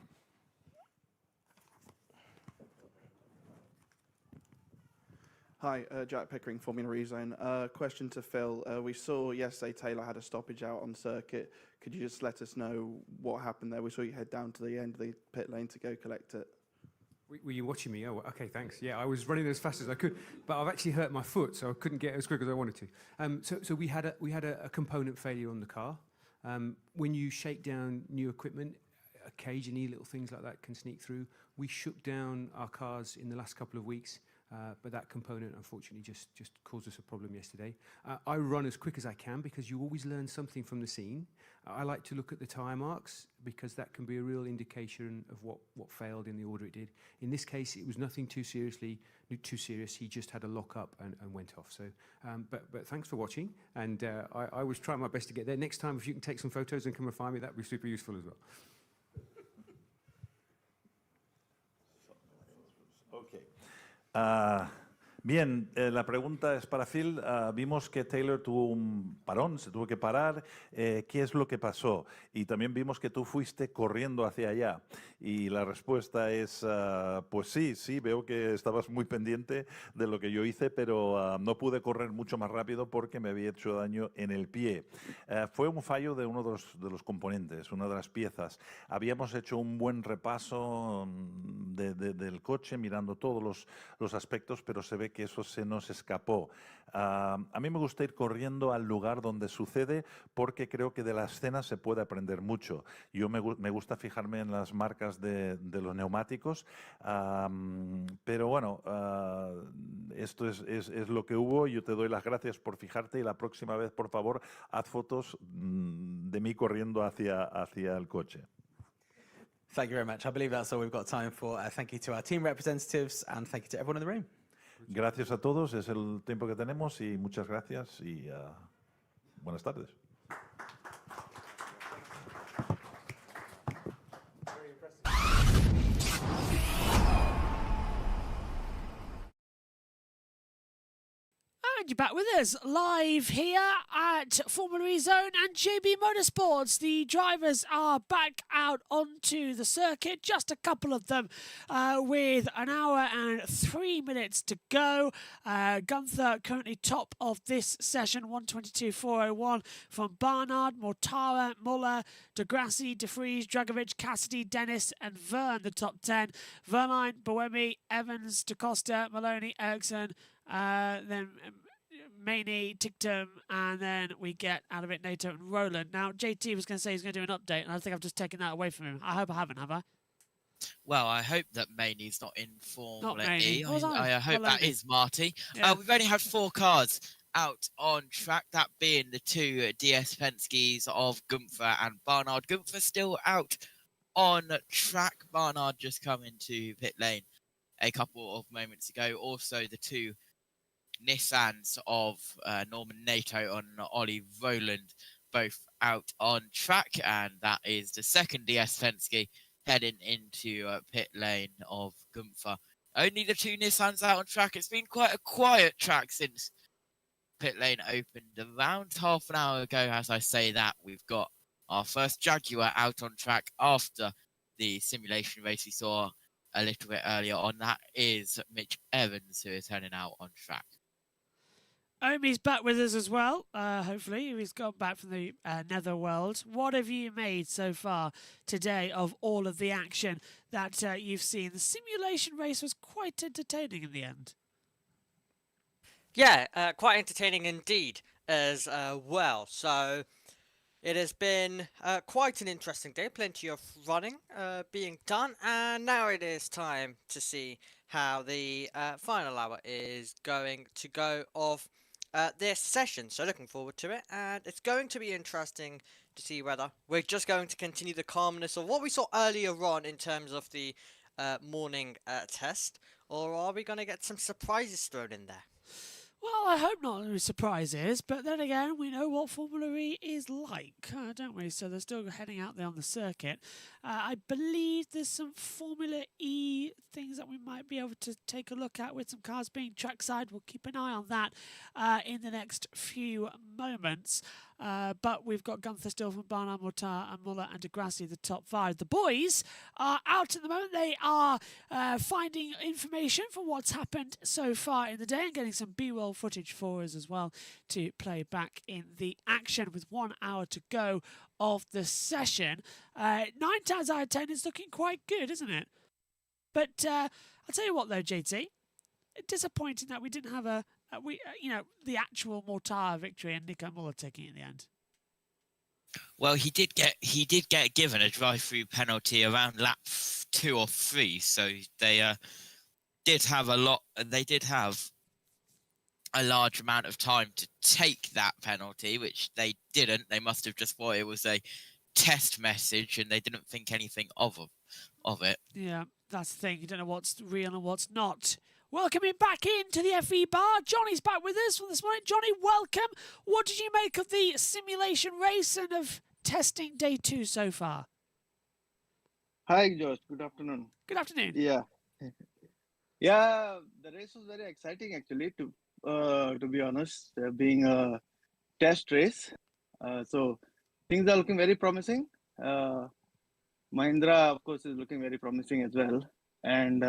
Hi, Jack Pickering, Formula E Zone. Question to Phil. We saw yesterday Taylor had a stoppage out on circuit. Could you just let us know what happened there? We saw you head down to the end of the pit lane to go collect it. Were you watching me? Oh, okay, thanks. Yeah, I was running as fast as I could, but I've actually hurt my foot, so I couldn't get as quick as I wanted to. So we had a component failure on the car. When you shake down new equipment, occasionally little things like that can sneak through. We shook down our cars in the last couple of weeks, but that component unfortunately just caused us a problem yesterday. I run as quick as I can because you always learn something from the scene. I like to look at the tyre marks because that can be a real indication of what failed in the order it did. In this case, it was nothing too serious. He just had a lock up and went off. So, but thanks for watching, and I was trying my best to get there. Next time, if you can take some photos and come and find me, that'd be super useful as well. Okay. Bien, la pregunta es para Phil. Vimos que Taylor tuvo un parón, se tuvo que parar. ¿Qué es lo que pasó? Y también vimos que tú fuiste corriendo hacia allá. Y la respuesta es, pues sí, veo que estabas muy pendiente de lo que yo hice, pero no pude correr mucho más rápido porque me había hecho daño en el pie. Fue un fallo de uno de los componentes, una de las piezas. Habíamos hecho un buen repaso del coche, mirando todos los aspectos, pero se ve que eso se nos escapó. A mí me gusta ir corriendo al lugar donde sucede porque creo que de la escena se puede aprender mucho. Yo me gusta fijarme en las marcas de los neumáticos, pero bueno, esto es lo que hubo. Yo te doy las gracias por fijarte y la próxima vez, por favor, haz fotos de mí corriendo hacia el coche. Thank you very much. I believe that's all we've got time for. Thank you to our team representatives and thank you to everyone in the room. Gracias a todos, es el tiempo que tenemos y muchas gracias y buenas tardes. And you're back with us live here at Formula E Zone and JB Motorsports. The drivers are back out onto the circuit, just a couple of them with an hour and 3 minutes to go. Gunther currently top of this session, 122.401 from Barnard, Mortara, Muller, Degrassi, De Vries, Dragovic, Cassidy, Dennis and Verne, the top 10. Verline, Boemi, Evans, DaCosta, Maloney, Ericsson, then Maney, Tictum, and then we get out of it Nato and Roland. Now, JT was going to say he's going to do an update, and I think I've just taken that away from him. I hope I haven't, have I? Well, I hope that Maney's not in Formula Maney. E. What was I hope that Maloney. is Marty. Yeah. We've only had 4 cars out on track, that being the 2 DS Penske's of Gunther and Barnard. Gunther still out on track. Barnard just come into pit lane a couple of moments ago. Also, the 2 Nissans of Norman Nato and Ollie Rowland both out on track, and that is the second DS Penske heading into pit lane of Gunther. Only the 2 Nissans out on track. It's been quite a quiet track since pit lane opened around half an hour ago. As I say that, we've got our first Jaguar out on track after the simulation race we saw a little bit earlier on. That is Mitch Evans, who is heading out on track. Omi's back with us as well, hopefully. He's gone back from the netherworld. What have you made so far today of all of the action that you've seen? The simulation race was quite entertaining in the end. Yeah, quite entertaining indeed as well. So it has been quite an interesting day. Plenty of running being done. And now it is time to see how the final hour is going to go of this session. So looking forward to it. And it's going to be interesting to see whether we're just going to continue the calmness of what we saw earlier on in terms of the morning test. Or are we going to get some surprises thrown in there? Well, I hope not any surprises, but then again, we know what Formula E is like, don't we? So they're still heading out there on the circuit. I believe there's some Formula E things that we might be able to take a look at with some cars being trackside. We'll keep an eye on that in the next few moments. But we've got Gunther still from Barnard, Mortar, and Muller and Degrassi, the top 5. The boys are out at the moment. They are finding information from what's happened so far in the day and getting some B-roll footage for us as well to play back in the action with 1 hour to go of the session. 9 times out of 10 is looking quite good, isn't it? But I'll tell you what though, JT, disappointing that we didn't have the actual Mortar victory and Nico Muller taking it in the end. Well, he did get given a drive-through penalty around lap 2 or 3, so they did have a large amount of time to take that penalty, which they didn't. They must have just thought it was a test message, and they didn't think anything of it. Yeah, that's the thing. You don't know what's real and what's not. Welcoming back into the FE bar, Johnny's back with us from this morning. Johnny, welcome. What did you make of the simulation race and of testing day 2 so far? Hi, Josh. Good afternoon. Good afternoon. Yeah. Yeah, the race was very exciting actually, to be honest, being a test race. So things are looking very promising. Mahindra, of course, is looking very promising as well. And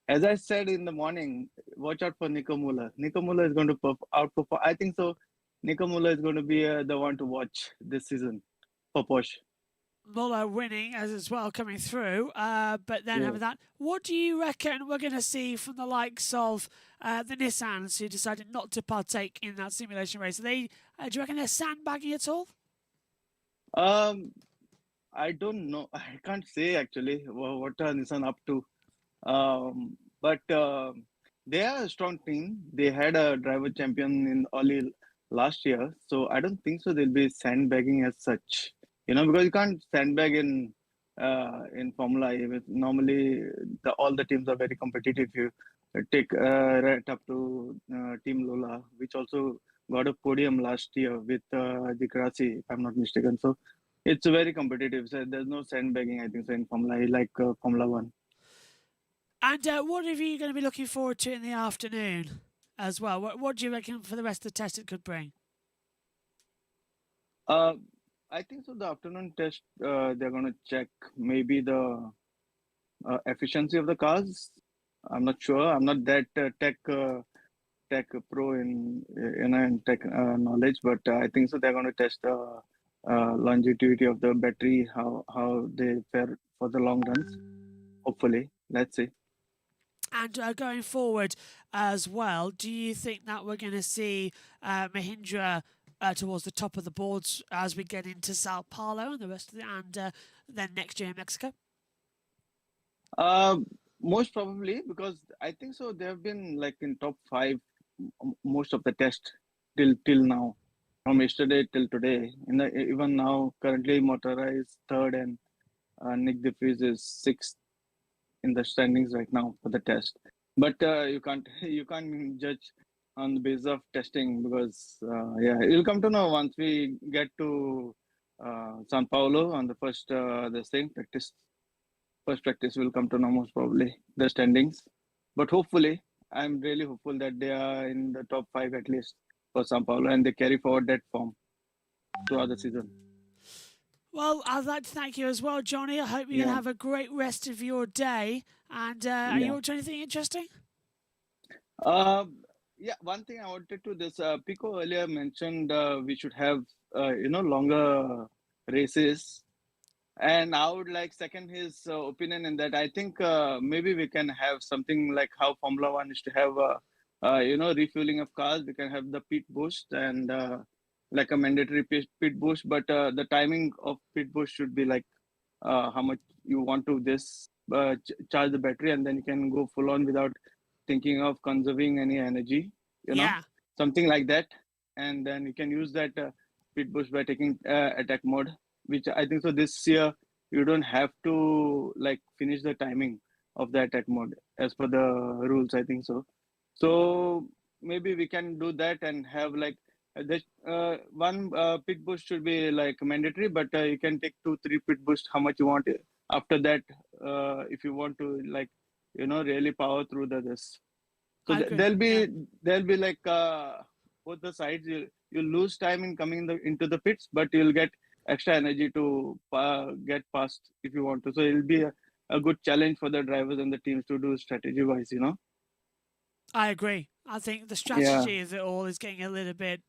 as I said in the morning, watch out for Nico Muller. Nico Muller is going to outperform. I think so. Nico Muller is going to be the one to watch this season for Porsche. Muller winning as well coming through. But then having that, what do you reckon we're going to see from the likes of the Nissans who decided not to partake in that simulation race? Do you reckon they're sandbagging at all? I don't know. I can't say actually what are Nissan up to. But they are a strong team. They had a driver champion in Oli last year, so I don't think so they'll be sandbagging as such. Because you can't sandbag in Formula E. Normally, all the teams are very competitive. You take right up to Team Lola, which also got a podium last year with Degrassi, if I'm not mistaken. So it's very competitive. So there's no sandbagging, I think, so in Formula E like Formula 1. And what are you going to be looking forward to in the afternoon as well? What do you reckon for the rest of the test it could bring? I think so. The afternoon test, they're going to check maybe the efficiency of the cars. I'm not sure. I'm not that tech pro in tech knowledge, but I think so. They're going to test the longevity of the battery, how they fare for the long runs. Hopefully, let's see. And going forward as well, do you think that we're going to see Mahindra towards the top of the boards as we get into Sao Paulo and the rest of then next year in Mexico? Most probably, because I think so. They have been like in top 5 most of the test till now, from yesterday till today. Even now, currently Motora is 3rd and Nick De Vries is 6th in the standings right now for the test. But you can't judge on the basis of testing, because you'll come to know once we get to Sao Paulo on the first practice. First practice will come to know most probably the standings. But hopefully, I'm really hopeful that they are in the top 5 at least for Sao Paulo, and they carry forward that form throughout the season. Well, I'd like to thank you as well, Johnny. I hope you can have a great rest of your day. And are you up to anything interesting? One thing I wanted to Pico earlier mentioned we should have longer races. And I would like second his opinion in that. I think maybe we can have something like how Formula One is to have, refueling of cars. We can have the pit boost and like a mandatory pit boost. But the timing of pit boost should be like how much you want to charge the battery, and then you can go full on without thinking of conserving any energy. Something like that. And then you can use that pit boost by taking attack mode, which I think so this year you don't have to like finish the timing of the attack mode as per the rules, I think so. So maybe we can do that and have like one pit boost should be like mandatory, but you can take 2-3 pit boost how much you want. After that, if you want to like really power through this. So there'll be like both the sides. You lose time in coming into the pits, but you'll get extra energy to get past if you want to. So it'll be a good challenge for the drivers and the teams to do strategy wise. I agree. I think the strategy of it all is getting a little bit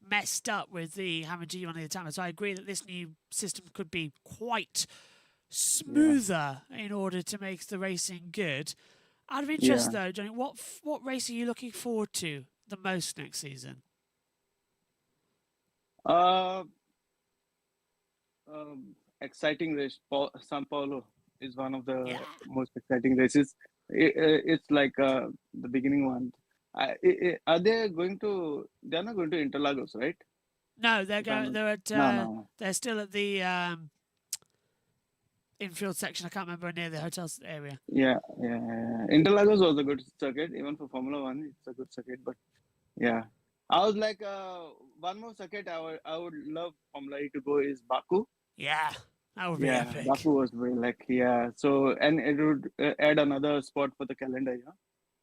messed up with the having to run the timer. So I agree that this new system could be quite smoother in order to make the racing good. Out of interest, though, Johnny, what race are you looking forward to the most next season? Exciting race. Sao Paulo is one of the most exciting races. It's like the beginning one. Are they going to? They're not going to Interlagos, right? No, they're going. They're at. No. They're still at the infield section. I can't remember, near the hotel area. Yeah. Interlagos was a good circuit, even for Formula One. It's a good circuit, but I was like, one more circuit I would love Formula E to go is Baku. Yeah, that would be epic. Baku was very like So and it would add another spot for the calendar.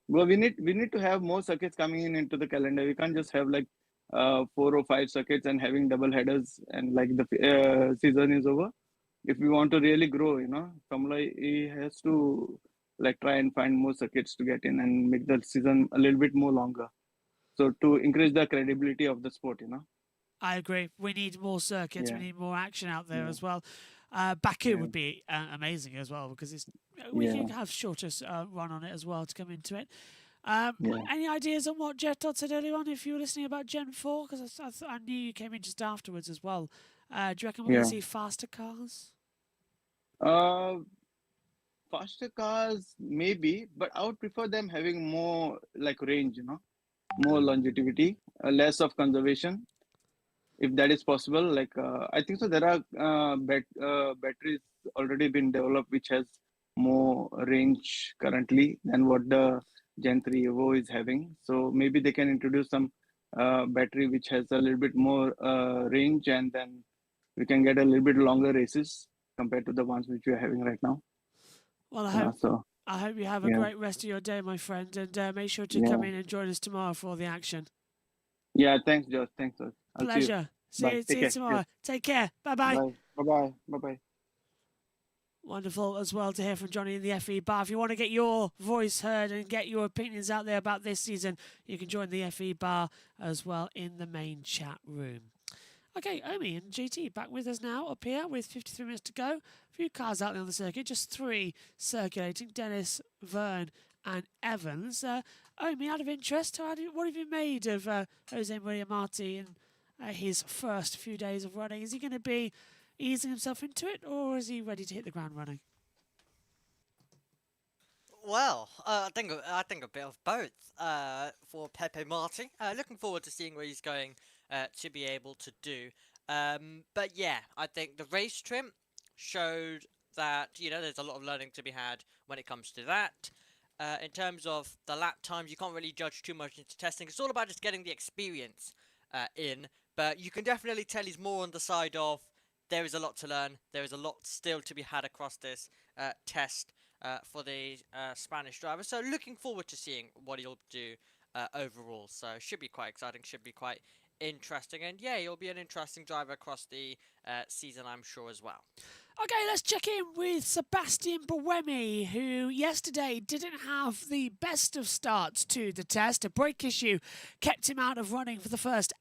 Well, we need to have more circuits coming into the calendar. We can't just have like 4 or 5 circuits and having double headers and like the season is over. If we want to really grow, Formula E has to like try and find more circuits to get in and make the season a little bit more longer. So to increase the credibility of the sport, I agree. We need more circuits. We need more action out there as well. Baku would be amazing as well, because we can have shorter run on it as well to come into it. Any ideas on what Jeff Dodd said earlier on, if you were listening about Gen 4? Because I knew you came in just afterwards as well. Do you reckon we're going to see faster cars? Faster cars, maybe, but I would prefer them having more like range, more longevity, less of conservation, if that is possible. Like I think so there are batteries already been developed which has more range currently than what the Gen 3 Evo is having. So maybe they can introduce some battery which has a little bit more range, and then we can get a little bit longer races compared to the ones which we are having right now. Well, I hope you have a great rest of your day, my friend, and make sure to come in and join us tomorrow for the action. Yeah, thanks, Josh. Thanks, Josh. Pleasure. See you tomorrow. Yes. Take care. Bye-bye. Bye-bye. Wonderful as well to hear from Johnny in the FE bar. If you want to get your voice heard and get your opinions out there about this season, you can join the FE bar as well in the main chat room. Okay, Omi and GT back with us now up here with 53 minutes to go. A few cars out there on the circuit, just 3 circulating. Dennis, Vern and Evans. Omi, out of interest, what have you made of Jose Maria Marti in his first few days of running? Is he going to be easing himself into it, or is he ready to hit the ground running? Well, I think a bit of both for Pepe Marti. Looking forward to seeing what he's going to be able to do. But yeah, I think the race trim showed that there's a lot of learning to be had when it comes to that. In terms of the lap times, you can't really judge too much into testing. It's all about just getting the experience in. But you can definitely tell he's more on the side of there is a lot to learn. There is a lot still to be had across this test for the Spanish driver. So looking forward to seeing what he'll do overall. So should be quite exciting, should be quite interesting. And yeah, he'll be an interesting driver across the season, I'm sure, as well. Okay, let's check in with Sebastian Buemi, who yesterday didn't have the best of starts to the test. A brake issue kept him out of running for the first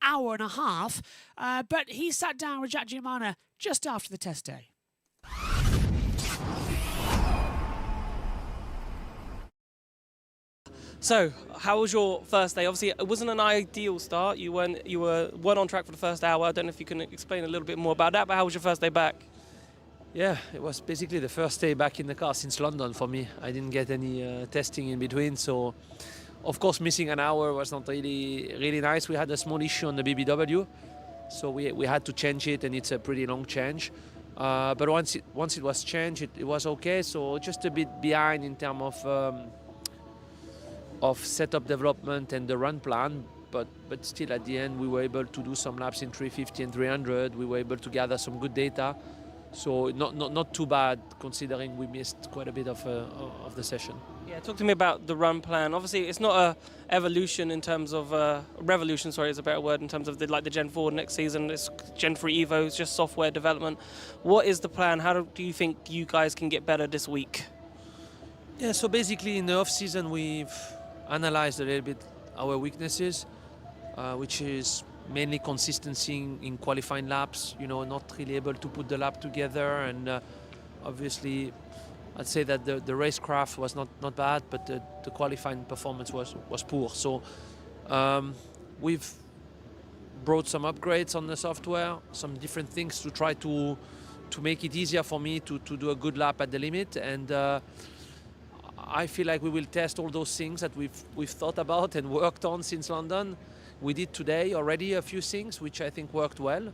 hour and a half, but he sat down with Jack Giamana just after the test day. So, how was your first day? Obviously, it wasn't an ideal start. You weren't on track for the first hour. I don't know if you can explain a little bit more about that, but how was your first day back? Yeah, it was basically the first day back in the car since London for me. I didn't get any testing in between, so of course missing an hour was not really nice. We had a small issue on the BBW, so we had to change it, and it's a pretty long change. But once it was changed, it was okay. So just a bit behind in terms of setup development and the run plan, but still at the end we were able to do some laps in 350 and 300. We were able to gather some good data, so not too bad considering we missed quite a bit of the session. Yeah, talk to me about the run plan. Obviously, it's not a evolution in terms of revolution. Sorry, is a better word in terms of the Gen 4 next season. It's Gen 3 Evo. It's just software development. What is the plan? How do you think you guys can get better this week? Yeah, so basically in the off season we've analyzed a little bit our weaknesses, which is mainly consistency in qualifying laps, not really able to put the lap together, and obviously I'd say that the racecraft was not bad, but the qualifying performance was poor. So we've brought some upgrades on the software, some different things to try to make it easier for me to do a good lap at the limit, and I feel like we will test all those things that we've thought about and worked on since London. We did today already a few things which I think worked well.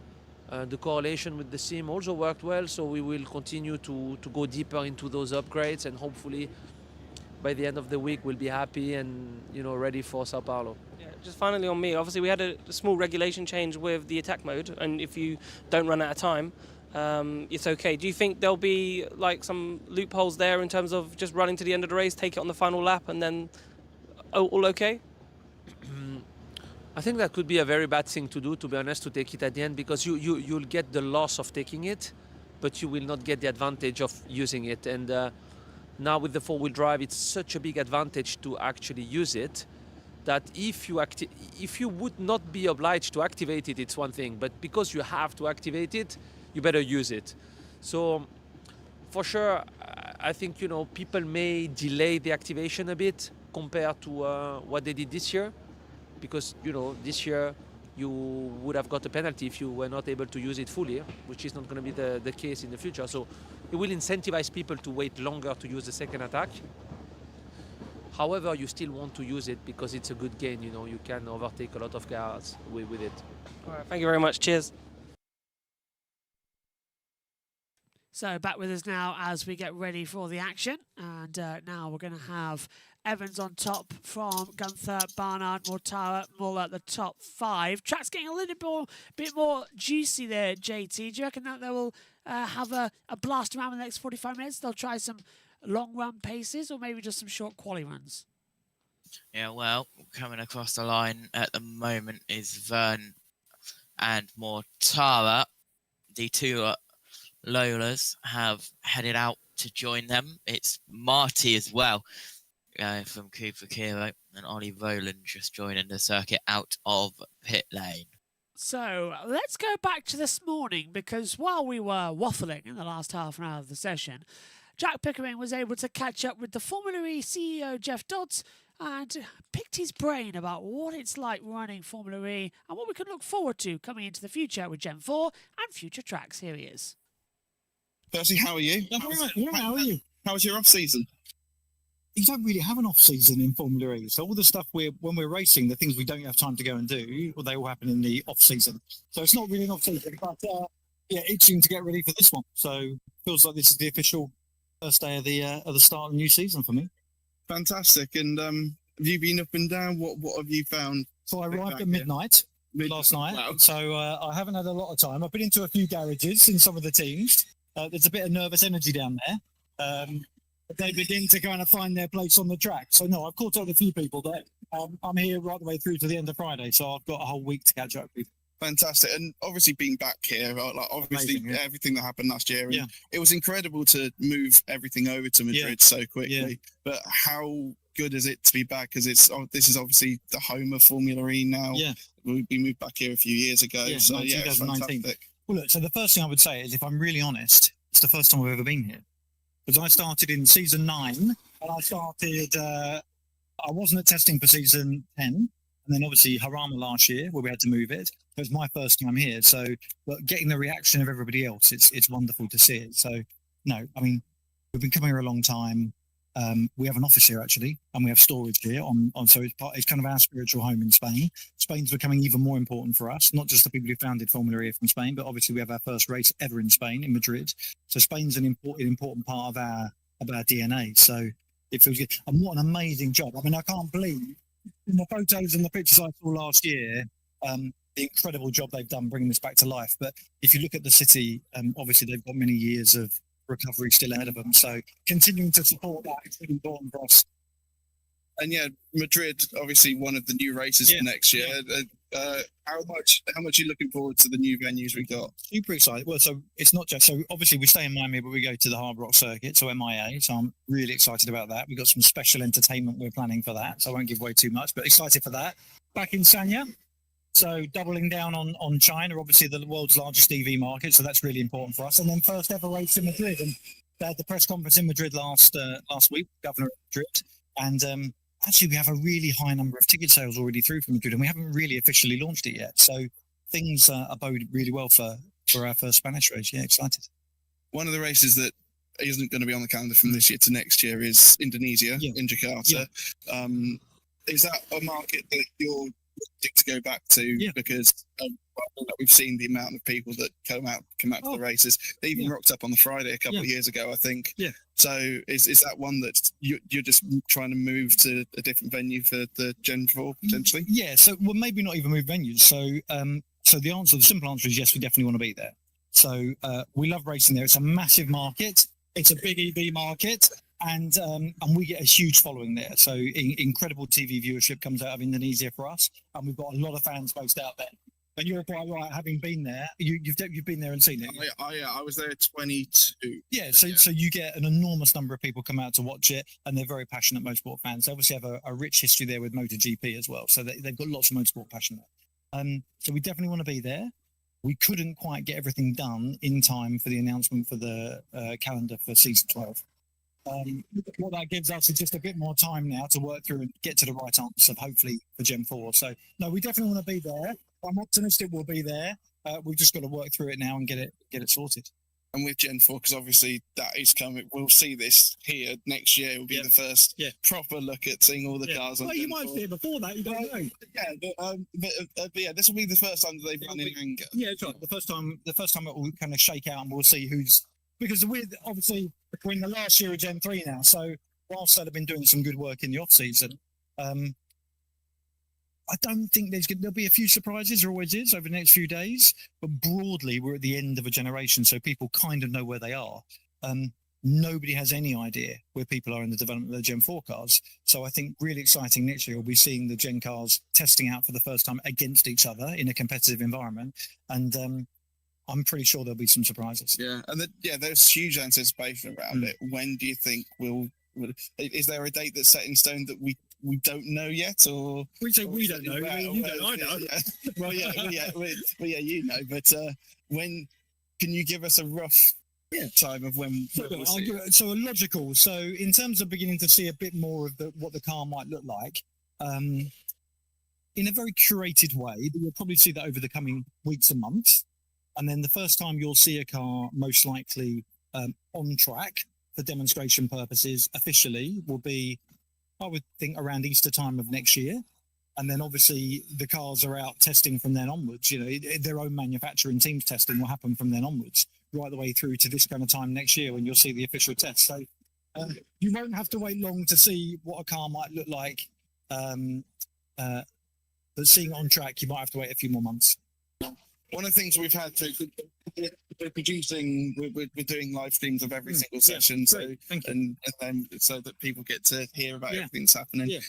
The correlation with the sim also worked well, so we will continue to go deeper into those upgrades, and hopefully by the end of the week we'll be happy and ready for Sao Paulo. Yeah, just finally on me, obviously we had a small regulation change with the attack mode, and if you don't run out of time, it's okay. Do you think there'll be like some loopholes there in terms of just running to the end of the race, take it on the final lap, and then all okay? I think that could be a very bad thing to do, to be honest, to take it at the end, because you'll get the loss of taking it, but you will not get the advantage of using it. And now with the four-wheel drive, it's such a big advantage to actually use it that if you would not be obliged to activate it, it's one thing, but because you have to activate it, you better use it. So for sure, I think people may delay the activation a bit compared to what they did this year, because this year you would have got a penalty if you were not able to use it fully, which is not going to be the case in the future. So it will incentivize people to wait longer to use the second attack. However, you still want to use it because it's a good gain. You can overtake a lot of cars with it. All right, thank you very much. Cheers. So back with us now as we get ready for the action, and now we're going to have Evans on top from Gunther, Barnard, Mortara, Muller, the top 5. Track's getting a little bit more juicy there, JT. Do you reckon that they will have a blast around in the next 45 minutes? They'll try some long run paces, or maybe just some short quali runs? Yeah, well, coming across the line at the moment is Vern and Mortara. The two Lolas have headed out to join them. It's Marty as well from Cooper Kiro, and Ollie Rowland just joining the circuit out of pit lane. So let's go back to this morning, because while we were waffling in the last half an hour of the session, Jack Pickering was able to catch up with the Formula E CEO Jeff Dodds and picked his brain about what it's like running Formula E and what we can look forward to coming into the future with Gen 4 and future tracks. Here he is. Percy, how are you? How are you? How was your off season? You don't really have an off season in Formula E. So all the stuff when we're racing, the things we don't have time to go and do, well, they all happen in the off season. So it's not really an off season, but itching to get ready for this one. So feels like this is the official first day of the start of the new season for me. Fantastic. And have you been up and down? What have you found? So I arrived at midnight last night. Wow. So I haven't had a lot of time. I've been into a few garages in some of the teams. There's a bit of nervous energy down there. They begin to kind of find their place on the track. So no, I've caught up with a few people there. I'm here right the way through to the end of Friday, so I've got a whole week to catch up with. Fantastic. And obviously being back here, like obviously Amazing, yeah. everything that happened last year, and Yeah. it was incredible to move everything over to Madrid so quickly. Yeah. But how good is it to be back? Because this is obviously the home of Formula E now. Yeah. We moved back here a few years ago. Yeah, so no, yeah, it's 2019. fantastic. Well, look, so the first thing I would say is, if I'm really honest, it's the first time I've ever been here. Because I started in season 9, and I wasn't at testing for season 10, and then obviously Harama last year, where we had to move it. It was my first time here, so but getting the reaction of everybody else, it's wonderful to see it. So, no, I mean, we've been coming here a long time. We have an office here actually, and we have storage here so it's kind of our spiritual home in Spain. Spain's becoming even more important for us, not just the people who founded Formula E from Spain, but obviously we have our first race ever in Spain, in Madrid. So Spain's an important part of our DNA. So it feels good. And what an amazing job. I mean, I can't believe in the photos and the pictures I saw last year, the incredible job they've done bringing this back to life. But if you look at the city, obviously they've got many years of recovery still ahead of them, so continuing to support that is really important for us. And yeah, Madrid, obviously one of the new races for next year. How much are you looking forward to the new venues we got? Super excited. Well, so it's not just, so obviously we stay in Miami, but we go to the Hard Rock Circuit, so MIA. So I'm really excited about that. We've got some special entertainment we're planning for that, so I won't give away too much, but excited for that. Back in Sanya, so doubling down on China, obviously the world's largest EV market, so that's really important for us. And then first ever race in Madrid, and they had the press conference in Madrid last week, Governor of Madrid, and actually we have a really high number of ticket sales already through from Madrid, and we haven't really officially launched it yet. So things are bode really well for our first Spanish race. Yeah, excited. One of the races that isn't going to be on the calendar from this year to next year is Indonesia in Jakarta. Yeah. Is that a market that you're to go back to? Because we've seen the amount of people that come out to the races. They even rocked up on the Friday a couple of years ago, I think. Yeah. So is that one that you're just trying to move to a different venue for the Gen 4 potentially? Yeah. So well, maybe not even move venues. So the simple answer is yes, we definitely want to be there. So we love racing there. It's a massive market. It's a big EV market. And we get a huge following there. So incredible TV viewership comes out of Indonesia for us, and we've got a lot of fans based out there. And you're quite right, having been there, you've been there and seen it. I was there at 22. Yeah, so you get an enormous number of people come out to watch it, and they're very passionate motorsport fans. They obviously have a rich history there with MotoGP as well, so they've got lots of motorsport passion there. So we definitely want to be there. We couldn't quite get everything done in time for the announcement for the calendar for season 12. What that gives us is just a bit more time now to work through and get to the right answer, hopefully for Gen 4. So no, we definitely want to be there. I'm optimistic we'll be there. We've just got to work through it now and get it sorted. And with Gen 4, because obviously that is coming, we'll see this here next year. Will be the first proper look at seeing all the cars. Well, you might see it before that. You don't know. But this will be the first time that they've run in anger. Yeah, that's right. The first time it will kind of shake out, and we'll see who's. Because we're obviously between the last year of Gen 3 now, so whilst they've been doing some good work in the off-season, I don't think there'll be a few surprises, there always is, over the next few days, but broadly we're at the end of a generation, so people kind of know where they are. Nobody has any idea where people are in the development of the Gen 4 cars, so I think really exciting next year we'll be seeing the Gen cars testing out for the first time against each other in a competitive environment, and I'm pretty sure there'll be some surprises. Yeah, and there's huge anticipation around it. When do you think is there a date that's set in stone that we don't know yet, or we don't know. You don't. I know. Well, yeah, you know. But when can you give us a rough time of when? We'll see it? So a logical. So in terms of beginning to see a bit more of what the car might look like, in a very curated way, you'll probably see that over the coming weeks and months. And then the first time you'll see a car, most likely on track for demonstration purposes, officially, will be, I would think, around Easter time of next year. And then obviously the cars are out testing from then onwards. You know, their own manufacturing teams testing will happen from then onwards, right the way through to this kind of time next year when you'll see the official test. So you won't have to wait long to see what a car might look like. But seeing it on track, you might have to wait a few more months. One of the things we've had to, we're producing, we're doing live streams of every single session, so and then so that people get to hear about everything that's happening.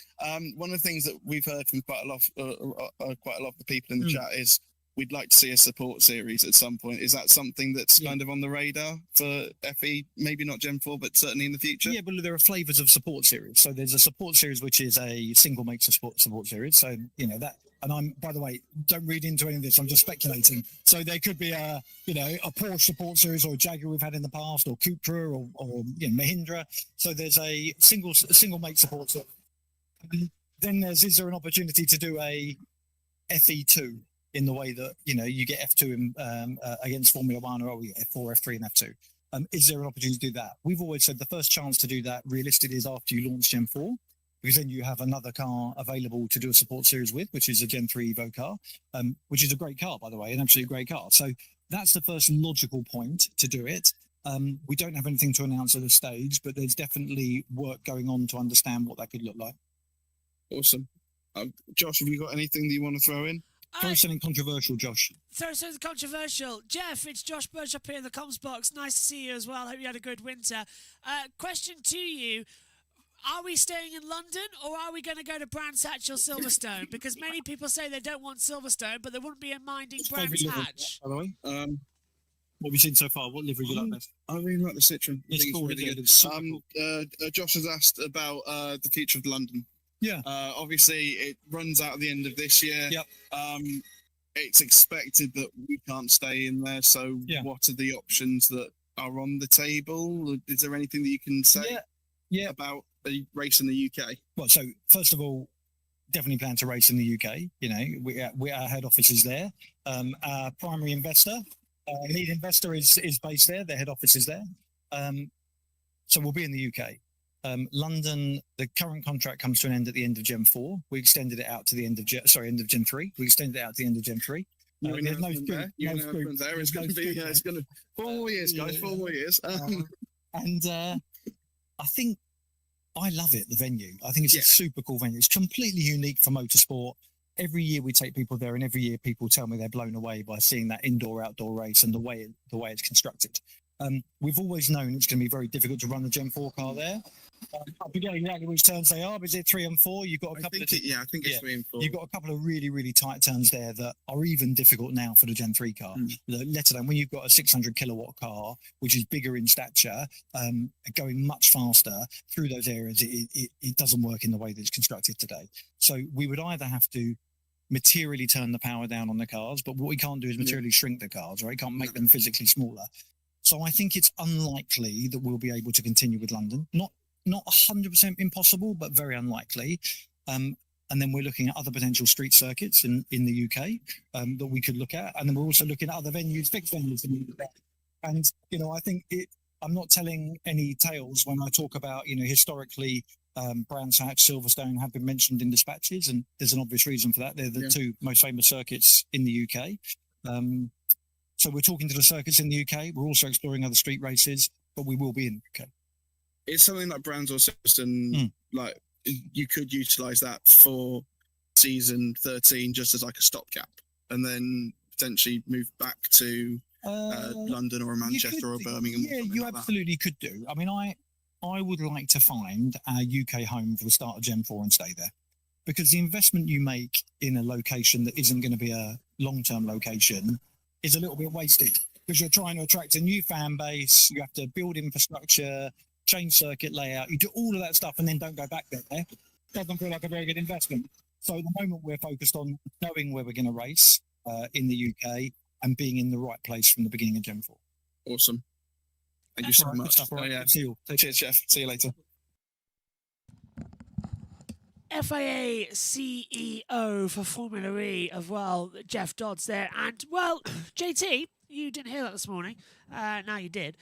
One of the things that we've heard from quite a lot of the people in the chat is we'd like to see a support series at some point. Is that something that's kind of on the radar for FE? Maybe not Gen 4, but certainly in the future. Yeah, but there are flavors of support series. So there's a support series which is a single makes a support series. So you know that. And I'm, by the way, don't read into any of this. I'm just speculating. So there could be a Porsche support series or a Jaguar we've had in the past, or Cupra, or Mahindra. So there's a single make support series. Then is there an opportunity to do a FE2 in the way that you get F2 against Formula One, or we get F4, F3, and F2? Is there an opportunity to do that? We've always said the first chance to do that realistically is after you launch Gen 4. Because then you have another car available to do a support series with, which is a Gen 3 Evo car, which is a great car, by the way, an absolutely great car. So that's the first logical point to do it. We don't have anything to announce at this stage, but there's definitely work going on to understand what that could look like. Awesome. Josh, have you got anything that you want to throw in? Throw something controversial, Josh. Throw something controversial. Jeff, it's Josh Birch up here in the comms box. Nice to see you as well. Hope you had a good winter. Question to you. Are we staying in London, or are we going to go to Brands Hatch or Silverstone? Because many people say they don't want Silverstone, but they wouldn't be minding Brands Hatch. By the way, what have you seen so far? What livery do you like best? I really like the Citroen. It's cool, really good. Josh has asked about the future of London. Yeah. Obviously, it runs out at the end of this year. Yep. It's expected that we can't stay in there. So, what are the options that are on the table? Is there anything that you can say about a race in the UK? Well, so first of all, definitely plan to race in the UK. Our head office is there. Our primary investor, lead investor is based there. Their head office is there. So we'll be in the UK. London, the current contract comes to an end at the end of Gen 4. We extended it out to the end of Gen 3. We extended it out to the end of Gen 3. There's no there. It's going to be 4 more years, guys. 4 more years. And I think I love it, the venue. I think it's a super cool venue. It's completely unique for motorsport. Every year we take people there, and every year people tell me they're blown away by seeing that indoor-outdoor race and the way it's constructed. We've always known it's going to be very difficult to run the Gen 4 car there. I forget exactly which turns they are, but is it 3 and 4? You've got a couple I think it's 3 and 4. You've got a couple of really, really tight turns there that are even difficult now for the Gen 3 car. Let alone when you've got a 600 kilowatt car, which is bigger in stature, going much faster through those areas, it doesn't work in the way that it's constructed today. So we would either have to materially turn the power down on the cars, but what we can't do is materially shrink the cars, right? Can't make them physically smaller. So I think it's unlikely that we'll be able to continue with London. Not 100% impossible, but very unlikely. And then we're looking at other potential street circuits in the UK that we could look at. And then we're also looking at other venues, fixed venues in the UK. And, I think I'm not telling any tales when I talk about, historically, Brands Hatch, Silverstone have been mentioned in dispatches, and there's an obvious reason for that. They're the two most famous circuits in the UK. So we're talking to the circuits in the UK. We're also exploring other street races, but we will be in the UK. It's something like Brands or Silverstone, like you could utilise that for season 13 just as like a stopgap, and then potentially move back to London or Manchester or Birmingham. Yeah, you absolutely could do. I mean, I would like to find our UK home for the start of Gen 4 and stay there, because the investment you make in a location that isn't going to be a long-term location is a little bit wasted, because you're trying to attract a new fan base. You have to build infrastructure, change circuit layout. You do all of that stuff and then don't go back there. doesn't feel like a very good investment. So at the moment, we're focused on knowing where we're going to race in the UK and being in the right place from the beginning of Gen 4. Awesome. Thank you so All right, good much. stuff, all right. Yeah. See you. Cheers, Jeff. See you later. FIA CEO for Formula E as well, Jeff Dodds there. And, well, JT, you didn't hear that this morning. Now you did,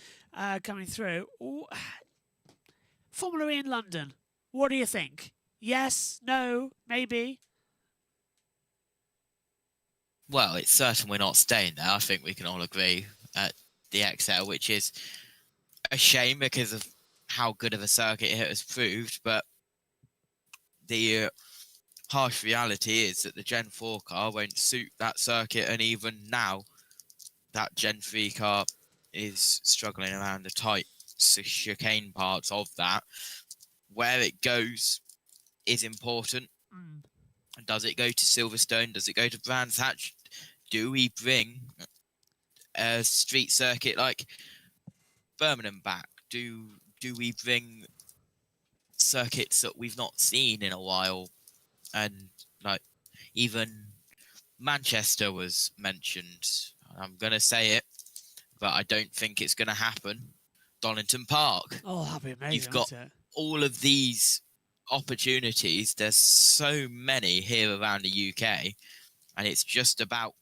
coming through. Ooh. Formula E in London, what do you think? Yes, no, maybe? Well, it's certain we're not staying there. I think we can all agree at the XL, which is a shame because of how good of a circuit it has proved. But the harsh reality is that the Gen 4 car won't suit that circuit, and even now, that Gen 3 car is struggling around the tight chicane parts of that. Where it goes is important. Does it go to Silverstone? Does it go to Brands Hatch? Do we bring a street circuit like Birmingham back? Do we bring circuits that we've not seen in a while? And like even Manchester was mentioned. I'm gonna say it, but I don't think it's gonna happen. Donington Park. Oh, that'd be amazing. You've got all of these opportunities. There's so many here around the UK, and it's just about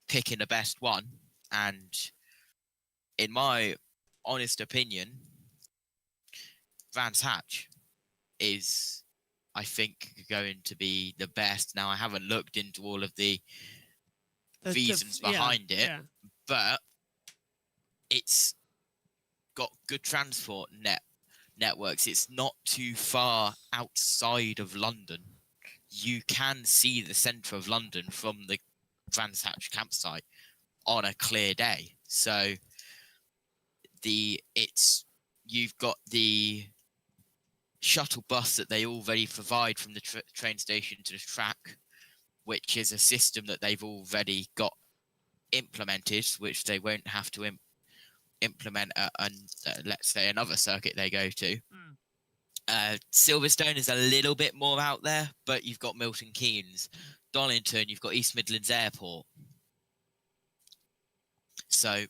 picking the best one. And in my honest opinion, Brands Hatch is, I think, going to be the best. Now, I haven't looked into all of the reasons behind it, but it's got good transport networks. It's not too far outside of London. You can see the centre of London from the Brands Hatch campsite on a clear day. So you've got the shuttle bus that they already provide from the train station to the track, which is a system that they've already got implemented, which they won't have to implement at, let's say, another circuit they go to. Silverstone is a little bit more out there, but you've got Milton Keynes. Donington, you've got East Midlands Airport. So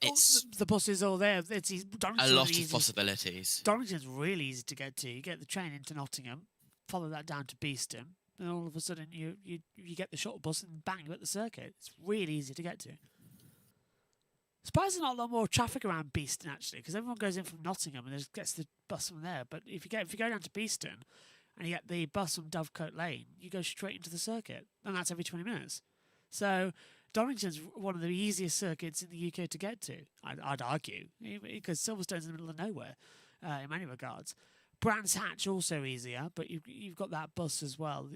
it's the bus is all there. It's a lot of possibilities. Donington's really easy to get to. You get the train into Nottingham, follow that down to Beeston, and all of a sudden you get the shuttle bus and bang, you're at the circuit. It's really easy to get to. Surprised there's not a lot more traffic around Beeston, actually, because everyone goes in from Nottingham and just gets the bus from there. But if you go down to Beeston and you get the bus from Dovecote Lane, you go straight into the circuit, and that's every 20 minutes. So Donington's one of the easiest circuits in the UK to get to, I'd argue, because Silverstone's in the middle of nowhere in many regards. Brands Hatch also easier, but you've got that bus as well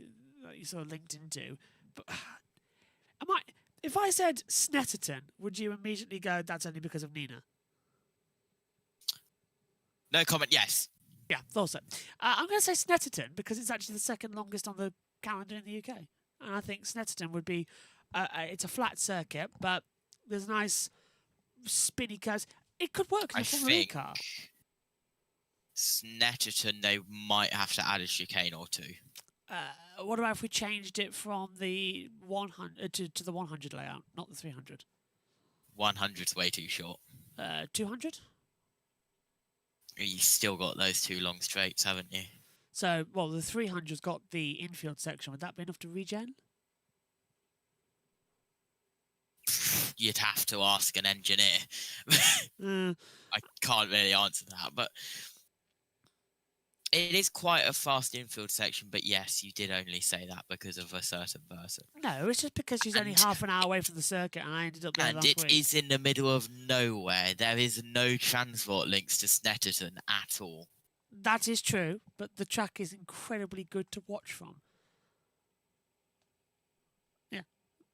that you sort of linked into. But if I said Snetterton, would you immediately go, that's only because of Nina? No comment, yes. Yeah, thought so. I'm going to say Snetterton because it's actually the second longest on the calendar in the UK. And I think Snetterton would be, it's a flat circuit, but there's nice spinny curves. It could work in a Formula E car. Snetterton, they might have to add a chicane or two. What about if we changed it from the 100 to the 100 layout, not the 300? 100's way too short. 200? You still got those two long straights, haven't you? So, well, the 300's got the infield section. Would that be enough to regen? You'd have to ask an engineer. I can't really answer that, but it is quite a fast infield section. But yes, you did only say that because of a certain person. No, it's just because she's only half an hour away from the circuit and I ended up there last week. And it is in the middle of nowhere. There is no transport links to Snetterton at all. That is true, but the track is incredibly good to watch from. Yeah.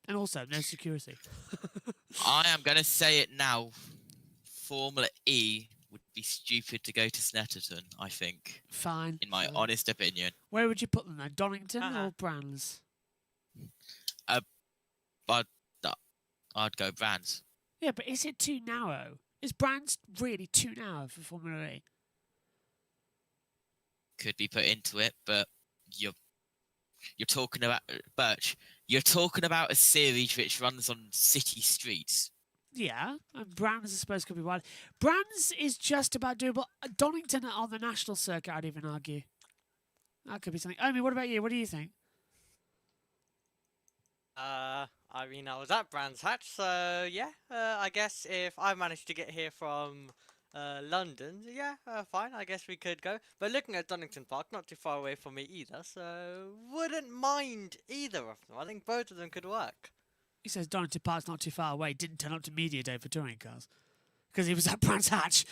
And also, no security. I am going to say it now. Formula E would be stupid to go to Snetterton, I think. Fine. In my honest opinion. Where would you put them then? Donington or Brands? I'd go Brands. Yeah, but is it too narrow? Is Brands really too narrow for Formula E? Could be put into it, but you're talking about Birch. You're talking about a series which runs on city streets. Yeah, and Brands, I suppose, could be wide. Brands is just about doable. Donington on the national circuit, I'd even argue. That could be something. Omi, what about you? What do you think? I mean, I was at Brands Hatch, so yeah. I guess if I managed to get here from London, yeah, fine. I guess we could go. But looking at Donington Park, not too far away from me either, so wouldn't mind either of them. I think both of them could work. He says Donington Park's not too far away. Didn't turn up to Media Day for touring cars because he was at Brands Hatch.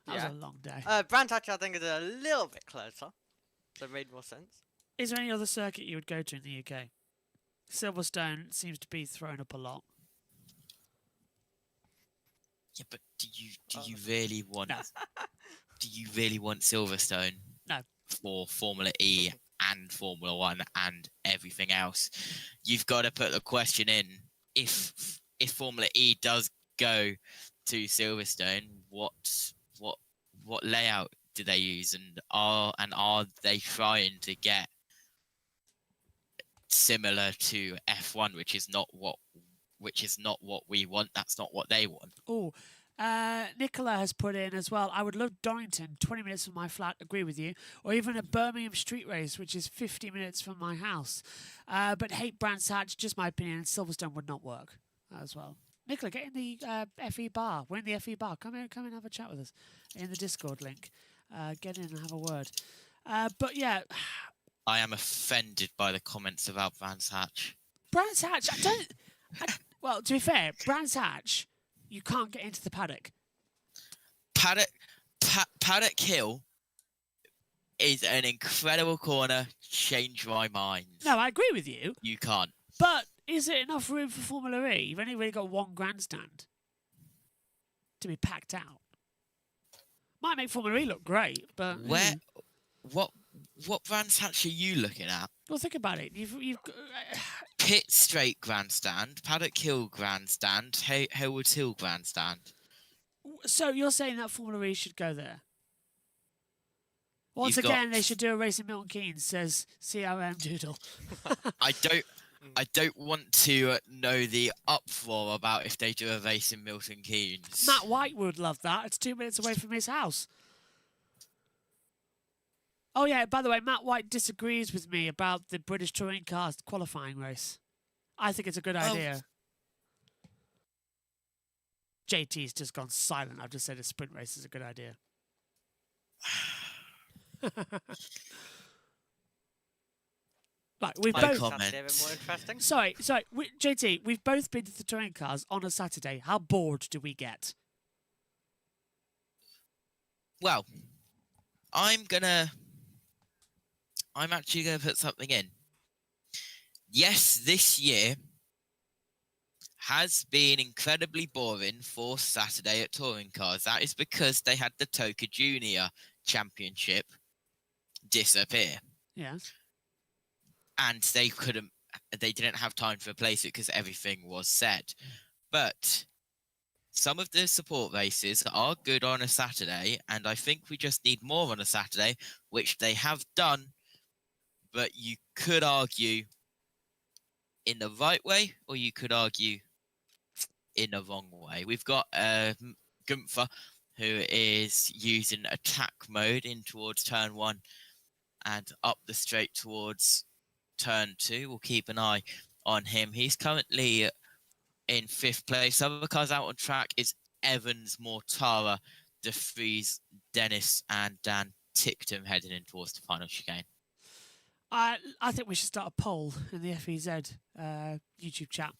That was a long day. Brands Hatch, I think, is a little bit closer, so it made more sense. Is there any other circuit you would go to in the UK? Silverstone seems to be thrown up a lot. Yeah, but do you really want do you really want Silverstone? No. For Formula E and Formula One and everything else? You've got to put the question in: if Formula E does go to Silverstone, what layout do they use, and are they trying to get similar to F1, which is not what we want. That's not what they want. Oh, Nicola has put in as well. I would love Donington, 20 minutes from my flat. Agree with you, or even a Birmingham street race, which is 50 minutes from my house. But hate Brands Hatch. Just my opinion. Silverstone would not work as well. Nicola, get in the FE bar. We're in the FE bar. Come and have a chat with us in the Discord link. Get in and have a word. But yeah. I am offended by the comments about Brands Hatch. Brands Hatch, well, to be fair, Brands Hatch, you can't get into the paddock. Paddock Hill is an incredible corner. Changed my mind. No, I agree with you. You can't. But is it enough room for Formula E? You've only really got one grandstand to be packed out. Might make Formula E look great, but what Brands Hatch are you looking at? Well, think about it. You've Pit Straight grandstand, Paddock Hill grandstand, Haywards Hill grandstand. So you're saying that Formula E should go there? Once You've again, got- they should do a race in Milton Keynes, says CRM Doodle. I don't want to know the uproar about if they do a race in Milton Keynes. Matt White would love that. It's 2 minutes away from his house. Oh, yeah, by the way, Matt White disagrees with me about the British Touring Cars qualifying race. I think it's a good idea. JT's just gone silent. I've just said a sprint race is a good idea. Right, we've both. Saturday a bit more interesting. Sorry, JT, we've both been to the touring cars on a Saturday. How bored do we get? Well, I'm actually gonna put something in. Yes, this year has been incredibly boring for Saturday at touring cars. That is because they had the Toka Junior Championship disappear. Yes. And they didn't have time to replace it because everything was set. But some of the support races are good on a Saturday, and I think we just need more on a Saturday, which they have done, but you could argue in the right way, or you could argue in the wrong way. We've got Gunther, who is using attack mode in towards turn 1 and up the straight towards turn 2. We'll keep an eye on him. He's currently in 5th place. Other cars out on track is Evans, Mortara, De Vries, Dennis, and Dan Ticktum heading in towards the final chicane. I think we should start a poll in the FEZ YouTube chat.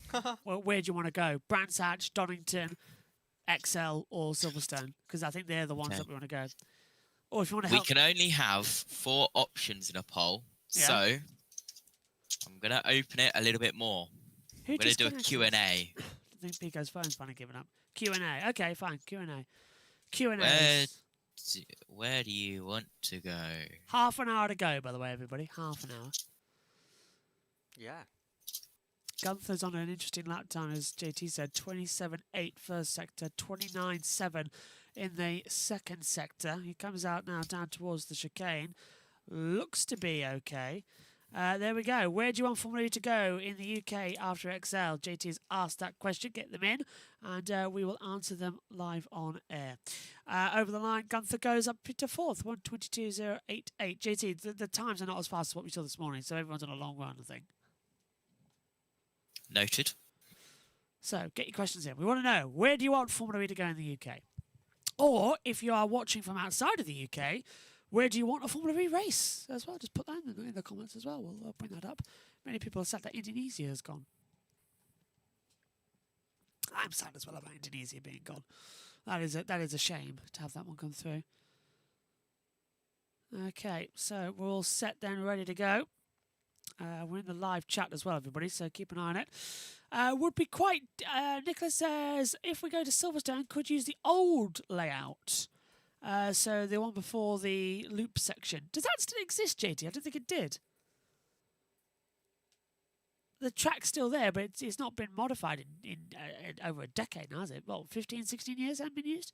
Well, where do you want to go? Brands Hatch, Donington, XL, or Silverstone? Because I think they're the ones that we want to go. Or if you want to help... We can only have 4 options in a poll, so I'm going to open it a little bit more. We're going to do a Q&A. I think Pico's phone's finally given up. Q&A. Okay, fine. Q&A. Q&A. Where do you want to go? Half an hour to go, by the way, everybody. Half an hour. Yeah. Gunther's on an interesting lap time, as JT said. 27.8 first sector, 29.7 in the second sector. He comes out now down towards the chicane. Looks to be okay. There we go. Where do you want Formula E to go in the UK after XL? JT has asked that question. Get them in, and we will answer them live on air. Over the line, Gunther goes up to fourth, 1:22.088. JT, the times are not as fast as what we saw this morning, so everyone's on a long run, I think. Noted. So, get your questions in. We want to know, where do you want Formula E to go in the UK? Or, if you are watching from outside of the UK, where do you want a Formula E race as well? Just put that in the comments as well. We'll bring that up. Many people have said that Indonesia has gone. I'm sad as well about Indonesia being gone. That is a shame to have that one come through. Okay, so we're all set then, ready to go. We're in the live chat as well, everybody, so keep an eye on it. Would be quite... Nicholas says, if we go to Silverstone, could use the old layout. So the one before the loop section. Does that still exist, JT? I don't think it did. The track's still there, but it's not been modified in over a decade now, has it? Well, 15, 16 years hasn't been used?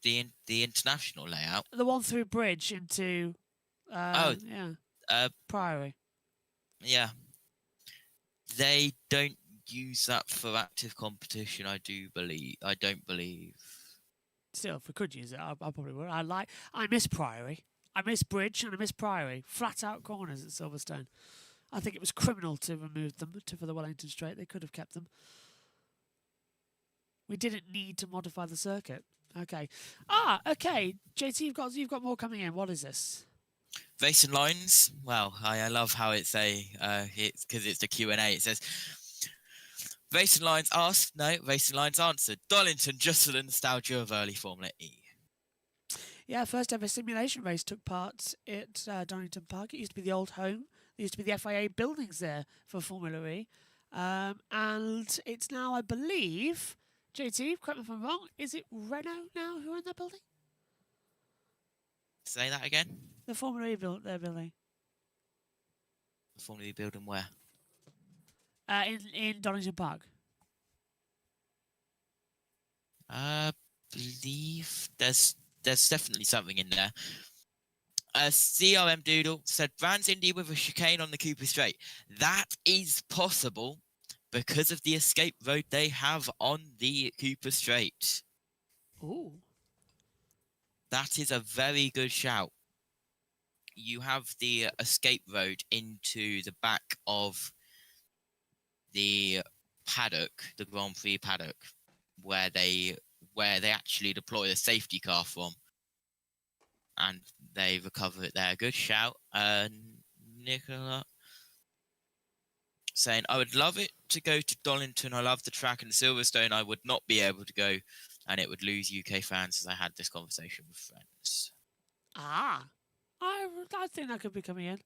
The international layout? The one through Bridge into... Priory. Yeah. They don't use that for active competition, I don't believe. Still, if we could use it, I probably would. I miss Priory. I miss Bridge and I miss Priory. Flat out corners at Silverstone. I think it was criminal to remove them for the Wellington Straight. They could have kept them. We didn't need to modify the circuit. Okay. Okay. JT, you've got more coming in. What is this? Racing lines. Well, I love how it's it's because it's the Q&A. It says, Racing lines asked, no. Racing lines answered. Darlington, just for the nostalgia of early Formula E. Yeah, first ever simulation race took part at Donington Park. It used to be the old home. There used to be the FIA buildings there for Formula E. And it's now, I believe, JT, correct me if I'm wrong, is it Renault now who own that building? Say that again? The Formula E their building. The Formula E building where? In Donington Park. Believe there's definitely something in there. CRM Doodle said Brands Indy with a chicane on the Cooper Straight. That is possible because of the escape road they have on the Cooper Straight. Ooh. That is a very good shout. You have the escape road into the back of the paddock, the Grand Prix paddock, where they actually deploy the safety car from, and they recover it there. Good shout, Nicola. Saying, I would love it to go to Donington. I love the track, and Silverstone I would not be able to go, and it would lose UK fans, as I had this conversation with friends. I think that could be coming in.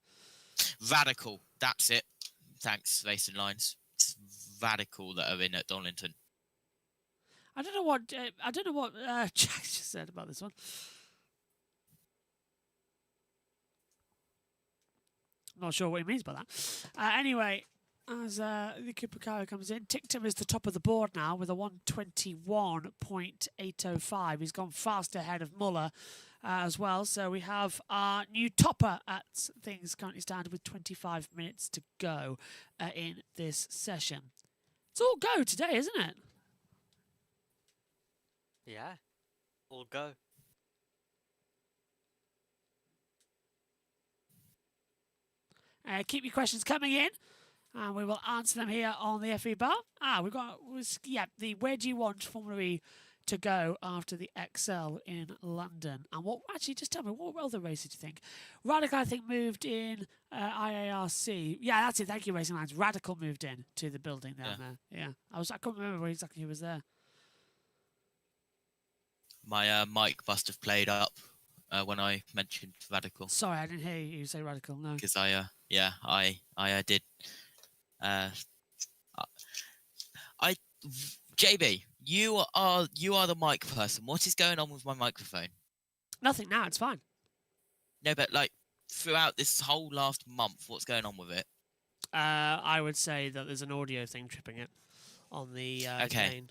Radical, that's it. Thanks, Racing Lines. It's Radical that are in at Donington. I don't know what Jack just said about this one. I'm not sure what he means by that. Anyway, as the Cooper car comes in, Tictum is the top of the board now with a 1:21.805. He's gone fast ahead of Muller as well. So we have our new topper at things currently stand with 25 minutes to go in this session. It's all go today, isn't it? Yeah, all go. Keep your questions coming in, and we will answer them here on the FE bar. We've got the where do you want Formula E to go after the XL in London? And what actually, just tell me, what other races do you think? Radical, I think, moved in IARC. Yeah, that's it. Thank you, Racing Lines. Radical moved in to the building down there. Yeah, I couldn't remember exactly who was there. My mic must have played up when I mentioned Radical. Sorry, I didn't hear you say Radical. No, because I did. JB, you are the mic person. What is going on with my microphone? Nothing now. It's fine. No, but like throughout this whole last month, what's going on with it? I would say that there's an audio thing tripping it on the okay. gain.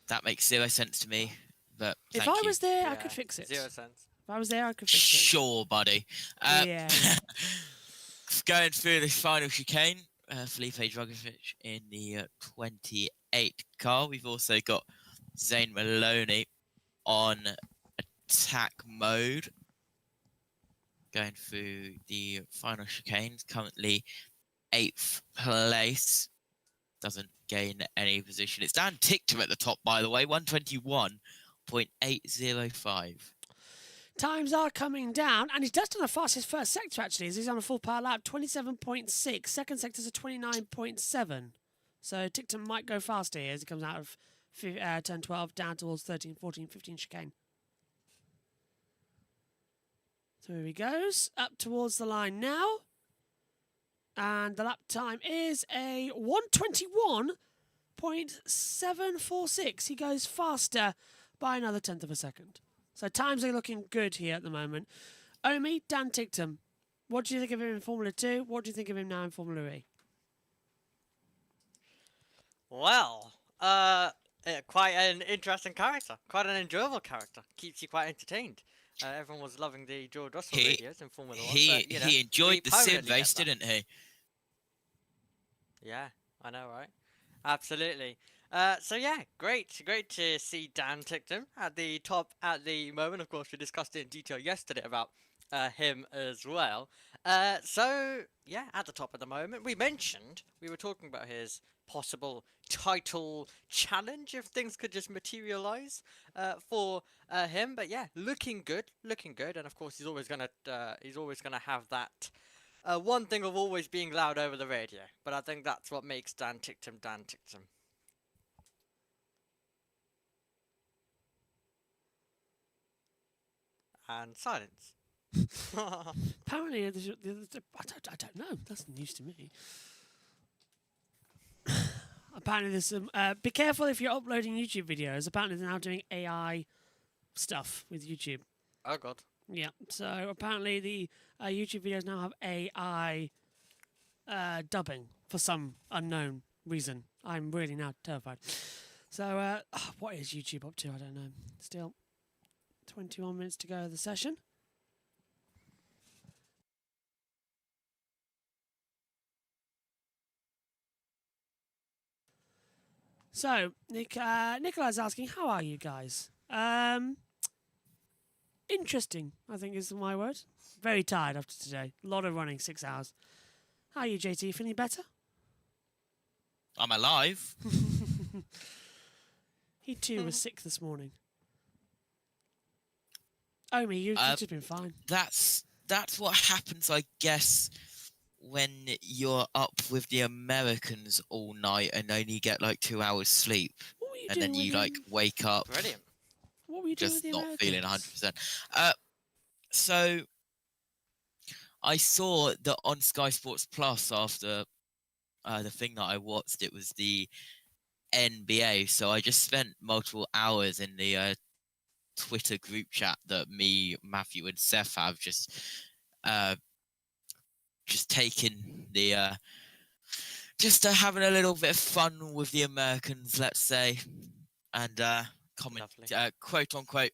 That makes zero sense to me. But If thank I you. was there, I could fix it. 0 cents. If I was there, I could fix it. Sure, buddy. Yeah. Going through the final chicane, Felipe Drugovich in the 28 car. We've also got Zane Maloney on attack mode. Going through the final chicanes, currently 8th place. Doesn't gain any position. It's Dan Tickter at the top, by the way, 121.805. Times are coming down, and he's just done the fastest first sector, actually, as he's on a full power lap, 27.6. Second sector's a 29.7. So Tickton might go faster here as he comes out of turn 12 down towards 13, 14, 15 chicane. So here he goes, up towards the line now. And the lap time is a 121.746. He goes faster by another tenth of a second. So times are looking good here at the moment. Omi, Dan Ticktum, what do you think of him in Formula 2? What do you think of him now in Formula E? Well, quite an interesting character. Quite an enjoyable character. Keeps you quite entertained. Everyone was loving the George Russell videos in Formula 1. He but, you know, enjoyed the sim permanently race, gets that. didn't he? Yeah, I know, right? Absolutely. So yeah, great to see Dan Tickton at the top at the moment. Of course, we discussed it in detail yesterday about him as well. So yeah, at the top at the moment. We were talking about his possible title challenge if things could just materialize for him. But yeah, looking good, and of course he's always gonna have that. One thing of always being loud over the radio, but I think that's what makes Dan Ticktum Dan Ticktum. And silence. Apparently, I don't know. That's news to me. Apparently, there's some. Be careful if you're uploading YouTube videos. Apparently, they're now doing AI stuff with YouTube. Oh God. Yeah. So apparently, the YouTube videos now have AI dubbing for some unknown reason. I'm really now terrified. So, what is YouTube up to? I don't know. Still, 21 minutes to go of the session. So, Nikolai's asking, how are you guys? Interesting, I think is my word. Very tired after today. A lot of running, 6 hours. How are you, JT? You feeling better? I'm alive. He too was sick this morning. Omi, you've just been fine. That's what happens, I guess, when you're up with the Americans all night and only get like 2 hours sleep, and then you like wake up. Brilliant. What were you doing just with the not feeling Americans? 100%. So I saw that on Sky Sports Plus after the thing that I watched, it was the NBA. So I just spent multiple hours in the Twitter group chat that me, Matthew, and Seth have just taking the just having a little bit of fun with the Americans, let's say, and quote unquote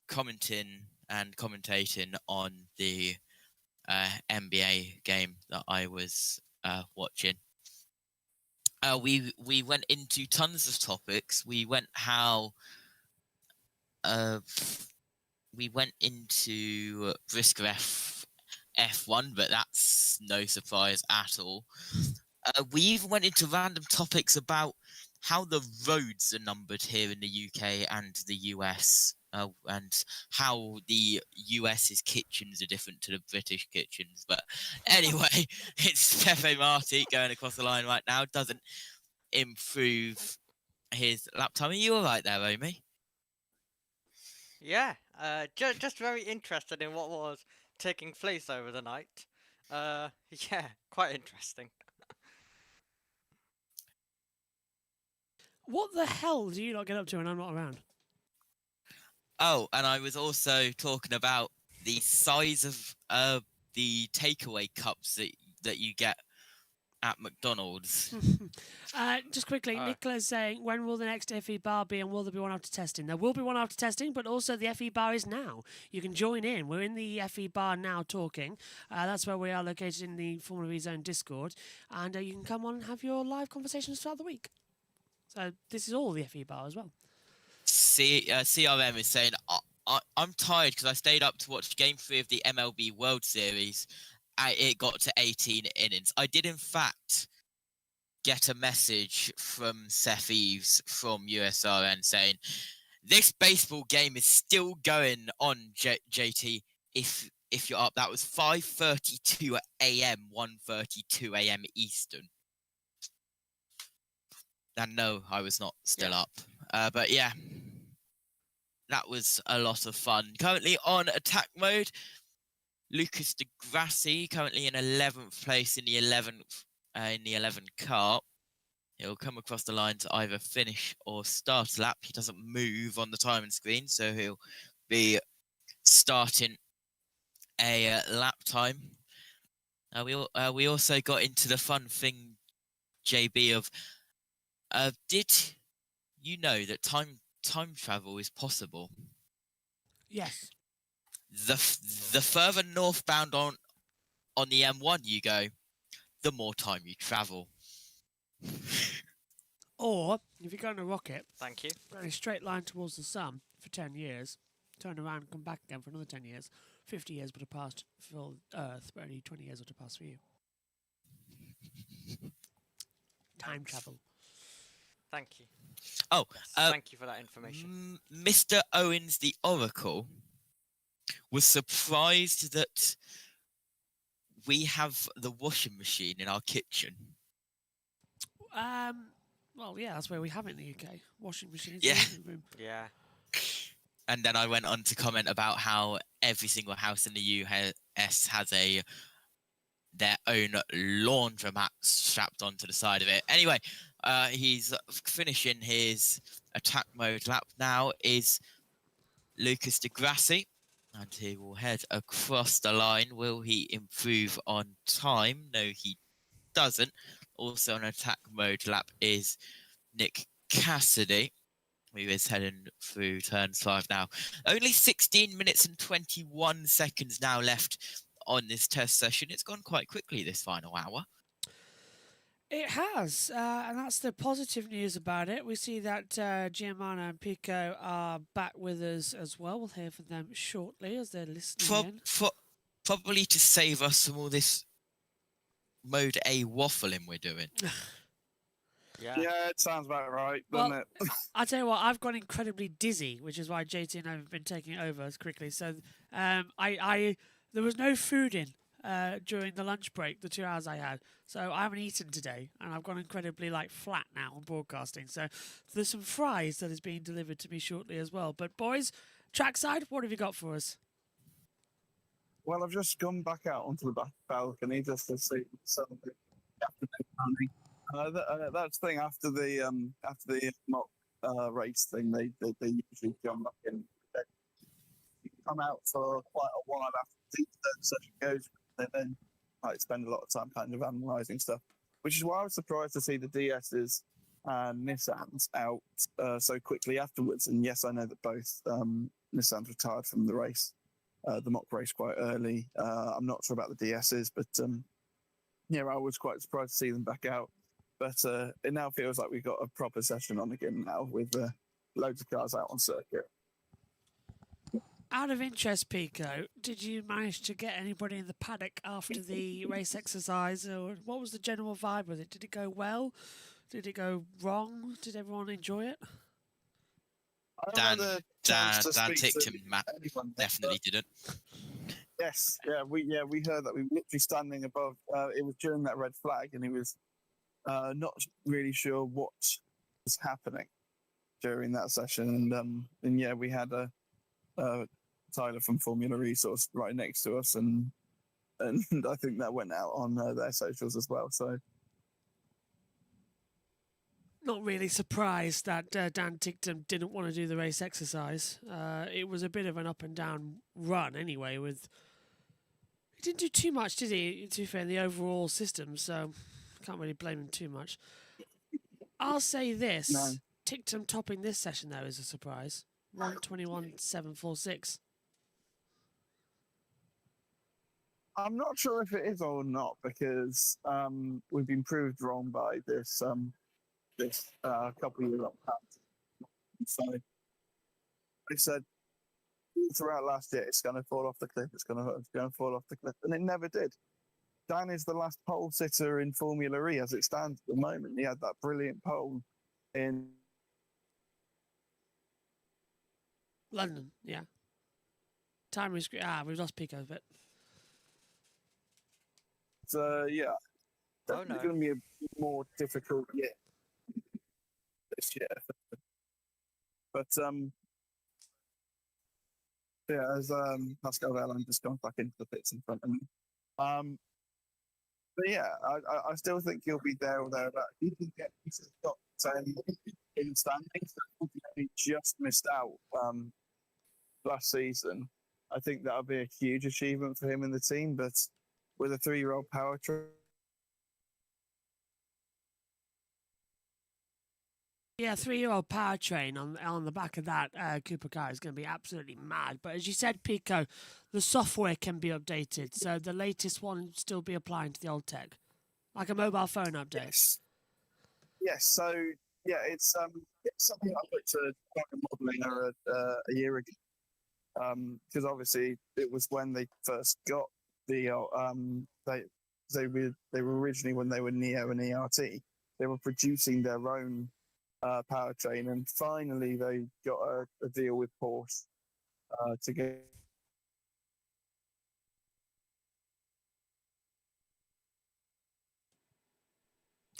commenting and commentating on the NBA game that I was watching. We went into tons of topics. We went into Brisker F1, but that's no surprise at all. We even went into random topics about how the roads are numbered here in the UK and the US, and how the US's kitchens are different to the British kitchens. But anyway, it's Pepe Marti going across the line right now. Doesn't improve his lap time. Are you all right there, Omi? Yeah, just very interested in what was taking place over the night. Yeah, quite interesting. What the hell do you not get up to when I'm not around? Oh, and I was also talking about the size of the takeaway cups that you get at McDonald's. Just quickly, Nicola's saying, when will the next FE bar be and will there be one after testing? There will be one after testing, but also the FE bar is now. You can join in. We're in the FE bar now talking. That's where we are located in the Formula E Zone Discord. And you can come on and have your live conversations throughout the week. So this is all the FE bar as well. CRM is saying, I'm tired because I stayed up to watch Game 3 of the MLB World Series. It got to 18 innings. I did, in fact, get a message from Seth Eves from USRN saying, this baseball game is still going on, JT, if you're up. That was 5:32 a.m., 1:32 a.m. Eastern. And no, I was not still up. But yeah, that was a lot of fun. Currently on attack mode, Lucas de Grassi currently in 11th place in the 11 car. He'll come across the line to either finish or start a lap. He doesn't move on the timing screen, so he'll be starting a lap time. We also got into the fun thing, JB, of did you know that time travel is possible? Yes. The further northbound on the M1 you go, the more time you travel. Or, if you go in a rocket, thank you, go in a straight line towards the sun for 10 years, turn around and come back again for another 10 years, 50 years would have passed for Earth, but only 20 years would have passed for you. Time travel. Thank you. Oh, thank you for that information. Mr. Owens, the Oracle, was surprised that we have the washing machine in our kitchen. Well, yeah, that's where we have it in the UK. Washing machines. Yeah. In the room. Yeah. And then I went on to comment about how every single house in the US has their own laundromat strapped onto the side of it. Anyway, he's finishing his attack mode lap now is Lucas de Grassi, and he will head across the line. Will he improve on time? No, he doesn't. Also on attack mode lap is Nick Cassidy, who is heading through turn 5 now. Only 16 minutes and 21 seconds now left on this test session. It's gone quite quickly this final hour. It has, and that's the positive news about it. We see that Giamano and Pico are back with us as well. We'll hear from them shortly as they're listening in. Probably to save us from all this Mode A waffling we're doing. Yeah, it sounds about right, doesn't it? I tell you what, I've got incredibly dizzy, which is why JT and I have been taking over as quickly. So there was no food in during the lunch break, the 2 hours I had. So I haven't eaten today, and I've gone incredibly flat now on broadcasting. So there's some fries that is being delivered to me shortly as well. But boys, trackside, what have you got for us? Well, I've just gone back out onto the back balcony just to see something afternoon running. That's the thing after the mock race thing. They usually come back in. You come out for quite a while after the session goes, and then spend a lot of time kind of analysing stuff. Which is why I was surprised to see the DSs and Nissans out so quickly afterwards. And yes, I know that both Nissans retired from the race. The mock race quite early. I'm not sure about the DSs, but yeah, I was quite surprised to see them back out. But it now feels like we've got a proper session on again now with loads of cars out on circuit. Out of interest, Pico, did you manage to get anybody in the paddock after the race exercise, or what was the general vibe with it? Did it go well? Did it go wrong? Did everyone enjoy it? Dan ticked him. Matt definitely didn't. Yes, we heard that. We were literally standing above. It was during that red flag, and he was not really sure what was happening during that session. And yeah, we had Tyler from Formula Resource right next to us, and I think that went out on their socials as well. So. Not really surprised that Dan Ticktum didn't want to do the race exercise. It was a bit of an up and down run anyway. He didn't do too much, did he? To be fair, in the overall system. So Can't really blame him too much. I'll say this. No. Tictum topping this session, though, is a surprise. 121.746. I'm not sure if it is or not because we've been proved wrong by this couple of years past. So they said throughout last year it's going to fall off the cliff. It's going to fall off the cliff, and it never did. Dan is the last pole sitter in Formula E as it stands at the moment. He had that brilliant pole in London, yeah. Time is great. We've lost Pico a bit. So yeah, Oh, it's going to be a more difficult year this year. But yeah, as Pascal Verlaine just gone back into the pits in front of me. But yeah, I still think he'll be there or thereabouts. He can get he's got in standings. He just missed out last season. I think that'll be a huge achievement for him and the team. But with a 3-year-old powertrain. Yeah, 3-year-old powertrain on the back of that Cooper car is going to be absolutely mad. But as you said, Pico, the software can be updated, so the latest one will still be applying to the old tech, like a mobile phone update. Yes. So yeah, it's something I put to modelling a year ago, because obviously it was when they first got the they were originally when they were Neo and ERT, they were producing their own powertrain, and finally they got a deal with Porsche to get.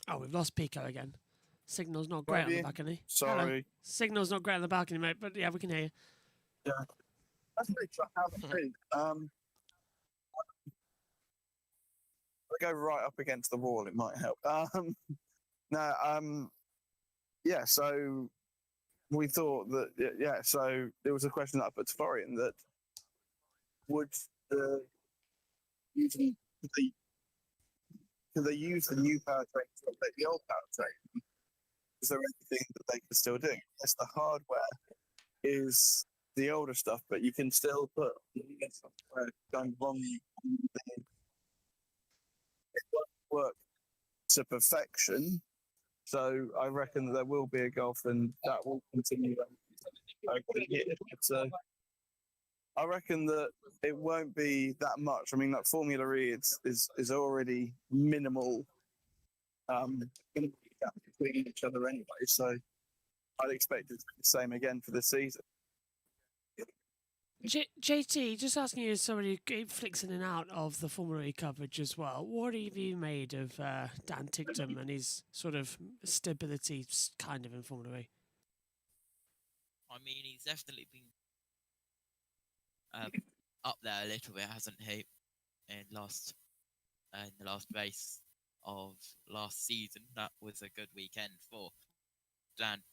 Oh, we've lost Pico again. Signal's not great on the balcony. Sorry. Hello. Signal's not great on the balcony, mate, but yeah, we can hear you. Yeah. That's really trying. I go right up against the wall, it might help. Yeah, so we thought that, yeah, so there was a question that I put to Florian that would could they use the new powertrain to update the old powertrain? Is there anything that they can still do? Yes, the hardware is the older stuff, but you can still put software going wrong. It won't work to perfection. So I reckon that there will be a gulf, and that will continue. So I reckon that it won't be that much. I mean, that Formula E is already minimal between each other anyway. So I'd expect it to be the same again for this season. JT, just asking you as somebody who flicks in and out of the Formula E coverage as well, what have you made of Dan Tictum and his sort of stability kind of in Formula E? I mean, he's definitely been up there a little bit, hasn't he? In the last race of last season, that was a good weekend for Dan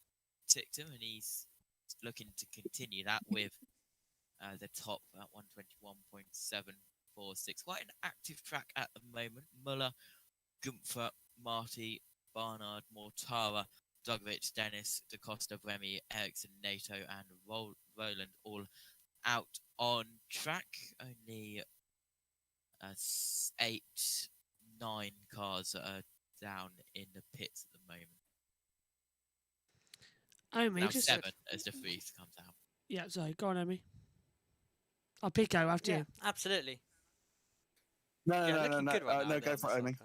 Tictum, and he's looking to continue that with the top at 121.746. Quite an active track at the moment. Muller, Gunther, Marty, Barnard, Mortara, Dogovic, Dennis, Da Costa, Remy, Ericsson, NATO, and Roland all out on track. Only 8, 9 cars are down in the pits at the moment. Omi, now just 7 as the freeze comes out. Yeah, sorry, go on, Omi. I'll Pico after you. Absolutely. No, Good go for it, Omi.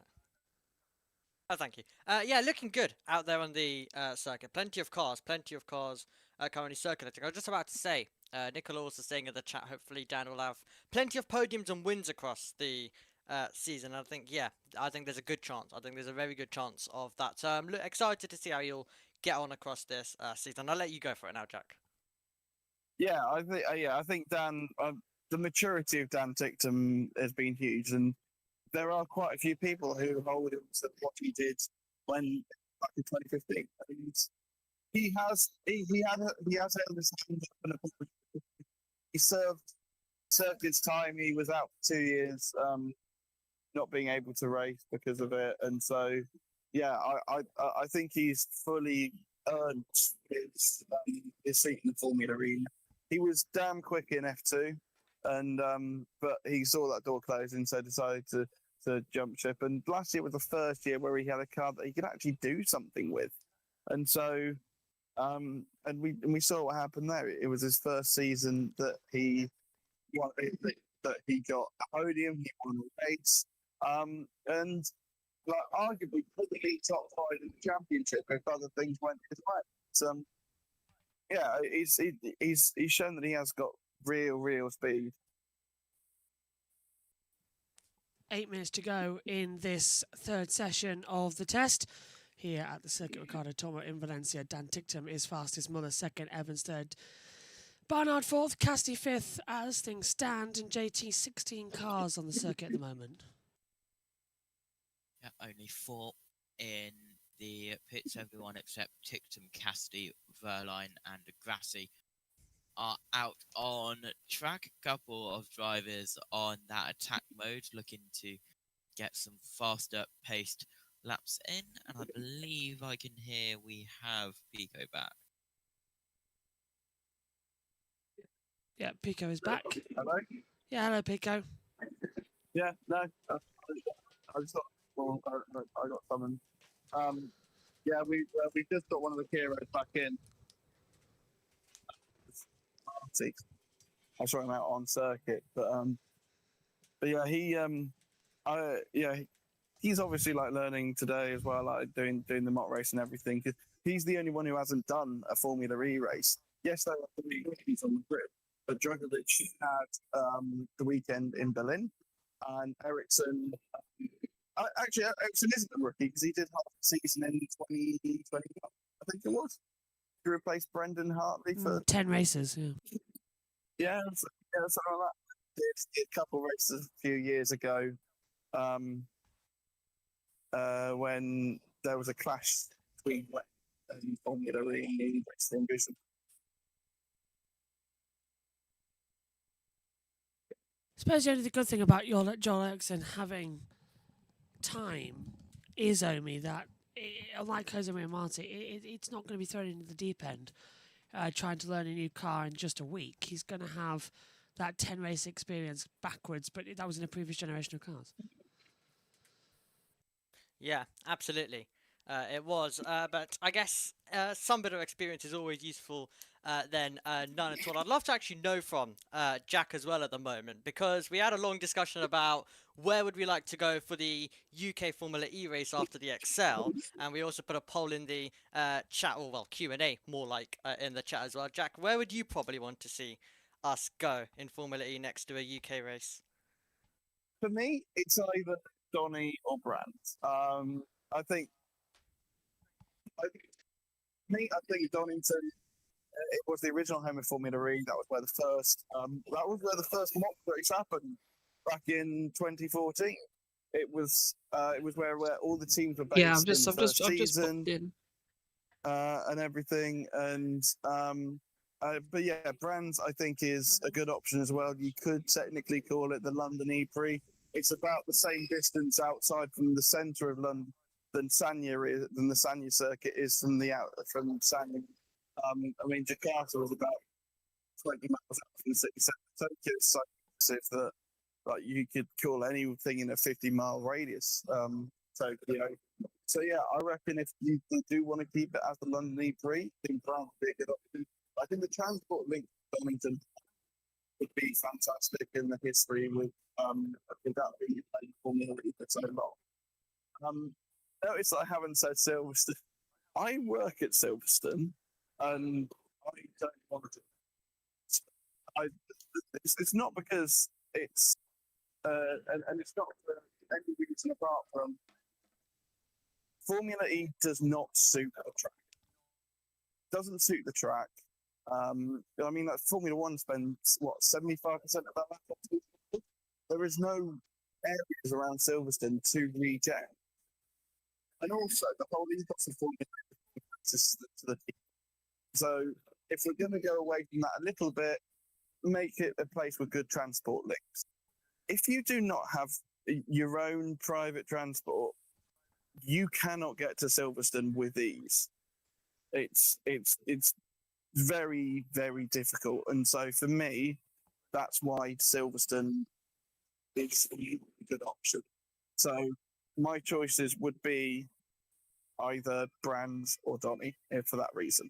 Oh, thank you. Yeah, looking good out there on the circuit. Plenty of cars currently circulating. I was just about to say, Nicola also saying in the chat, hopefully Dan will have plenty of podiums and wins across the season. I think there's a good chance. I think there's a very good chance of that. So I'm excited to see how you'll get on across this season. I'll let you go for it now, Jack. Yeah, I think Dan, the maturity of Dan Tictum has been huge, and there are quite a few people who hold him to what he did back in 2015. He has held his hand up, and he served his time. He was out for 2 years not being able to race because of it. And so, yeah, I think he's fully earned his seat in the Formula E. He was damn quick in F2, and but he saw that door closing, so decided to jump ship. And last year was the first year where he had a car that he could actually do something with, and so and we saw what happened there. It was his first season that he won, that he got a podium, he won a race, and like arguably put the league top 5 in the championship if other things went his way. So, yeah, he's shown that he has got real speed. 8 minutes to go in this third session of the test. Here at the circuit, Ricardo Tormo in Valencia. Dan Ticktum is fastest, Muller second, Evans third, Barnard fourth, Cassidy fifth as things stand, and JT 16 cars on the circuit at the moment. Yeah, only 4 in the pits. Everyone except Ticktum, Cassidy, Verline and Grassi are out on track. A couple of drivers on that attack mode looking to get some faster paced laps in, and I believe I can hear we have Pico back. Yeah, Pico is back. Hello? Yeah, hello, Pico. Yeah, no, I just thought, well, I got summoned. Yeah, we just got one of the heroes back in. I saw him out on circuit, but yeah, he's obviously like learning today as well, like doing the mock race and everything. 'Cause he's the only one who hasn't done a Formula E race. Yes, there are 3 rookies on the grid, but Dragovic had the weekend in Berlin, and Ericsson. Actually, Ericsson isn't a rookie because he did half the season in 2021, I think it was. He replaced Brendan Hartley for 10 races. Yeah. Yeah, something like that. Did a couple of races a few years ago, when there was a clash between Wet and Formula E racing. I suppose the only good thing about Joel Eriksson having time is only that, unlike Jose Maria Marti, it's not going to be thrown into the deep end. Trying to learn a new car in just a week. He's going to have that 10 race experience backwards, but that was in a previous generation of cars. Yeah, absolutely. It was, but I guess some bit of experience is always useful than none at all. I'd love to actually know from Jack as well at the moment, because we had a long discussion about where would we like to go for the UK Formula E race after the Excel, and we also put a poll in the chat, or well, Q&A more like in the chat as well. Jack, where would you probably want to see us go in Formula E next to a UK race? For me, it's either Donny or Brandt. I think Donington. It was the original home of Formula E. That was where the first mock race happened back in 2014. It was where all the teams were based. Yeah, I've just popped in. And everything, and but yeah, Brands I think is a good option as well. You could technically call it the London E-Prix. It's about the same distance outside from the centre of London than the Sanya circuit is from Sanya. I mean, Jakarta was about 20 miles out from the city centre. Tokyo is so massive that like you could call anything in a 50-mile radius. Tokyo. So yeah, I reckon if you do want to keep it as the London E-Prix, I think Brown would be a good option. I think the transport link to Donington would be fantastic in the history with that being played Formula E for so long. Notice that I haven't said Silverstone. I work at Silverstone, and I don't want to. It's not because it's and it's not for any reason apart from Formula E does not suit the track. Doesn't suit the track. I mean, like Formula One spends what 75% of that lap on Silverstone. There is no areas around Silverstone to reject, and also the whole ethos of Formula E is to the team. So if we're going to go away from that a little bit, make it a place with good transport links. If you do not have your own private transport, you cannot get to Silverstone with ease. It's very, very difficult. And so for me, that's why Silverstone is a good option. So my choices would be either Brands or Donny for that reason.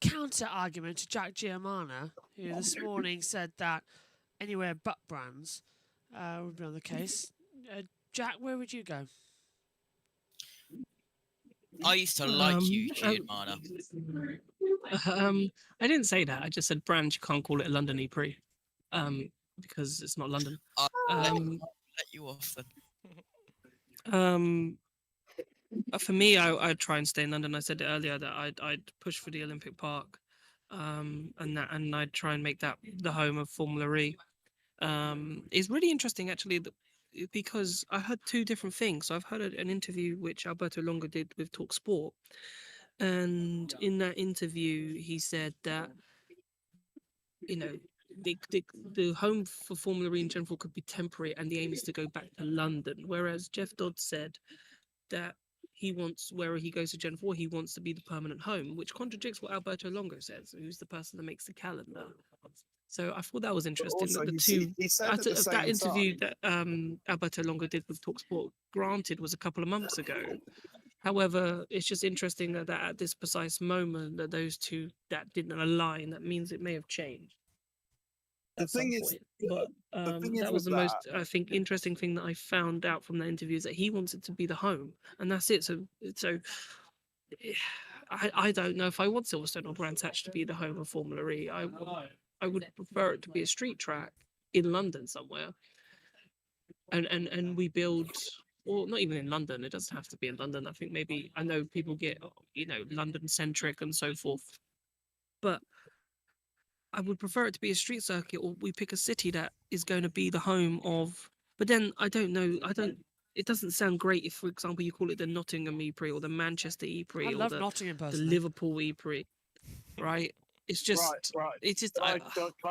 Counter argument to Jack Giamana, who this morning said that anywhere but Brands would be on the case. Jack, where would you go? I used to like you, Gianmana. I didn't say that. I just said brand. You can't call it a London E-Prix, because it's not London. Let you off Um, then. For me, I'd try and stay in London. I said it earlier that I'd push for the Olympic Park, and I'd try and make that the home of Formula E. It's really interesting actually because I heard two different things. So I've heard an interview which Alberto Longo did with TalkSport, and in that interview he said that the home for Formula E in general could be temporary, and the aim is to go back to London. Whereas Jeff Dodds said that he wants, wherever he goes to Gen 4, he wants to be the permanent home, which contradicts what Alberto Longo says, who's the person that makes the calendar. So I thought that was interesting. Also, That the he two, said at the that same interview time- that Alberto Longo did with TalkSport, granted, was a couple of months ago. However, it's just interesting that at this precise moment, that those two that didn't align. That means it may have changed. The thing is, but that was the most, I think, interesting thing that I found out from that interview is that he wants it to be the home, and that's it. So I don't know if I want Silverstone or Brands Hatch to be the home of Formula E. I would prefer it to be a street track in London somewhere, and we build. Or not even in London. It doesn't have to be in London. I think maybe, I know people get London centric and so forth, but I would prefer it to be a street circuit, or we pick a city that is going to be the home of. But then I don't know. It doesn't sound great if, for example, you call it the Nottingham E-Prix or the Manchester E-Prix I or love the Nottingham the personally. Liverpool E-Prix, right? It's just, Right. it's just. Can I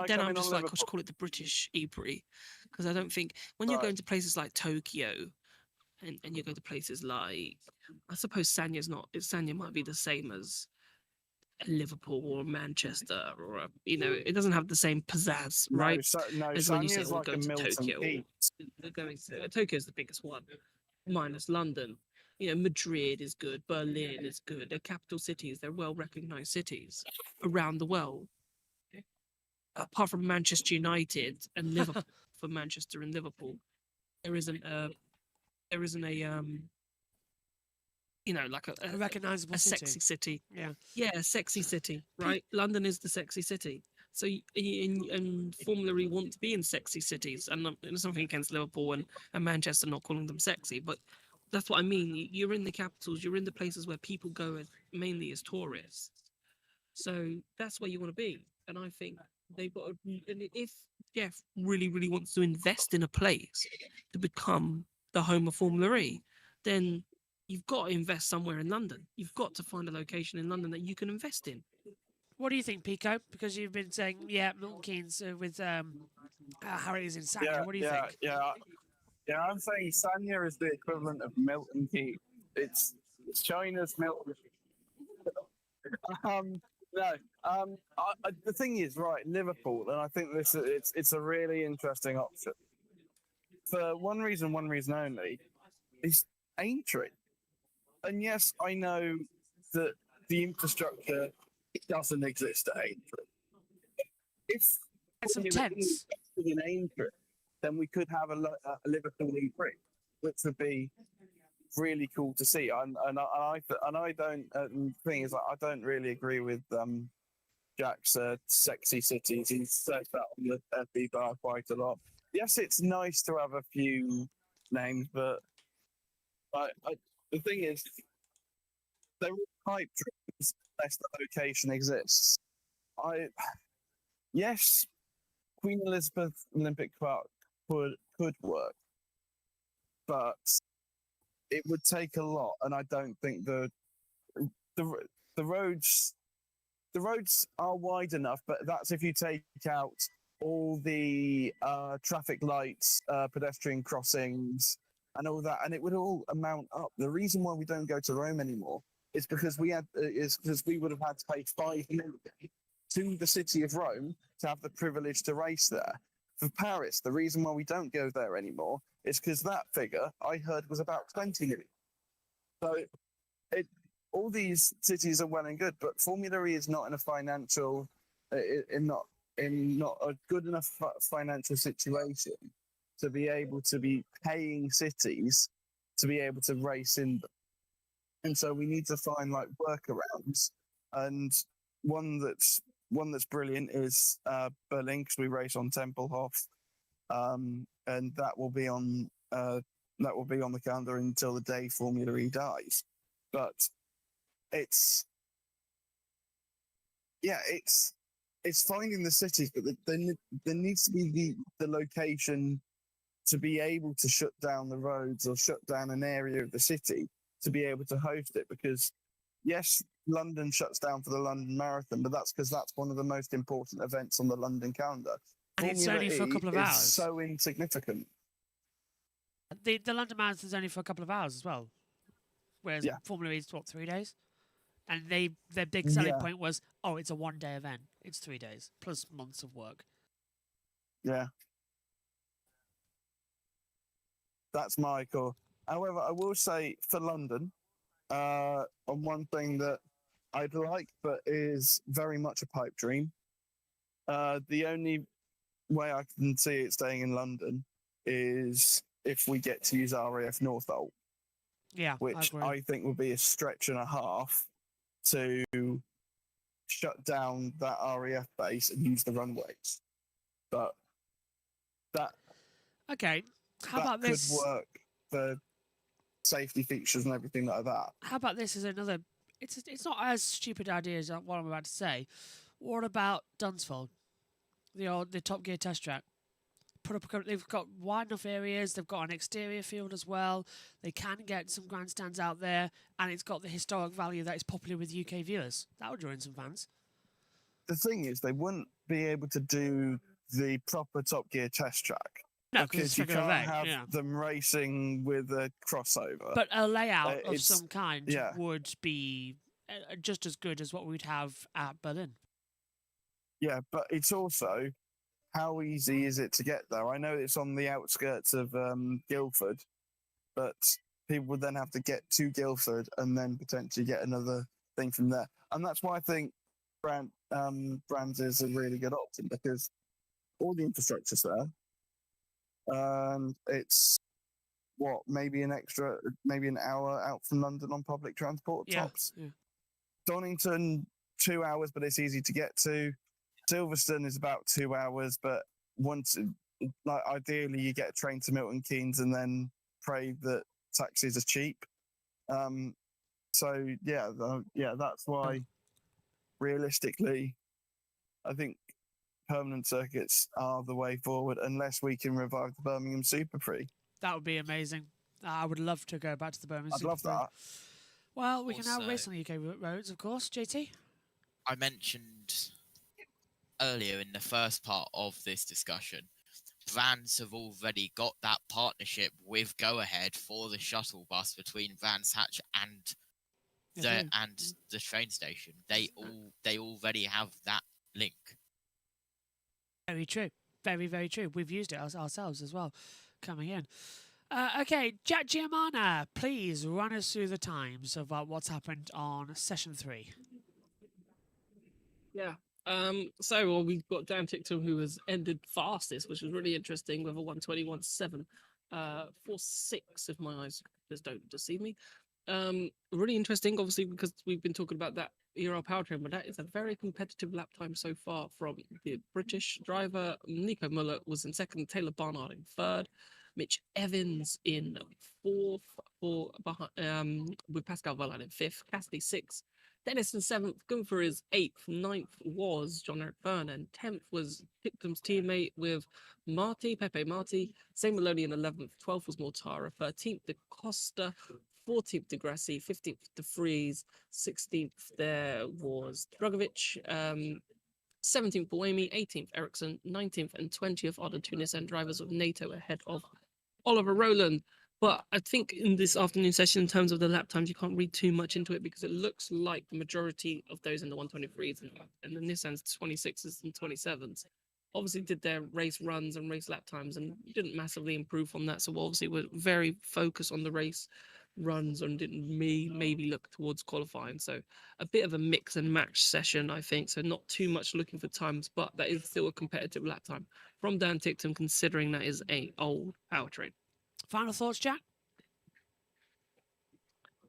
Then come I'm in just on like, I Liverpool? should call it the British E-Prix, because I don't think when you're going to places like Tokyo, and you go to places like, I suppose Sanya might be the same as Liverpool or Manchester, or it doesn't have the same pizzazz, right? No, As when you say, Sanya's "Oh, like go a to Milton Tokyo." Keynes. They're going to Tokyo's the biggest one, minus London. Madrid is good, Berlin is good. They're capital cities. They're well-recognized cities around the world. Apart from Manchester United and Liverpool, for Manchester and Liverpool, there isn't a like A recognizable a city. sexy city. Yeah. A sexy city, right? London is the sexy city. So and Formula E want to be in sexy cities, and there's something against Liverpool and Manchester not calling them sexy, but that's what I mean. You're in the capitals, you're in the places where people go mainly as tourists. So that's where you want to be. And I think they've got and if Jeff really, really wants to invest in a place to become the home of Formula E, then you've got to invest somewhere in London. You've got to find a location in London that you can invest in. What do you think, Pico? Because you've been saying, Milton Keynes with how it is in Sanya. What do you think? Yeah, I'm saying Sanya is the equivalent of Milton Keynes. It's China's Milton. The thing is, right, Liverpool, and I think it's a really interesting option. For one reason only, is Aintree. And yes, I know that the infrastructure doesn't exist at Aintree. If some tents in Aintree, then we could have a Liverpool E-Prix, which would be really cool to see. I don't. The thing is, I don't really agree with Jack's sexy cities. He said that on the FB bar quite a lot. Yes, it's nice to have a few names, but the thing is, they're all hype dreams unless the location exists. Yes, Queen Elizabeth Olympic Park could work, but it would take a lot, and I don't think the roads are wide enough. But that's if you take out all the traffic lights, pedestrian crossings, and all that, and it would all amount up. The reason why we don't go to Rome anymore is because we would have had to pay 5 million to the city of Rome to have the privilege to race there. For Paris, the reason why we don't go there anymore is because that figure I heard was about 20 million. So all these cities are well and good, but Formula E is not in a financial, not a good enough financial situation to be able to be paying cities to be able to race in them. And so we need to find like workarounds. And one that's brilliant is Berlin, because we race on Tempelhof, and that will be on the calendar until the day Formula E dies. But it's finding the cities, but there needs to be the location to be able to shut down the roads or shut down an area of the city to be able to host it. Because yes, London shuts down for the London Marathon, but that's because that's one of the most important events on the London calendar. And it's only for a couple of hours. So insignificant. The London Marathon is only for a couple of hours as well, whereas Formula E is 3 days, and their big selling point was, oh, it's a 1-day event. It's 3 days plus months of work. Yeah, that's my call. However, I will say for London, on one thing that I'd like, but is very much a pipe dream. The only way I can see it staying in London is if we get to use RAF Northolt. Yeah, which I think would be a stretch and a half to shut down that RAF base and use the runways. But that how about this? Could work for safety features and everything like that. How about this as another? It's not as stupid idea as what I'm about to say. What about Dunsfold, the Top Gear test track? They've got wide enough areas. They've got an exterior field as well. They can get some grandstands out there, and it's got the historic value that is popular with UK viewers. That would draw in some fans. The thing is, they wouldn't be able to do the proper Top Gear test track. No, because you can't have them racing with a crossover. But a layout of some kind would be just as good as what we'd have at Berlin. Yeah, but it's also, how easy is it to get there? I know it's on the outskirts of Guildford, but people would then have to get to Guildford and then potentially get another thing from there. And that's why I think Brands is a really good option, because all the infrastructure's there. It's maybe an hour out from London on public transport tops. Yeah. Donington, 2 hours, but it's easy to get to. Silverstone is about 2 hours, but ideally you get a train to Milton Keynes and then pray that taxis are cheap. That's why realistically, I think permanent circuits are the way forward, unless we can revive the Birmingham Super Prix. That would be amazing. I would love to go back to the Birmingham I'd Super love Prix. that. Well, we can now race on the UK roads, of course. JT? I mentioned earlier in the first part of this discussion, Vans have already got that partnership with Go Ahead for the shuttle bus between Brands Hatch and the train station. They already have that link. Very true. Very, very true. We've used it ourselves as well, coming in. Okay, Jack Giamana, please run us through the times of what's happened on session 3. Yeah. We've got Dan Ticktum, who has ended fastest, which was really interesting, with a 1:21.7, 4.6 if my eyes just don't deceive me. Really interesting, obviously, because we've been talking about that ERL powertrain, but that is a very competitive lap time so far from the British driver. Nico Muller was in second, Taylor Barnard in third, Mitch Evans in fourth, with Pascal Wehrlein in fifth, Cassidy sixth, Dennis in seventh, Gunther is eighth, ninth was John-Eric Byrne, and 10th was Ticktum's teammate with Pepe Marti, Zane Maloney in 11th, 12th was Mortara, 13th De Costa, 14th De Grassi, 15th De Vries, 16th there was Drogovic, 17th Buemi, 18th Ericsson, 19th and 20th are the two Nissan drivers of NATO ahead of Oliver Rowland. But I think in this afternoon session, in terms of the lap times, you can't read too much into it because it looks like the majority of those in the 123s and the Nissan's 26s and 27s obviously did their race runs and race lap times and didn't massively improve on that. So obviously we're very focused on the race runs and didn't maybe look towards qualifying. So a bit of a mix and match session, I think. So not too much looking for times, but that is still a competitive lap time from Dan Tickton, considering that is a old powertrain. Final thoughts, Jack?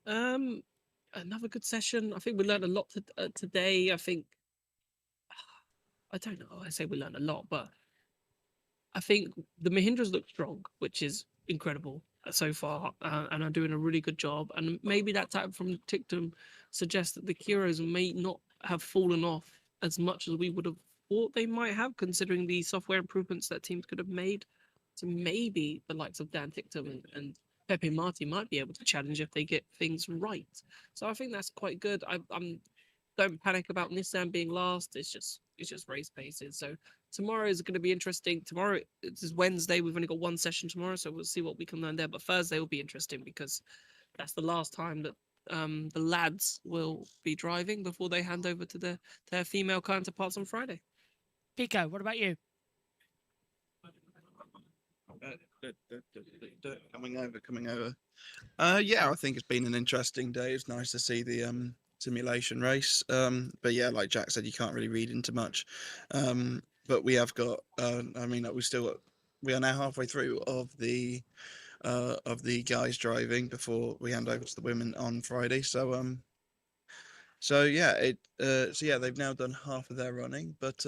Another good session. I think we learned a lot today. I don't know. I say we learned a lot, but I think the Mahindras look strong, which is incredible so far, and are doing a really good job. And maybe that type from Ticktum suggests that the Kiros may not have fallen off as much as we would have thought they might have, considering the software improvements that teams could have made. So maybe the likes of Dan Ticktum and Pepe Marti might be able to challenge if they get things right. So I think that's quite good. Don't panic about Nissan being last. It's just race paces. So tomorrow is going to be interesting. Tomorrow is Wednesday. We've only got one session tomorrow, so we'll see what we can learn there. But Thursday will be interesting because that's the last time that the lads will be driving before they hand over to their female counterparts on Friday. Pico, what about you? Coming over. Yeah, I think it's been an interesting day. It's nice to see the simulation race. But yeah, like Jack said, you can't really read into much. But we have got. We are now halfway through of the guys driving before we hand over to the women on Friday. So yeah, they've now done half of their running, but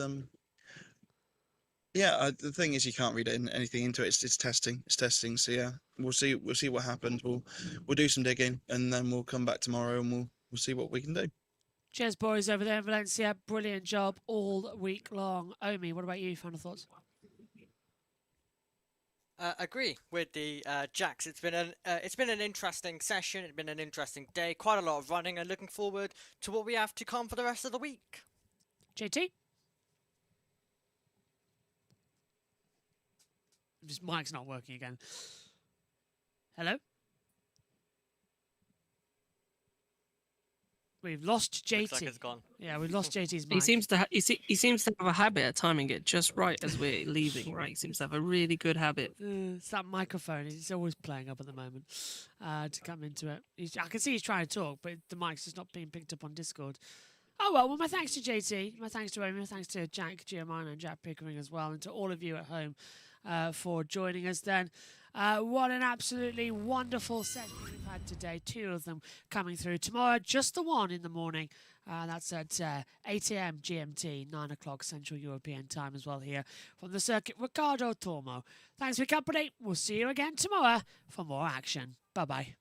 yeah, the thing is, you can't read anything into it. It's testing. It's testing. So yeah, we'll see what happens. We'll do some digging, and then we'll come back tomorrow, and we'll see what we can do. Cheers, boys, over there in Valencia. Brilliant job all week long. Omi, what about you? Final thoughts? Agree with the Jacks. It's been an interesting session. It's been an interesting day. Quite a lot of running, and looking forward to what we have to come for the rest of the week. JT? This mic's not working again. Hello? We've lost JT. Looks like it's gone. Yeah, we've lost JT's mic. He seems to have a habit of timing it just right as we're leaving. Right, he seems to have a really good habit. It's that microphone. It's always playing up at the moment to come into it. I can see he's trying to talk, but the mic's just not being picked up on Discord. Oh, well, my thanks to JT, my thanks to Omi, my thanks to Jack Giamano and Jack Pickering as well, and to all of you at home for joining us then. What an absolutely wonderful session we've had today. 2 of them coming through. Tomorrow, just the one in the morning. That's at 8 a.m. GMT, 9 o'clock Central European time as well here from the circuit. Ricardo Tormo. Thanks for your company. We'll see you again tomorrow for more action. Bye-bye.